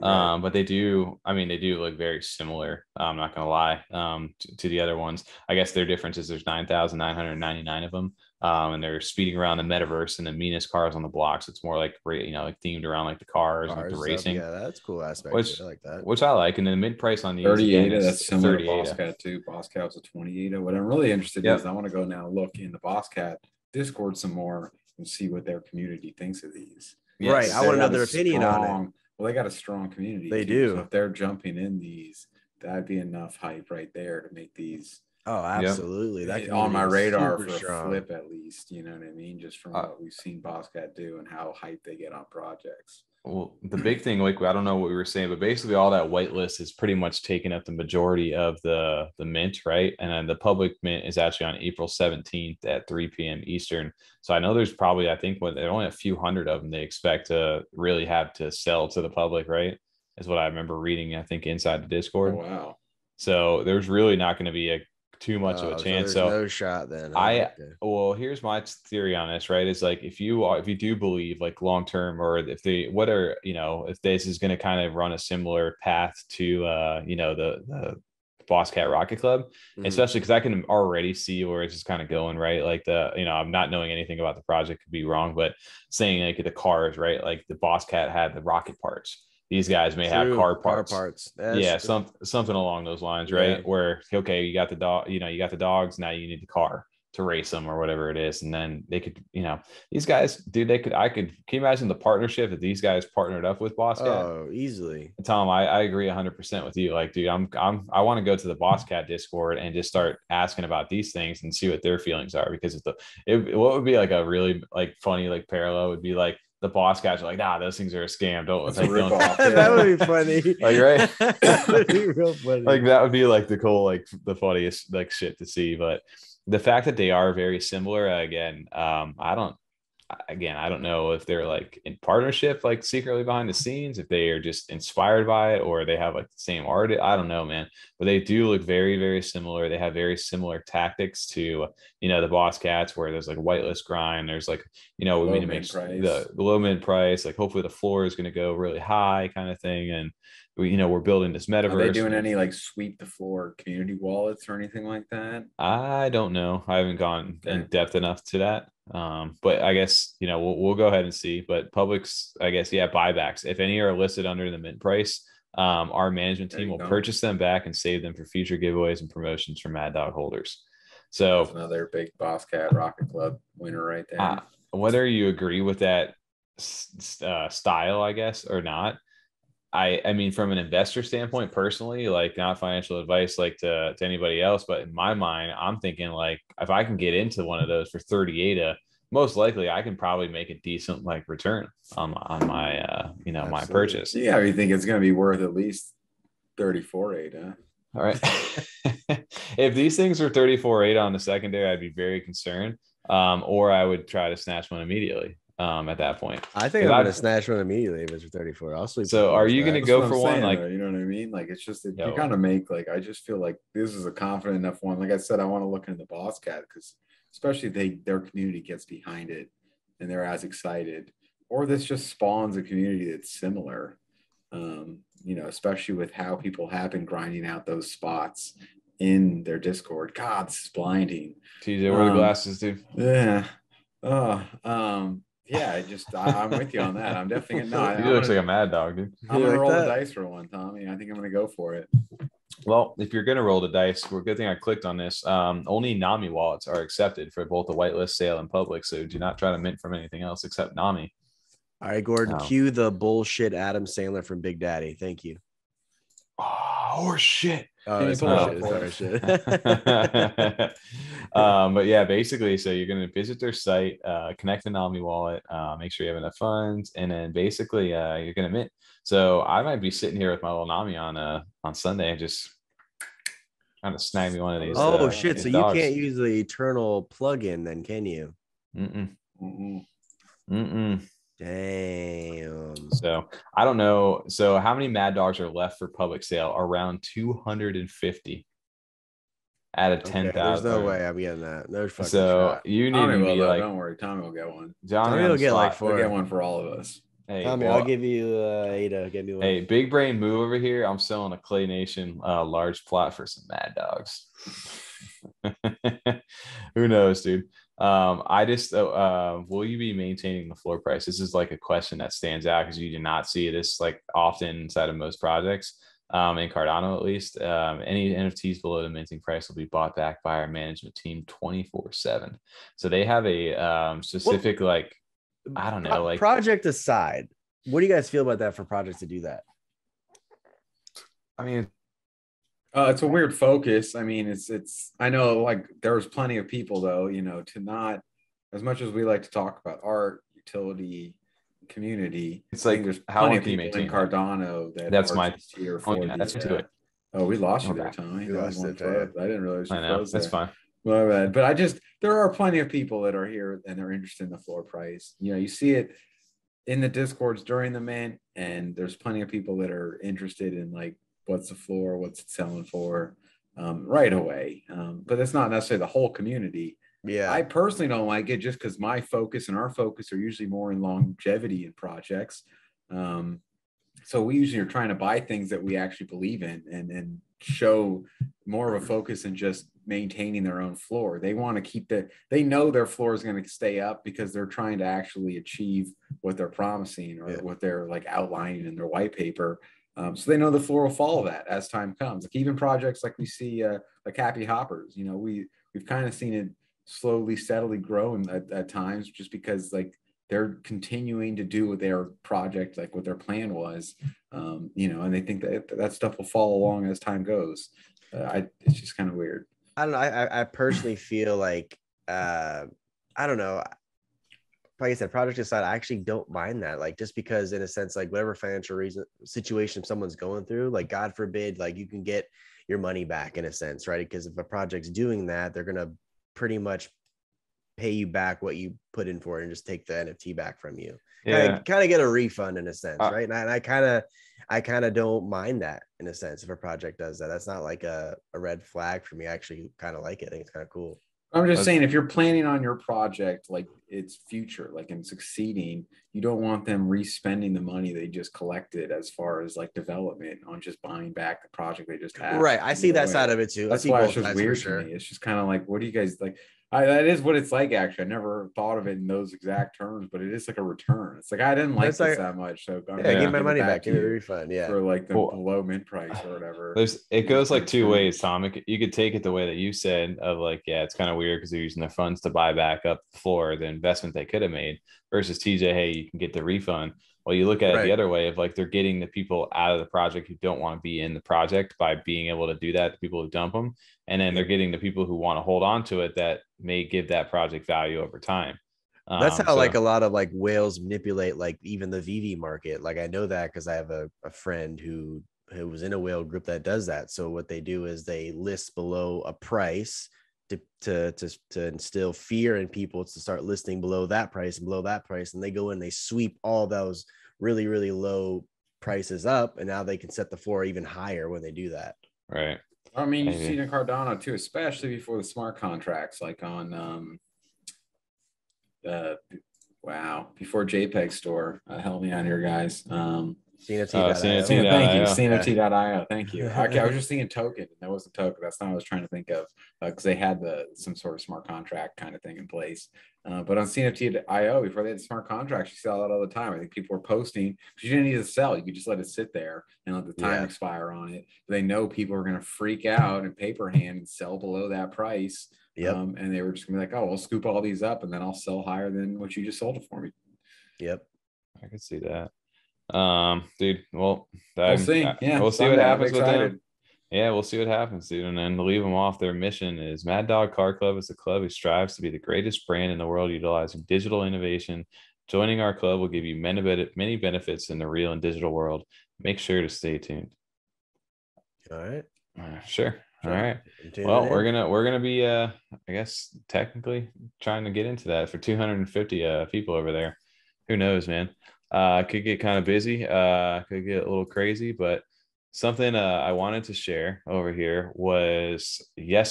Right. But they do look very similar. I'm not gonna lie to the other ones. I guess their difference is there's 9,999 of them. And they're speeding around the metaverse and the meanest cars on the blocks. It's more like like themed around like the cars and the racing. Yeah, that's cool aspect. I like that. Which I like. And then the mid price on these 38. That's similar to Boss Cat too. Boss Cat was a 28. What I'm really interested in is I want to go now look in the Boss Cat Discord some more and see what their community thinks of these. Yes. Right. I want to know their opinion on it. Well, they got a strong community. They do. So if they're jumping in these, that'd be enough hype right there to make these. Oh, absolutely. That on my radar for a flip at least. You know what I mean? Just from what we've seen Boss Cat do and how hype they get on projects. Well, the big thing, like I don't know what we were saying, but basically all that whitelist is pretty much taking up the majority of the mint, right? And then the public mint is actually on April 17th at 3 p.m. Eastern. So I know there's probably, I think, there are only a few hundred of them they expect to really have to sell to the public, right? Is what I remember reading, I think, inside the Discord. Oh, wow. So there's really not going to be too much of a chance. So no shot then. Well, here's my theory on this, right? Is like if you do believe like long term, or if this is going to kind of run a similar path to the Boss Cat Rocket Club, especially because I can already see where it's just kind of going, right? Like I'm not knowing anything about the project, could be wrong, but saying like the cars, right? Like the Boss Cat had the rocket parts. These guys may have car parts. Something along those lines, right? Yeah. Where, okay, you got the dog, you got the dogs. Now you need the car to race them or whatever it is. And then they could, these guys, dude, can you imagine the partnership that these guys partnered up with Boss Cat? Oh, easily. Tom, I agree 100% with you. Like, dude, I want to go to the Boss Cat Discord and just start asking about these things and see what their feelings are, because what would be like a really like funny, like parallel would be like, the Boss Cats are like, nah, those things are a scam. Don't rip off. That would be funny. Like, right? That would be real funny. Like that would be like the cool, like the funniest like shit to see. But the fact that they are very similar, again, I don't know if they're like in partnership, like secretly behind the scenes, if they are just inspired by it or they have like the same art. I don't know, man, but they do look very, very similar. They have very similar tactics to, the Boss Cats, where there's like whitelist grind. There's like, we need to make the low mid price. Like hopefully the floor is going to go really high kind of thing. And we're building this metaverse. Are they doing any like sweep the floor community wallets or anything like that? I don't know. I haven't gone in depth enough to that. But I guess, we'll go ahead and see. But public's, I guess, yeah, buybacks. If any are listed under the mint price, our management team will purchase them back and save them for future giveaways and promotions for Mad Dog holders. So that's another big Boss Cat Rocket Club winner right there. Whether you agree with that style, I guess, or not, I mean, from an investor standpoint, personally, like not financial advice, like to anybody else, but in my mind, I'm thinking like if I can get into one of those for 30 ADA, most likely I can probably make a decent like return on my my purchase. Yeah, you think it's going to be worth at least 34 ADA? All right. If these things were 34 ADA on the secondary, I'd be very concerned. Or I would try to snatch one immediately. At that point, I think I'm gonna snatch one immediately if it's for 34. I'll sleep. So are you gonna go for one? Like, you know what I mean? Like, it's just you gotta make like, I just feel like this is a confident enough one. Like I said, I want to look into the Boss Cat because especially if their community gets behind it and they're as excited, or this just spawns a community that's similar. Especially with how people have been grinding out those spots in their Discord. God, this is blinding. TJ, wear the glasses, dude. Yeah. Yeah, I'm with you on that. I'm definitely he looks like a mad dog, dude. I'm gonna roll the dice for one, Tommy. I think I'm gonna go for it. Well, if you're gonna roll the dice, good thing I clicked on this. Only Nami wallets are accepted for both the whitelist sale and public, so do not try to mint from anything else except Nami. All right, Gordon, cue the bullshit Adam Sandler from Big Daddy. Thank you. Oh shit. It's shit. But yeah, basically, so you're going to visit their site, connect the Nami wallet, make sure you have enough funds, and then basically you're going to mint. So I might be sitting here with my little Nami on Sunday and just kind of snag me one of these. Oh shit! So dogs. You can't use the Eternal plugin, then, can you? Damn. So I don't know. So how many Mad Dogs are left for public sale? Around 250 out of 10,000. There's no way I'm getting that. There's fucking shot. You need to be like, don't worry, Tommy will get one. Tommy will get like 4. We'll get one for all of us. Hey, Tommy, I'll give you Ada. Give me one. Hey, big brain move over here. I'm selling a Clay Nation large plot for some Mad Dogs. Who knows, dude? I just will you be maintaining the floor price? This is like a question that stands out because you do not see this like often inside of most projects. In Cardano, at least, any NFTs below the minting price will be bought back by our management team 24/7. So they have a specific I don't know, like project aside, what do you guys feel about that for projects to do that? I mean, it's a weird focus. I mean, it's I know like there's plenty of people though, to not, as much as we like to talk about art, utility, community. It's like there's how plenty long of can you people in maintain Cardano that's my tier that's to it. Oh, we lost you there, Tommy. I didn't realize you froze that's there. fine. My bad. But there are plenty of people that are here and they're interested in the floor price. You see it in the Discords during the mint, and there's plenty of people that are interested in like what's the floor, what's it selling for right away. But that's not necessarily the whole community. Yeah, I personally don't like it just because my focus and our focus are usually more in longevity in projects. So we usually are trying to buy things that we actually believe in and show more of a focus than just maintaining their own floor. They want to keep they know their floor is going to stay up because they're trying to actually achieve what they're promising or what they're like outlining in their white paper. So they know the floor will follow that as time comes. Like even projects like we see like Happy Hoppers, we've kind of seen it slowly, steadily grow at times just because like they're continuing to do what their project, like what their plan was, and they think that stuff will follow along as time goes. It's just kind of weird. I don't know. I personally feel like, I don't know. Like I said, project aside, I actually don't mind that. Like, just because in a sense, like whatever financial situation someone's going through, like God forbid, like you can get your money back in a sense, right? Because if a project's doing that, they're going to pretty much pay you back what you put in for it and just take the NFT back from you. Kind of get a refund in a sense, right? And I kind of don't mind that in a sense if a project does that. That's not like a red flag for me. I actually kind of like it. I think it's kind of cool. I'm just saying, if you're planning on your project, like its future, like in succeeding, you don't want them re-spending the money they just collected as far as like development on just buying back the project they just had. Right. I see that side of it too. That's why it's just weird to me. It's just kind of like, what do you guys like? That is what it's like. Actually, I never thought of it in those exact terms, but it is like a return. It's like I didn't like this that much, so give my money back, give me a refund, for like the below mint price or whatever. It goes like two ways, Tom. You could take it the way that you said of like, yeah, it's kind of weird because they're using their funds to buy back up the floor, the investment they could have made, versus TJ, hey, you can get the refund. Well, you look at it the other way of like they're getting the people out of the project who don't want to be in the project by being able to do that, the people who dump them. And then they're getting the people who want to hold on to it that may give that project value over time. That's how like a lot of like whales manipulate like even the VV market. Like I know that because I have a friend who was in a whale group that does that. So what they do is they list below a price to instill fear in people to start listing below that price and below that price, and they go in, they sweep all those really, really low prices up, and now they can set the floor even higher when they do that. Right. I mean, you've seen in Cardano too, especially before the smart contracts, like on before JPEG store. Help me out here, guys. CNFT.io. Thank you. CNFT.io. Thank you. Okay, I was just thinking token, and that wasn't token. That's not what I was trying to think of, because they had some sort of smart contract kind of thing in place. But on CNFT.io, before they had smart contracts, you saw that all the time. I think people were posting because you didn't need to sell. You could just let it sit there and let the time expire on it. But they know people are going to freak out and paper hand and sell below that price. And they were just going to be like, oh, we'll scoop all these up, and then I'll sell higher than what you just sold it for me. I could see that. Dude, well, we'll see. We'll see what happens with them. Yeah, we'll see what happens, dude. And then to leave them off, their mission is Mad Dog Car Club is a club who strives to be the greatest brand in the world utilizing digital innovation. Joining our club will give you many benefits in the real and digital world. Make sure to stay tuned. All right. Sure. All right. Well, we're gonna be I guess technically trying to get into that for 250 people over there. Who knows, man? Could get kind of busy, could get a little crazy, but something I wanted to share over here was,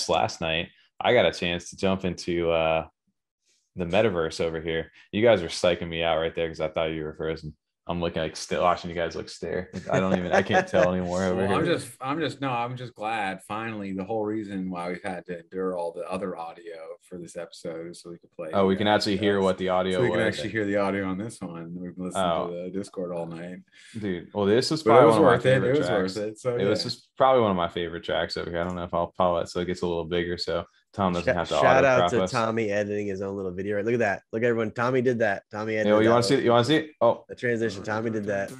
last night I got a chance to jump into the metaverse over here. You guys are psyching me out right there because I thought you were frozen. I'm looking like still watching you guys stare. I can't tell anymore over here. I'm just glad finally the whole reason why we've had to endure all the other audio for this episode is so we could play. Oh, we can actually hear what the audio was. We can actually hear the audio on this one. We've been listening to the Discord all night. Dude, well, this was probably one of my favorite tracks. It was worth it. So it was just probably one of my favorite tracks over here. I don't know if I'll follow it so it gets a little bigger. So Tom doesn't have to shout out to Tommy editing his own little video. Right? Look at that. Look, everyone. Tommy did that. Tommy edited. You want to see it? You want to see it? Oh, the transition. Tommy did that.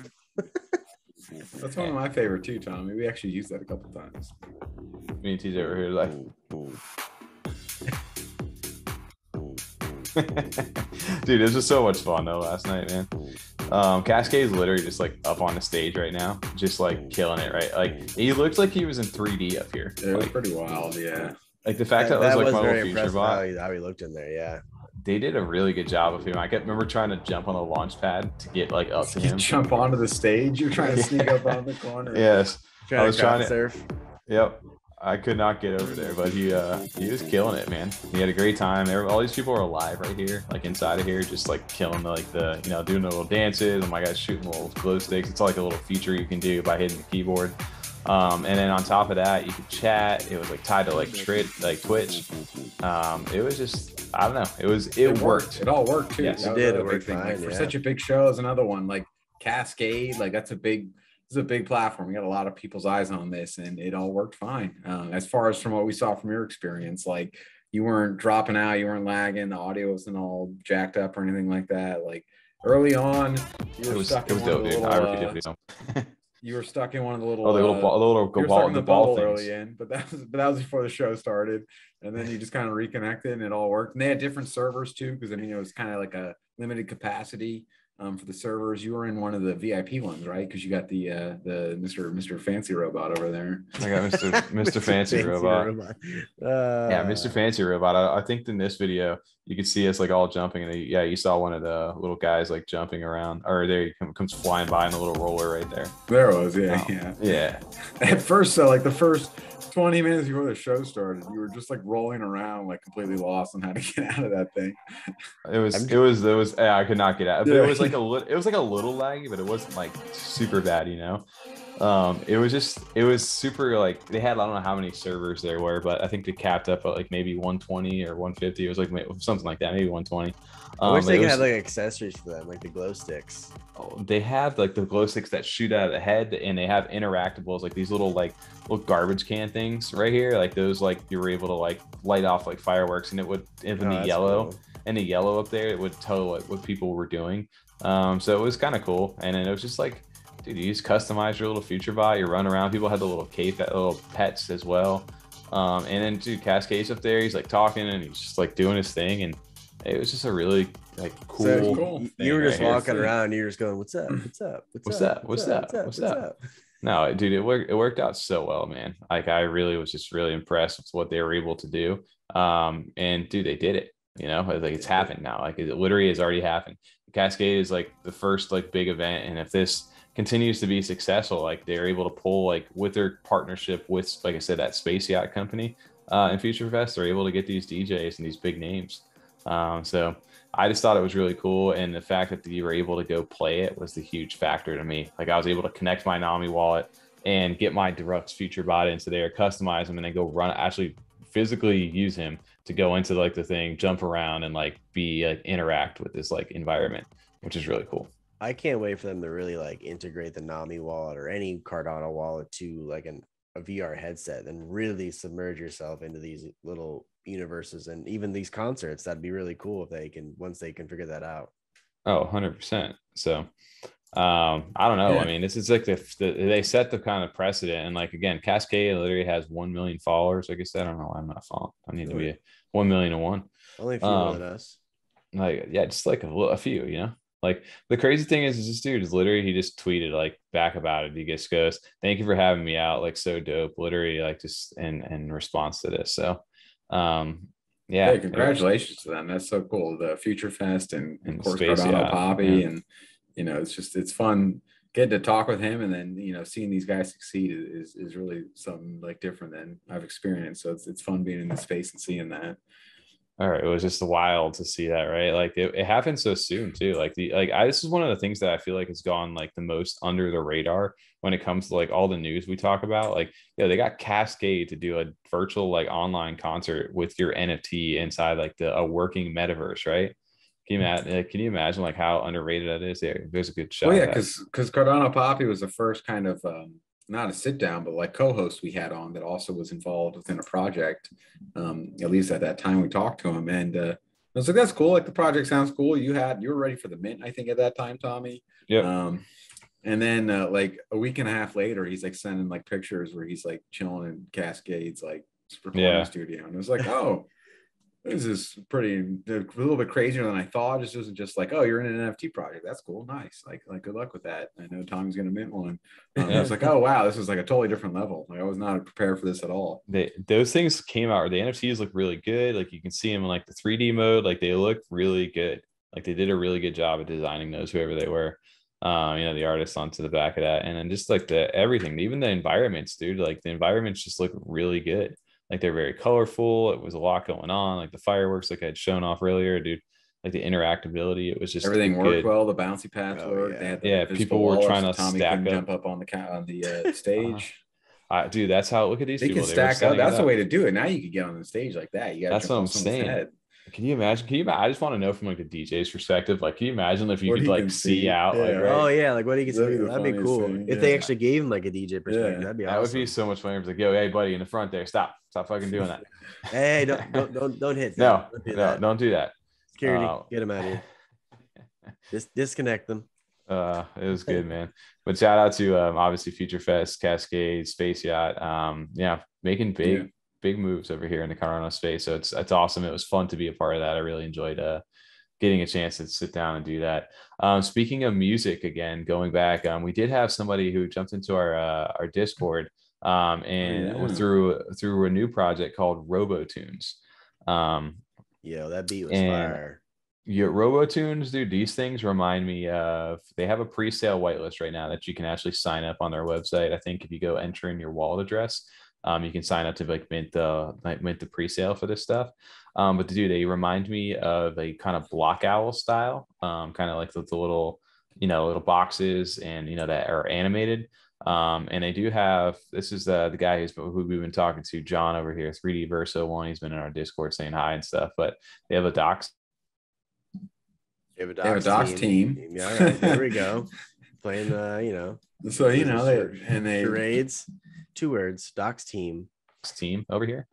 That's one of my favorite too, Tommy. We actually used that a couple times. Me and TJ over here like. Dude, this was so much fun though last night, man. Kaskade is literally just like up on the stage right now, just like killing it, right? Like he looked like he was in 3D up here. It was pretty wild, yeah. Like the fact that was like my very little feature bot. How he looked in there, yeah. They did a really good job of him. I remember trying to jump on the launch pad to get like up to him. Jump onto the stage. You're trying to sneak up on the corner. Yes, I was trying to surf. Yep, I could not get over there, but he was killing it, man. He had a great time. All these people are alive right here, like inside of here, just like killing the doing the little dances. Oh my gosh, shooting little glow sticks. It's like a little feature you can do by hitting the keyboard. And then on top of that, you could chat. It was like tied to like Twitch. It was just, I don't know. It worked. It all worked too. Yes, it did. It worked fine. Like, for such a big show as another one, like Kaskade, like this is a big platform. We got a lot of people's eyes on this, and it all worked fine. As far as from what we saw from your experience, like you weren't dropping out, you weren't lagging, the audio wasn't all jacked up or anything like that. Like early on, you were stuck in one of the little. You were stuck in one of the little. Oh, the little ball things. Early in, but that was before the show started, and then you just kind of reconnected, and it all worked. And they had different servers too, because I mean it was kind of like a limited capacity for the servers. You were in one of the VIP ones, right? Because you got the Mr. Fancy Robot over there. I got Mr. Fancy Robot. Yeah, Mr. Fancy Robot. I think in this video you could see us like all jumping, and you saw one of the little guys like jumping around, or there he comes flying by in a little roller right there. There it was, yeah. At first, so like the first 20 minutes before the show started, you were just like rolling around, like completely lost on how to get out of that thing. It was yeah, I could not get out. But it was like a little laggy, but it wasn't like super bad, you know. It was super, like they had, I don't know how many servers there were, but I think they capped up at like maybe 120 or 150. It was like something like that, maybe 120. I wish they could have like accessories for them, like the glow sticks. They have like the glow sticks that shoot out of the head, and they have interactables, like these little garbage can things right here, like those, like you were able to like light off like fireworks, and it would, in the yellow cool. And the yellow up there, it would tell like what people were doing. So it was kind of cool. And then it was just like, dude, you just customize your little future bot, you run around. People had the little little pets as well. And then dude, Kaskade's up there, he's like talking and he's just like doing his thing, and it was just a really like cool. So cool. You were just walking around, and you're just going, "What's up? What's up? What's up? What's up? What's up?" No, dude, it worked out so well, man. Like I really was just really impressed with what they were able to do. And dude, they did it. You know, like it's happened now. Like it literally has already happened. Kaskade is like the first like big event, and if this continues to be successful, like they're able to pull, like with their partnership with, like I said, that space yacht company in FutureFest, they're able to get these DJs and these big names. So I just thought it was really cool, and the fact that you were able to go play it was the huge factor to me. Like I was able to connect my Nami wallet and get my Deluxe future bot into there, customize him, and then go run, actually physically use him to go into like the thing, jump around, and like be like interact with this like environment, which is really cool. I can't wait for them to really like integrate the Nami wallet or any Cardano wallet to like a VR headset and really submerge yourself into these little universes and even these concerts. That'd be really cool if they can, once they can figure that out. Oh, 100%. So I don't know. Yeah. I mean, this is like they set the kind of precedent, and like again, Kaskade literally has 1 million followers. Like I said, I don't know why I'm not following. I need to be 1,000,001. Only a few more than us. Like yeah, just like a few, you know. Like the crazy thing is this dude is literally, he just tweeted like back about it. He just goes, "Thank you for having me out. Like so dope." Literally like just in response to this. So yeah. Hey, congratulations to them. That's so cool. The FutureFest and of course Cardano Poppy, and you know, it's fun getting to talk with him, and then you know, seeing these guys succeed is really something like different than I've experienced. So it's fun being in the space and seeing that. All right, it was just wild to see that, right? Like it happened so soon too. Like this is one of the things that I feel like has gone like the most under the radar when it comes to like all the news we talk about. Like, yeah, they got Kaskade to do a virtual like online concert with your NFT inside like a working metaverse, right? Can you imagine like how underrated that is? There's a good shot. Well, yeah, because Cardano Poppy was the first kind of not a sit down, but like co-host we had on that also was involved within a project. At least at that time we talked to him, and I was like, that's cool. Like the project sounds cool. You were ready for the mint, I think, at that time, Tommy. Yeah. And then like a week and a half later, he's like sending like pictures where he's like chilling in Kaskade's like recording studio, and it was like, oh, this is a little bit crazier than I thought. This wasn't just like, oh, you're in an NFT project. That's cool. Nice. Like good luck with that. I know Tommy's going to mint one. I was like, oh, wow, this is like a totally different level. Like I was not prepared for this at all. Those things came out, or the NFTs look really good. Like you can see them in like the 3D mode. Like they look really good. Like they did a really good job of designing those, whoever they were. You know, the artists onto the back of that. And then just like everything, even the environments, dude, like the environments just look really good. Like they're very colorful. It was a lot going on. Like the fireworks, like I had shown off earlier, dude. Like the interactability, it was just everything worked well. The bouncy pads worked. Yeah, people were trying to stack up, jump up on the stage. Dude, that's how. Look at these people. They can stack up. That's the way to do it. Now you can get on the stage like that. You got. That's what I'm saying. Head. Can you imagine? I just want to know from like the DJ's perspective. Like, can you imagine if you could like see out? Yeah. Like, right? Oh yeah, like what he can see. That'd be cool if they actually gave him like a DJ perspective. That'd be awesome. That would be so much fun. It's like, yo, hey, buddy, in the front there, stop fucking doing that. Hey, don't hit. No, don't do that. Security, get him out of here. Just disconnect them. It was good, man. But shout out to obviously FutureFest, Kaskade, Space Yacht. Yeah, making big moves over here in the Cardano space. So it's awesome. It was fun to be a part of that. I really enjoyed getting a chance to sit down and do that. Speaking of music, again, going back, we did have somebody who jumped into our Discord and through a new project called RoboTunes. Yo, that beat was fire. Your RoboTunes, dude, these things remind me of, they have a pre-sale whitelist right now that you can actually sign up on their website. I think if you go enter in your wallet address, you can sign up to like mint the pre-sale for this stuff. But dude, they remind me of a kind of block owl style, kind of like the little, little boxes and, that are animated. And they do have, this is the guy who we've been talking to, John over here, 3D Verso 1. He's been in our Discord saying hi and stuff, but they have a docs. They have a docs team. Yeah, there we go. Playing so they charades. 2 words, docs team over here.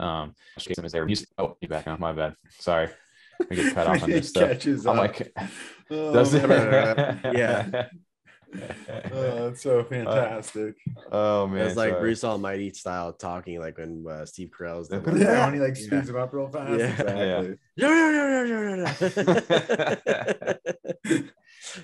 Is there music? Oh, you back on, my bad, sorry, I get cut off on this stuff. I'm like, does it? Yeah. Oh, it's so fantastic. Oh man, it's like Bruce Almighty style talking, like when Steve Carell's when he like speeds him up real fast. Exactly.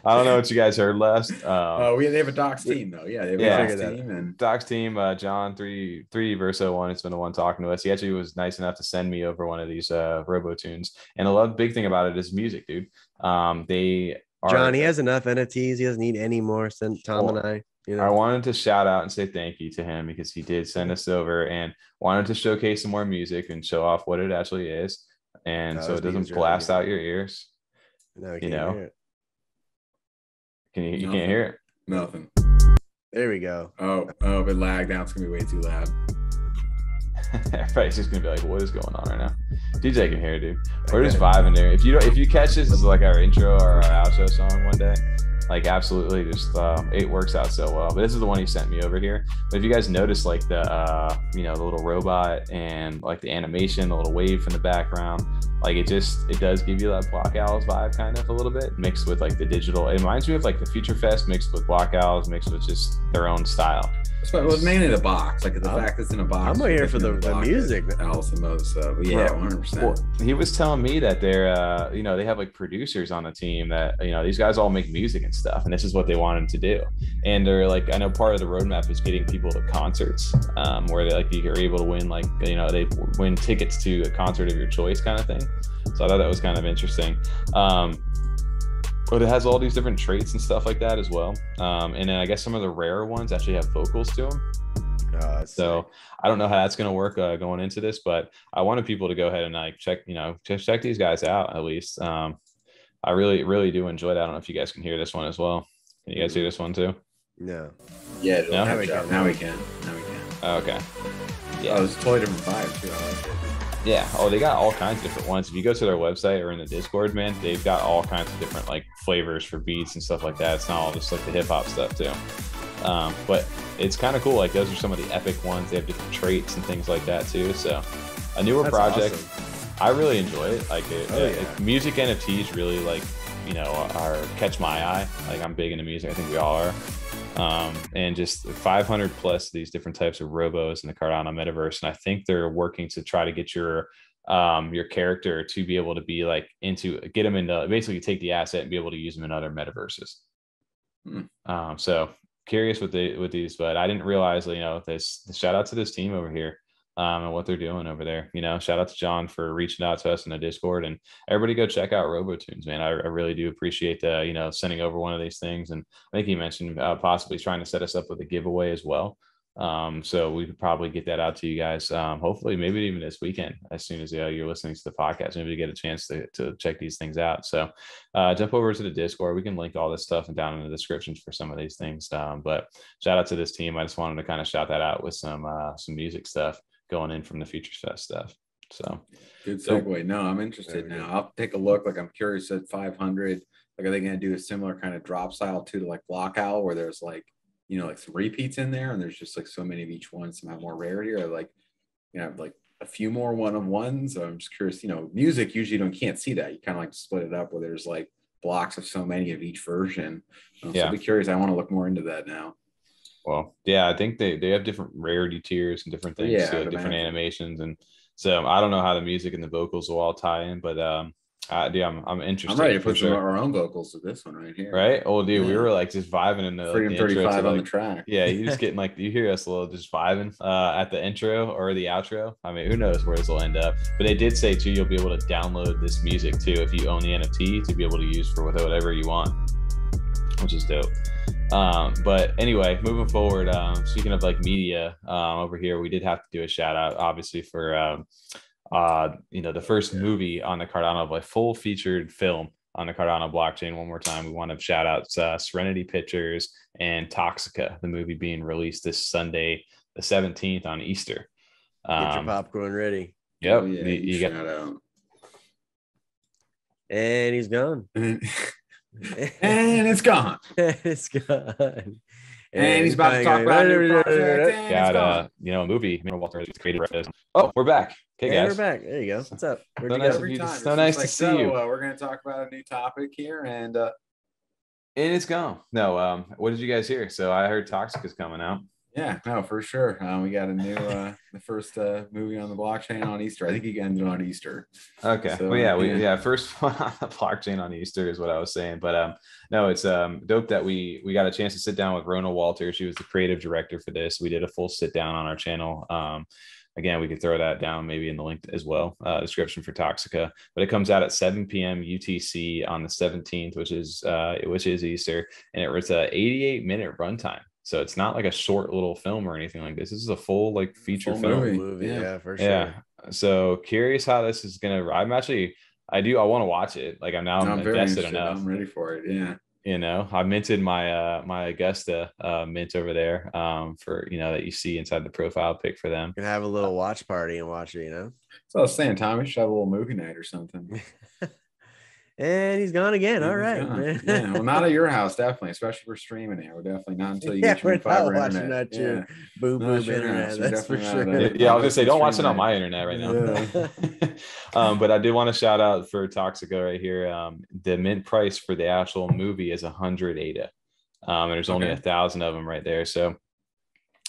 I don't know what you guys heard last. They have a docs team though. Yeah, they have a docs team and docs team. John 3D Verso 1 has been the one talking to us. He actually was nice enough to send me over one of these RoboTunes. And the big thing about it is music, dude. John, he has enough NFTs. He doesn't need any more. Send Tom and I. I wanted to shout out and say thank you to him because he did send us over and wanted to showcase some more music and show off what it actually is. And so it doesn't blast out your ears. No, you know. Hear it. You can't hear it. Nothing. There we go. Oh, if it lagged out, it's gonna be way too loud. Everybody's just gonna be like, what is going on right now? DJ can hear it, dude. We're just vibing there. If you catch this as like our intro or our outro song one day, like absolutely just it works out so well. But this is the one he sent me over here. But if you guys notice like the the little robot and like the animation, the little wave from the background, like it does give you that Block Owls vibe kind of a little bit mixed with like the digital. It reminds me of like the FutureFest mixed with Block Owls mixed with just their own style. It was mainly the box, like the fact it's in a box. I'm here for the music. Else the most, so yeah, 100%. Well, he was telling me that they're, they have like producers on the team that, these guys all make music and stuff, and this is what they want them to do. And they're like, I know part of the roadmap is getting people to concerts, where they like you're able to win like, they win tickets to a concert of your choice kind of thing. So I thought that was kind of interesting. But it has all these different traits and stuff like that as well. And then I guess some of the rarer ones actually have vocals to them. So I don't know how that's going to work going into this, but I wanted people to go ahead and like check these guys out at least. I really, really do enjoy that. I don't know if you guys can hear this one as well. Can you guys hear this one too? No. Yeah. No? Now we can. Oh, okay. Yeah. Oh, it's a totally different vibe too. I like it. Yeah. Oh, they got all kinds of different ones. If you go to their website or in the Discord, man, they've got all kinds of different like flavors for beats and stuff like that. It's not all just like the hip hop stuff too. But it's kind of cool. Like those are some of the epic ones. They have different traits and things like that too. So a newer project. Awesome. I really enjoy it. Like music NFTs really like, are catch my eye. Like I'm big into music. I think we all are. And just 500 plus these different types of robos in the Cardano metaverse. And I think they're working to try to get your character to be able to be like get them into basically take the asset and be able to use them in other metaverses. So curious with these, but I didn't realize, this shout out to this team over here. And what they're doing over there. Shout out to John for reaching out to us in the Discord, and everybody go check out RoboTunes, man. I really do appreciate sending over one of these things. And I think he mentioned possibly trying to set us up with a giveaway as well. So we could probably get that out to you guys. Hopefully maybe even this weekend, as soon as you're listening to the podcast, maybe you get a chance to check these things out. So jump over to the Discord. We can link all this stuff down in the descriptions for some of these things. But shout out to this team. I just wanted to kind of shout that out with some music stuff going in from the FutureFest stuff. So good segue. No, I'm interested now. I'll take a look. Like I'm curious at 500. Like are they going to do a similar kind of drop style to like Block Owl, where there's like like some repeats in there, and there's just like so many of each one, some have more rarity, or like like a few more one-on-ones. So I'm just curious. Music usually you can't see that. You kind of like split it up where there's like blocks of so many of each version. So I'll be curious. I want to look more into that now. Well, yeah, I think they have different rarity tiers and different things, different animations. And so I don't know how the music and the vocals will all tie in, but Dude, I'm interested. I'm ready to put sure. our own vocals to this one right here. Right? Oh, dude, we were like just vibing in the Freedom like, the 35 intro on like, the track. Yeah, you just getting like you hear us a little just vibing at the intro or the outro. I mean, who knows where this will end up? But they did say too, you'll be able to download this music too if you own the NFT to be able to use for whatever you want, which is dope. But anyway, moving forward, speaking of like media, over here, we did have to do a shout out, obviously, for the first movie on the Cardano, like full featured film on the Cardano blockchain. One more time, we want to shout out Serenity Pictures and Toxica, the movie being released this Sunday, the 17th on Easter. Get your popcorn ready. Yep. Oh, yeah, you shout out. And he's gone. And it's gone. It's gone. And he's about to talk about a new project. Got a movie. Walter created. Oh, we're back. Okay, guys. We're back. There you go. What's up? So nice to see you. We're going to talk about a new topic here, and it's gone. No, what did you guys hear? So I heard Toxic is coming out. Yeah, no, for sure. We got a new the first movie on the blockchain on Easter. I think he ended on Easter. Okay. So, well, first one on the blockchain on Easter is what I was saying. But no, it's dope that we got a chance to sit down with Rona Walter. She was the creative director for this. We did a full sit down on our channel. Again, we could throw that down maybe in the link as well, description for Toxica. But it comes out at 7 p.m. UTC on the 17th, which is Easter, and it was a 88-minute runtime. So it's not like a short little film or anything like this. This is a full like feature film. Movie. Yeah, for sure. Yeah. So curious how this is gonna. I want to watch it. Like I'm invested enough. I'm ready for it. Yeah. I minted my my Augusta mint over there for that you see inside the profile pic for them. You can have a little watch party and watch it. So I was saying, Tom, we should have a little movie night or something. And he's gone again. All right. Yeah, well, not at your house, definitely, especially for streaming it. We're definitely not until you get your fiber internet. Boom internet. That's for sure. Yeah, I was gonna say, don't watch it on my internet right now. Yeah. But I did want to shout out for Toxica right here. The mint price for the actual movie is 100 ADA. And there's only 1,000 of them right there. So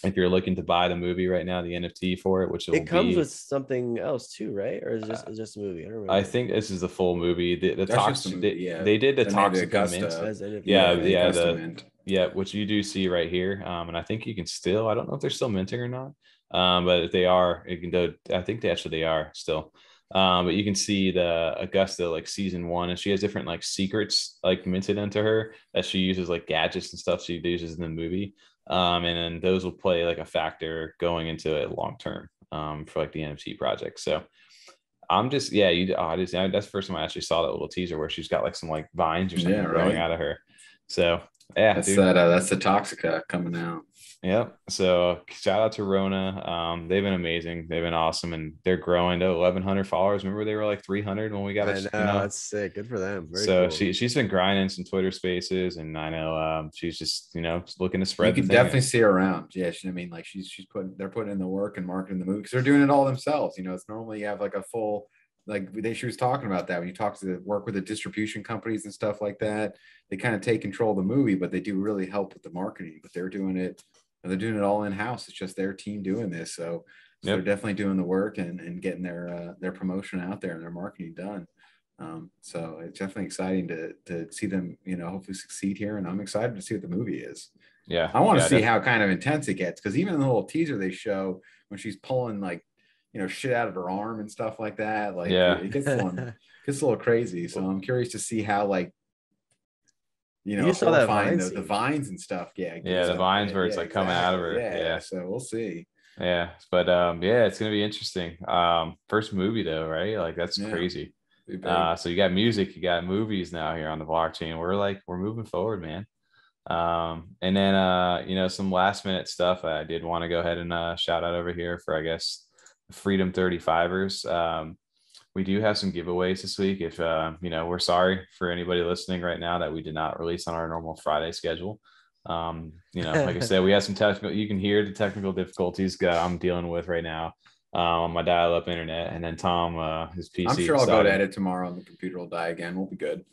if you're looking to buy the movie right now, the NFT for it, which it comes with something else too, right? Or is it just a movie? I don't remember. I think this is the full movie. The Toxic, they did the Toxica mint. Yeah, which you do see right here. And I think you can still, I don't know if they're still minting or not. But if they are, I think they are still. But you can see the Augusta like season 1, and she has different like secrets like minted into her that she uses, like gadgets and stuff she uses in the movie. And then those will play like a factor going into it long term for like the NFT project. So I'm just that's the first time I actually saw that little teaser where she's got like some like vines or something growing out of her. So that's that's the Toxica coming out. Yep. So shout out to Rona. They've been amazing. They've been awesome, and they're growing to 1,100 followers. Remember they were like 300 when we got it. That's sick. Good for them. Very cool. She's been grinding some Twitter Spaces, and I know she's just looking to spread. You can definitely see her around. Yeah, I mean, like they're putting in the work and marketing the movie because they're doing it all themselves. It's normally you have like a full. She was talking about that when you talk to work with the distribution companies and stuff like that. They kind of take control of the movie, but they do really help with the marketing. But they're doing it all in house. It's just their team doing this, so they're definitely doing the work and getting their promotion out there and their marketing done. So it's definitely exciting to see them, hopefully succeed here. And I'm excited to see what the movie is. Yeah, I want to see how kind of intense it gets, because even in the little teaser they show when she's pulling like shit out of her arm and stuff like that. Like it gets a little crazy. So I'm curious to see how you saw that the vines and stuff. Yeah, the vines where it's like coming out of her. Yeah. So we'll see. Yeah, but it's gonna be interesting. First movie though, right? Like that's crazy. So you got music, you got movies now here on the blockchain. We're moving forward, man. And then some last minute stuff. I did want to go ahead and shout out over here for, I guess, Freedom 35ers. We do have some giveaways this week. If we're sorry for anybody listening right now that we did not release on our normal Friday schedule. Like I said, we had some technical. You can hear the technical difficulties I'm dealing with right now on my dial-up internet, and then Tom, his PC. I'm sure I'll go to edit tomorrow, and the computer will die again. We'll be good.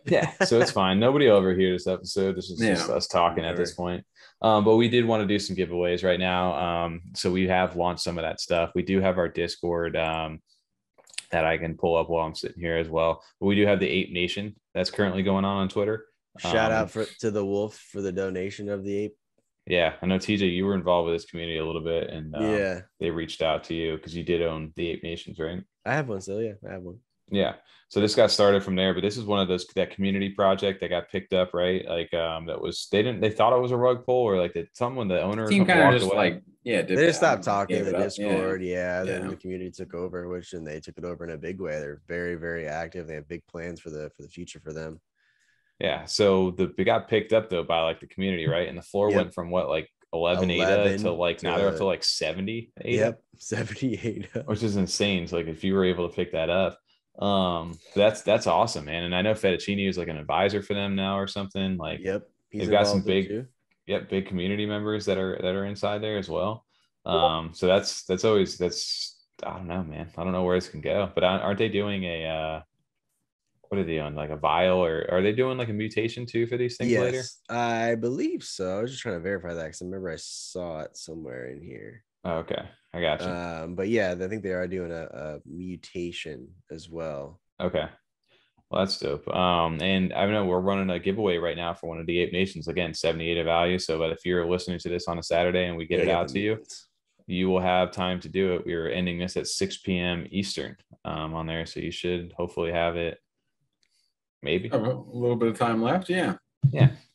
Yeah, so it's fine. Nobody will overhear this episode. This is just us talking at this point. But we did want to do some giveaways right now. So we have launched some of that stuff. We do have our Discord that I can pull up while I'm sitting here as well. But we do have the Ape Nation that's currently going on Twitter. Shout out to the Wolf for the donation of the ape. Yeah, I know TJ, you were involved with this community a little bit, and yeah, they reached out to you because you did own the Ape Nations, right? I have one still. Yeah, I have one. Yeah, so this got started from there, but this is one of those that community project that got picked up, right? Like that was they thought it was a rug pull, or like that someone the owner team kind of just away. like they just stopped talking in the Discord. Then the community took over, and they took it over in a big way. They're very, very active. They have big plans for the future for them. Yeah, so they got picked up though by like the community, right? And the floor went from what, like 11 ADA to like now they're up to like 70 ADA. Yep, 70 ADA, which is insane. So like if you were able to pick that up, that's awesome, man. And I know Fettuccini is like an advisor for them now or something. Like, yep, they've got some big community members that are inside there as well. So that's always I don't know, man. I don't know where this can go, but aren't they doing a what are they doing, like a vial, or are they doing like a mutation too for these things later? I believe so. I was just trying to verify that because I remember I saw it somewhere in here. Oh, okay, I got you. But yeah, I think they are doing a mutation as well. Okay, well, that's dope. And I know we're running a giveaway right now for one of the Ape Nations. Again, 78 of value. So, but if you're listening to this on a Saturday and we get it out to you, you will have time to do it. We are ending this at 6 p.m. Eastern on there, so you should hopefully have it. Maybe a little bit of time left. Yeah,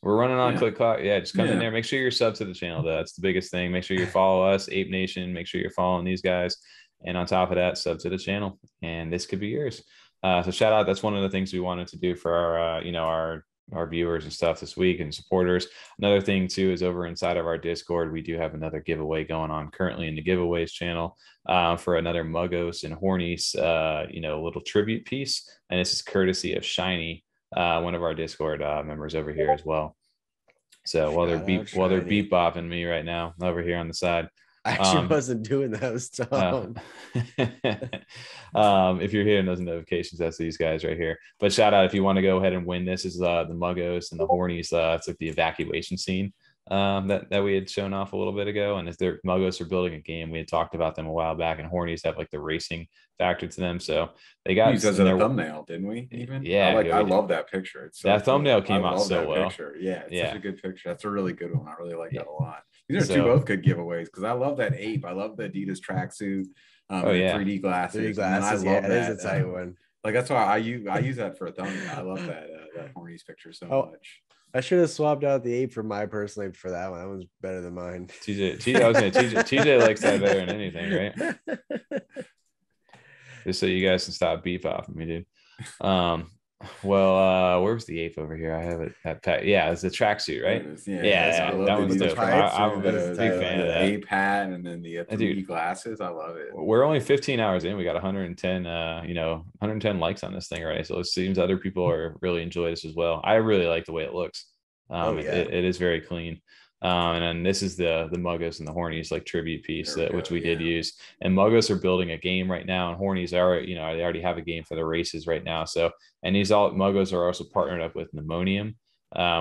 we're running on Click Clock. Yeah, just come in there. Make sure you're sub to the channel though. That's the biggest thing. Make sure you follow us, Ape Nation. Make sure you're following these guys, and on top of that, sub to the channel, and this could be yours. So shout out. That's one of the things we wanted to do for our our viewers and stuff this week and supporters. Another thing too is over inside of our Discord, we do have another giveaway going on currently in the giveaways channel for another Muggos and Hornnies little tribute piece, and this is courtesy of Shiny, one of our Discord members over here as well. So while they're beep bopping me right now over here on the side, I actually wasn't doing those, Tom. If you're hearing those notifications, that's these guys right here. But shout out if you want to go ahead and win. This is the Muggos and the Hornies. It's like the evacuation scene that we had shown off a little bit ago. And if their Muggos are building a game, we had talked about them a while back, and Hornies have like the racing factor to them. So they got used as a thumbnail, didn't we? Even I love that picture. It's that thumbnail came out so well. Picture. Yeah, it's such a good picture. That's a really good one. I really like that a lot. These are both good giveaways because I love that ape. I love the Adidas tracksuit. 3D glasses. 3D glasses. I love that. Is a tight one. Like that's why I use that for a thumbnail. I love that Hornies picture so much. I should have swapped out the ape for my personal ape for that one. That one's better than mine. TJ likes that better than anything, right? Just so you guys can stop beef off of me, dude. Where was the ape over here? I have it at pack. Yeah, it's the tracksuit, right? That one's dope. I'm a big fan of that. Ape hat and then the 3D glasses. I love it. We're only 15 hours in. We got 110 likes on this thing already. So it seems other people are really enjoy this as well. I really like the way it looks. It is very clean. And then this is the Muggos and the Hornies like tribute piece which we did use. And Muggos are building a game right now, and Hornies are they already have a game for the races right now. So, and Muggos are also partnered up with Pneumonium,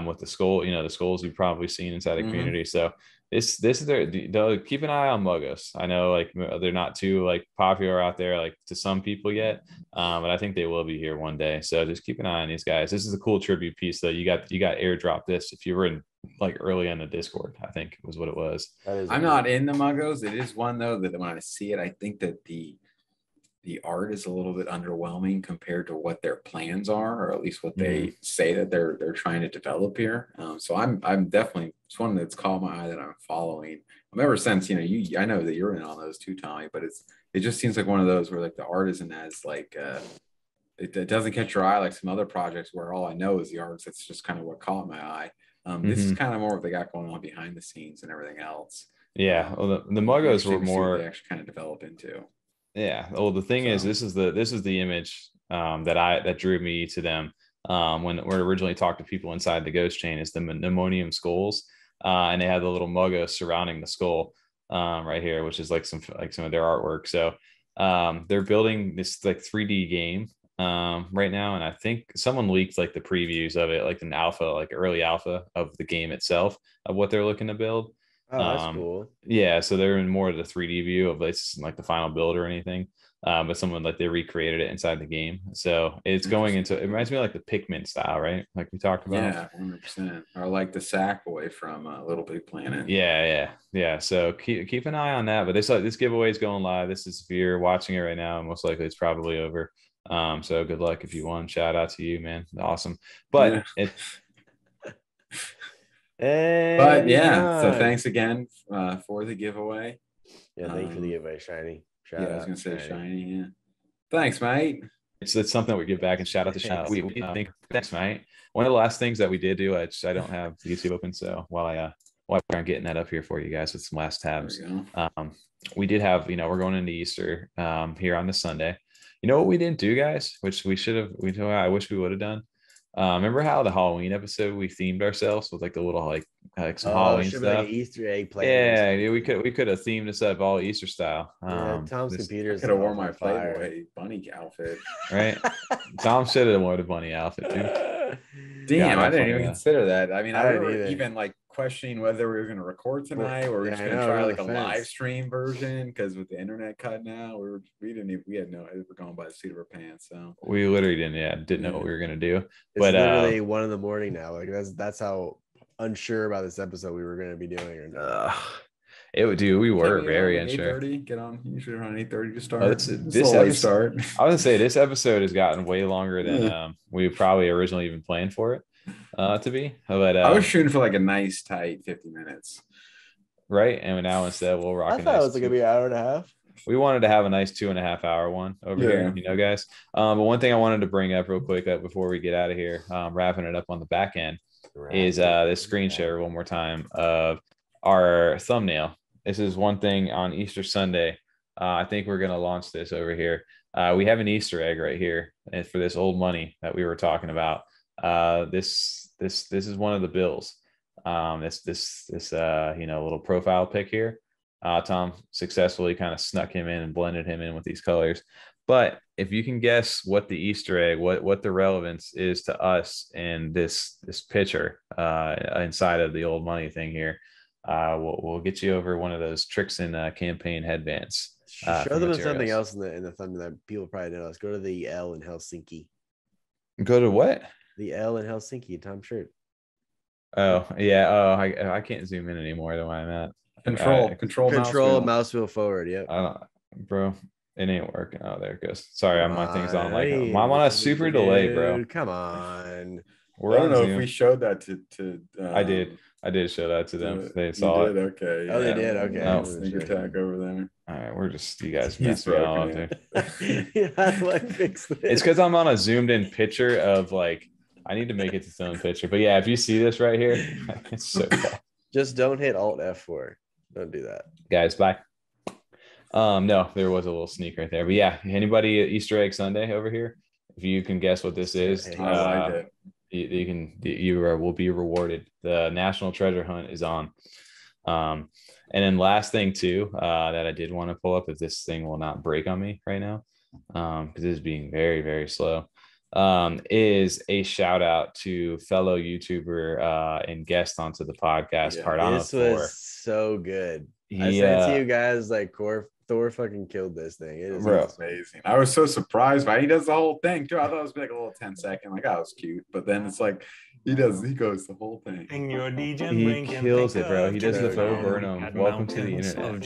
with the skull, the skulls you've probably seen inside the community. So this is they'll keep an eye on Muggos. I know like they're not too like popular out there like to some people yet, but I think they will be here one day. So just keep an eye on these guys. This is a cool tribute piece though. You got airdrop this if you were in like early on the Discord, I think was what it was. I'm not in the Muggos. It is one though that when I see it, I think that the art is a little bit underwhelming compared to what their plans are, or at least what they say that they're trying to develop here. So I'm definitely, it's one that's caught my eye that I'm following. Ever since I know that you're in on those too, Tommy, but it just seems like one of those where like the art isn't as like it doesn't catch your eye like some other projects where all I know is the art. That's just kind of what caught my eye. This is kind of more what they got going on behind the scenes and everything else. Yeah, well, the Muggos were more they actually kind of develop into. Yeah, well, the thing is, this is the image that drew me to them when we originally talked to people inside the Ghostchain is the pneumonium skulls, and they had the little Muggos surrounding the skull right here, which is like some of their artwork. So they're building this like 3D game right now, and I think someone leaked like the previews of it, like an alpha, like early alpha of the game itself of what they're looking to build. Oh, that's cool. Yeah, so they're in more of the 3D view of this, like the final build or anything. but someone like they recreated it inside the game. So it's going into, it reminds me of like the Pikmin style, right? Like we talked about. Yeah, 100%. Or like the Sackboy from Little Big Planet. Yeah. So keep an eye on that. But this giveaway is going live. This is, if you're watching it right now, most likely it's probably over. So good luck if you won. Shout out to you, man. Awesome. But so thanks again for the giveaway. Yeah, thank you for the giveaway, Shiny. I was gonna say Shiny. Yeah, thanks, mate. It's something that we give back, and shout out to Shiny. We think thanks, mate. One of the last things that we did do, I don't have YouTube open, so while I'm getting that up here for you guys with some last tabs, we did have, we're going into Easter here on this Sunday. You know what we didn't do, guys, which we should have. I wish we would have done. Remember how the Halloween episode we themed ourselves with like the little like some Halloween stuff, like an Easter egg play. Yeah, we could have themed this up all Easter style. Tom's computers could have worn my Playboy bunny outfit, right? Tom should have worn a bunny outfit, dude. Damn, I didn't even consider that. I mean, I didn't even like questioning whether we were going to record tonight or we're just going to try like a live stream version, because with the internet cut now, we had no, we're going by the seat of our pants. So we literally didn't know what we were going to do. It's literally 1 a.m. now. Like that's how unsure about this episode we were going to be doing. It would do. We were very unsure. 8:30. Get on. Usually around 8:30 to start. This episode, start. I was gonna say this episode has gotten way longer than we probably originally even planned for it to be. But I was shooting for like a nice tight 50 minutes. Right, and now instead we'll rock. I thought it was gonna be an hour and a half. We wanted to have a nice 2.5 hour one over here, guys. But one thing I wanted to bring up real quick before we get out of here, wrapping it up on the back end, is this screen share one more time of our thumbnail. This is one thing on Easter Sunday. I think we're going to launch this over here. We have an Easter egg right here for this old money that we were talking about. This is one of the bills. This little profile pic here. Tom successfully kind of snuck him in and blended him in with these colors. But if you can guess what the Easter egg, what the relevance is to us in this picture inside of the old money thing here, we'll get you over one of those tricks in campaign headbands. Show them something else in the thumbnail that people probably know. Let's go to the L in Helsinki. Go to what? The L in Helsinki, Tom shirt. Oh yeah. Oh, I can't zoom in anymore the way I'm at. Control mouse wheel forward. Yep. Bro, it ain't working. Oh, there it goes. Sorry, my thing's on like I'm on a super delay, bro. Come on. I don't know if we showed that to I did show that to them. They saw it. Okay. Yeah. Oh, they did. Okay. No. Sneak attack over there. All right, we're just, you guys messed me all up there. How do I fix this? It's because I'm on a zoomed in picture of like, I need to make it its own picture. But yeah, if you see this right here, it's so bad. Just don't hit Alt F4. Don't do that. Guys, bye. No, there was a little sneak right there. But yeah, anybody Easter egg Sunday over here? If you can guess what this is, I like it. You will be rewarded. The national treasure hunt is on. And then last thing too, that I did want to pull up, if this thing will not break on me right now, because it is being very, very slow, is a shout out to fellow YouTuber and guest onto the podcast, CardanoThor. This was so good. I said to you guys, like, Thor fucking killed this thing. It is amazing. I was so surprised by it. He does the whole thing too. I thought it was like a little 10-second, like, oh, it was cute. But then it's like he goes the whole thing. He kills it, bro. He does the faux Burnham. Welcome to the internet.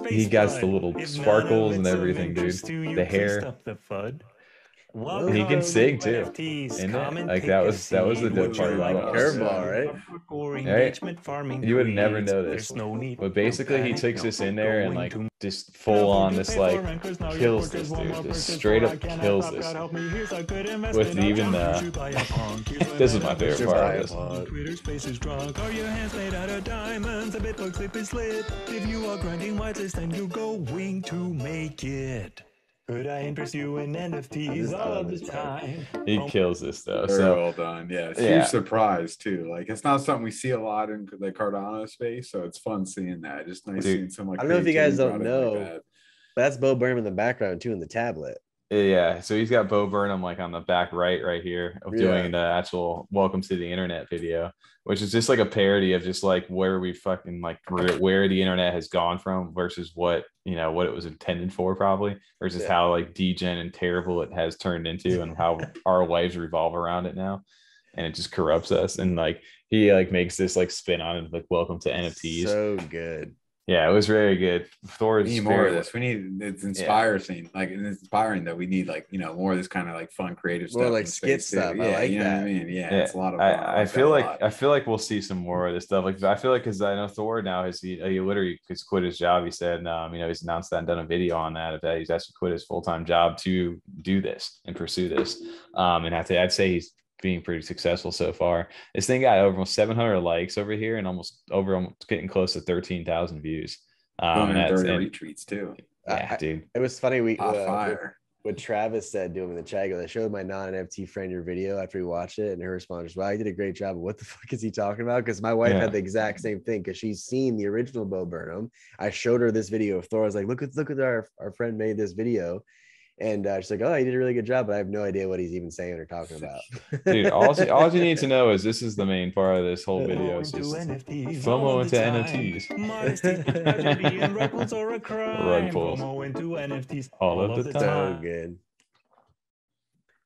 He got the little sparkles and everything, dude. The hair. And he can sing too. Like that was the dope part about it. Curveball, right? You would never know this. But basically he takes this in there and like just full on this like kills this dude. Just straight up kills this. With even this is my favorite part of this. Could I interest you in NFTs all of the time? He kills this though. Very well done. Yeah, it's huge surprise too. Like it's not something we see a lot in the Cardano space, so it's fun seeing that. Just nice seeing some like. I don't know if you guys don't know, but that's Burnham in the background too in the tablet. Yeah, so he's got Bo Burnham like on the back right here of doing the actual welcome to the internet video, which is just like a parody of just like where we fucking like where the internet has gone from versus what, you know, what it was intended for probably, versus how like degen and terrible it has turned into and how our lives revolve around it now. And it just corrupts us. And like he like makes this like spin on it, like welcome to NFTs. So good. Yeah, it was very good. Thor is we need more of this. We need it's inspiring. Like it's inspiring that we need like, you know, more of this kind of like fun, creative stuff. More like skit stuff. Yeah, I like you know that. what I mean? Yeah, it's a lot of fun. I feel like we'll see some more of this stuff. Like I feel like because I know Thor now he literally has quit his job. He said, you know, he's announced that and done a video on that. Of that he's actually quit his full-time job to do this and pursue this. And I'd say he's being pretty successful so far. This thing got over almost 700 likes over here and almost getting close to 13,000 views. 230 retweets too. Yeah, dude. It was funny. What Travis said to him in the chat, I showed my non-NFT friend your video after he watched it, and her response was, "Wow, you did a great job." But what the fuck is he talking about? Because my wife had the exact same thing because she's seen the original Bo Burnham. I showed her this video of Thor. I was like, "Look at our friend made this video." And she's like, "Oh, you did a really good job," but I have no idea what he's even saying or talking about. Dude, all you need to know is this is the main part of this whole video. It's just FOMO into NFTs. Rug pulls. All of the time. So good.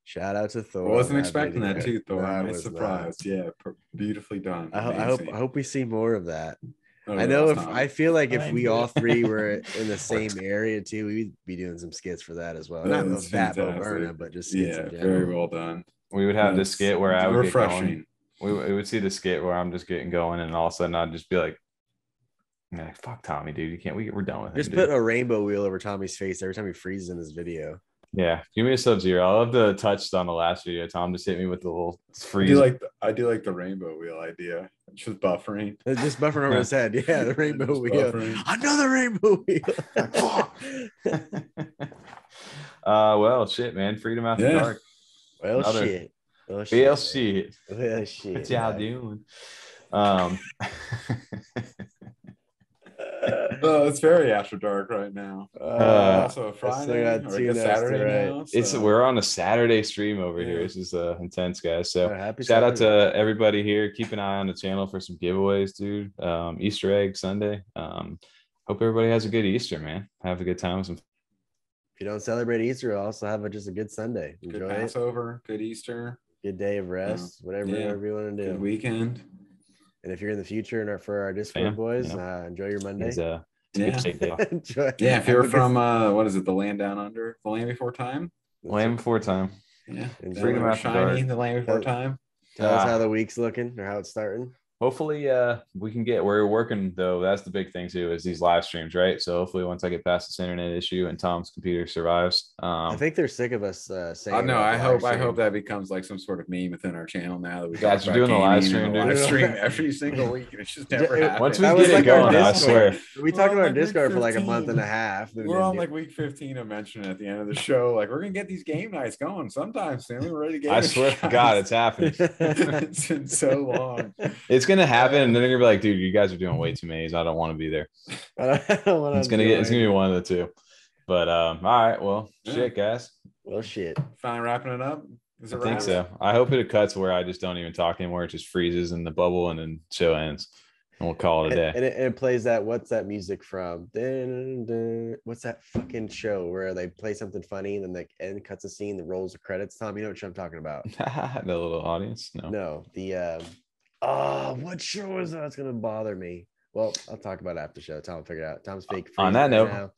Shout out to Thor. I wasn't expecting that too, Thor. I'm surprised. Yeah, beautifully done. I hope we see more of that. I know I feel like if we all three were in the same area too, we'd be doing some skits for that as well. Not that Bo Burnham, but just skits in general. Very well done. We would have the skit where I would get going. We would see the skit where I'm just getting going, and all of a sudden I'd just be like, "Fuck Tommy, dude, you can't. We're done with him." Just put a rainbow wheel over Tommy's face every time he freezes in this video. Yeah, give me a Sub-Zero. I love the touch on the last video. Tom just hit me with the little freeze. I do like the rainbow wheel idea. It's just buffering. It's just buffering over his head. Yeah, the rainbow wheel. Buffering. Another rainbow wheel. Well, shit, man. Freedom after dark. Well, shit. Well, shit. What y'all doing? It's very after dark right now. Also a Friday or Saturday now. So. We're on a Saturday stream over here. This is intense, guys. So shout out to everybody here. Keep an eye on the channel for some giveaways, dude. Easter egg Sunday. Hope everybody has a good Easter, man. Have a good time with some. If you don't celebrate Easter, also have just a good Sunday. Enjoy good Passover, good Easter, good day of rest, whatever you want to do. Good weekend. And if you're in the future and for our Discord boys, enjoy your Monday. If you're from what is it, the land down under, the land before time? Land before time. Yeah. Freedom after dark. The land before time. Tell us how the week's looking or how it's starting. Hopefully we can get where we're working though. That's the big thing too, is these live streams, right? So hopefully once I get past this internet issue and Tom's computer survives. I think they're sick of us saying. No, I hope that becomes like some sort of meme within our channel now that we guys are doing the live stream, dude. Live stream every single week, and it's just never happened. Once we get it going, I swear. We talked about our Discord for like a month and a half. We're on like week 15 of mentioning at the end of the show, like we're gonna get these game nights going sometime soon. We're ready to get. I swear to God, it's happening. It's been so long. It's gonna happen, and then they're gonna be like, "Dude, you guys are doing way too many. I don't want to be there." It's gonna be one of the two. But all right, well, shit, guys. Well, shit. Finally wrapping it up. I think so. I hope it cuts where I just don't even talk anymore. It just freezes in the bubble, and then show ends, and we'll call it a day. And it plays that. What's that music from? What's that fucking show where they play something funny and then the end cuts a scene that rolls the credits? Tom, you know what show I'm talking about? The little audience. No. The what show is that? It's gonna bother me. Well, I'll talk about it after the show. Tom will figure it out. Tom's fake. On that note.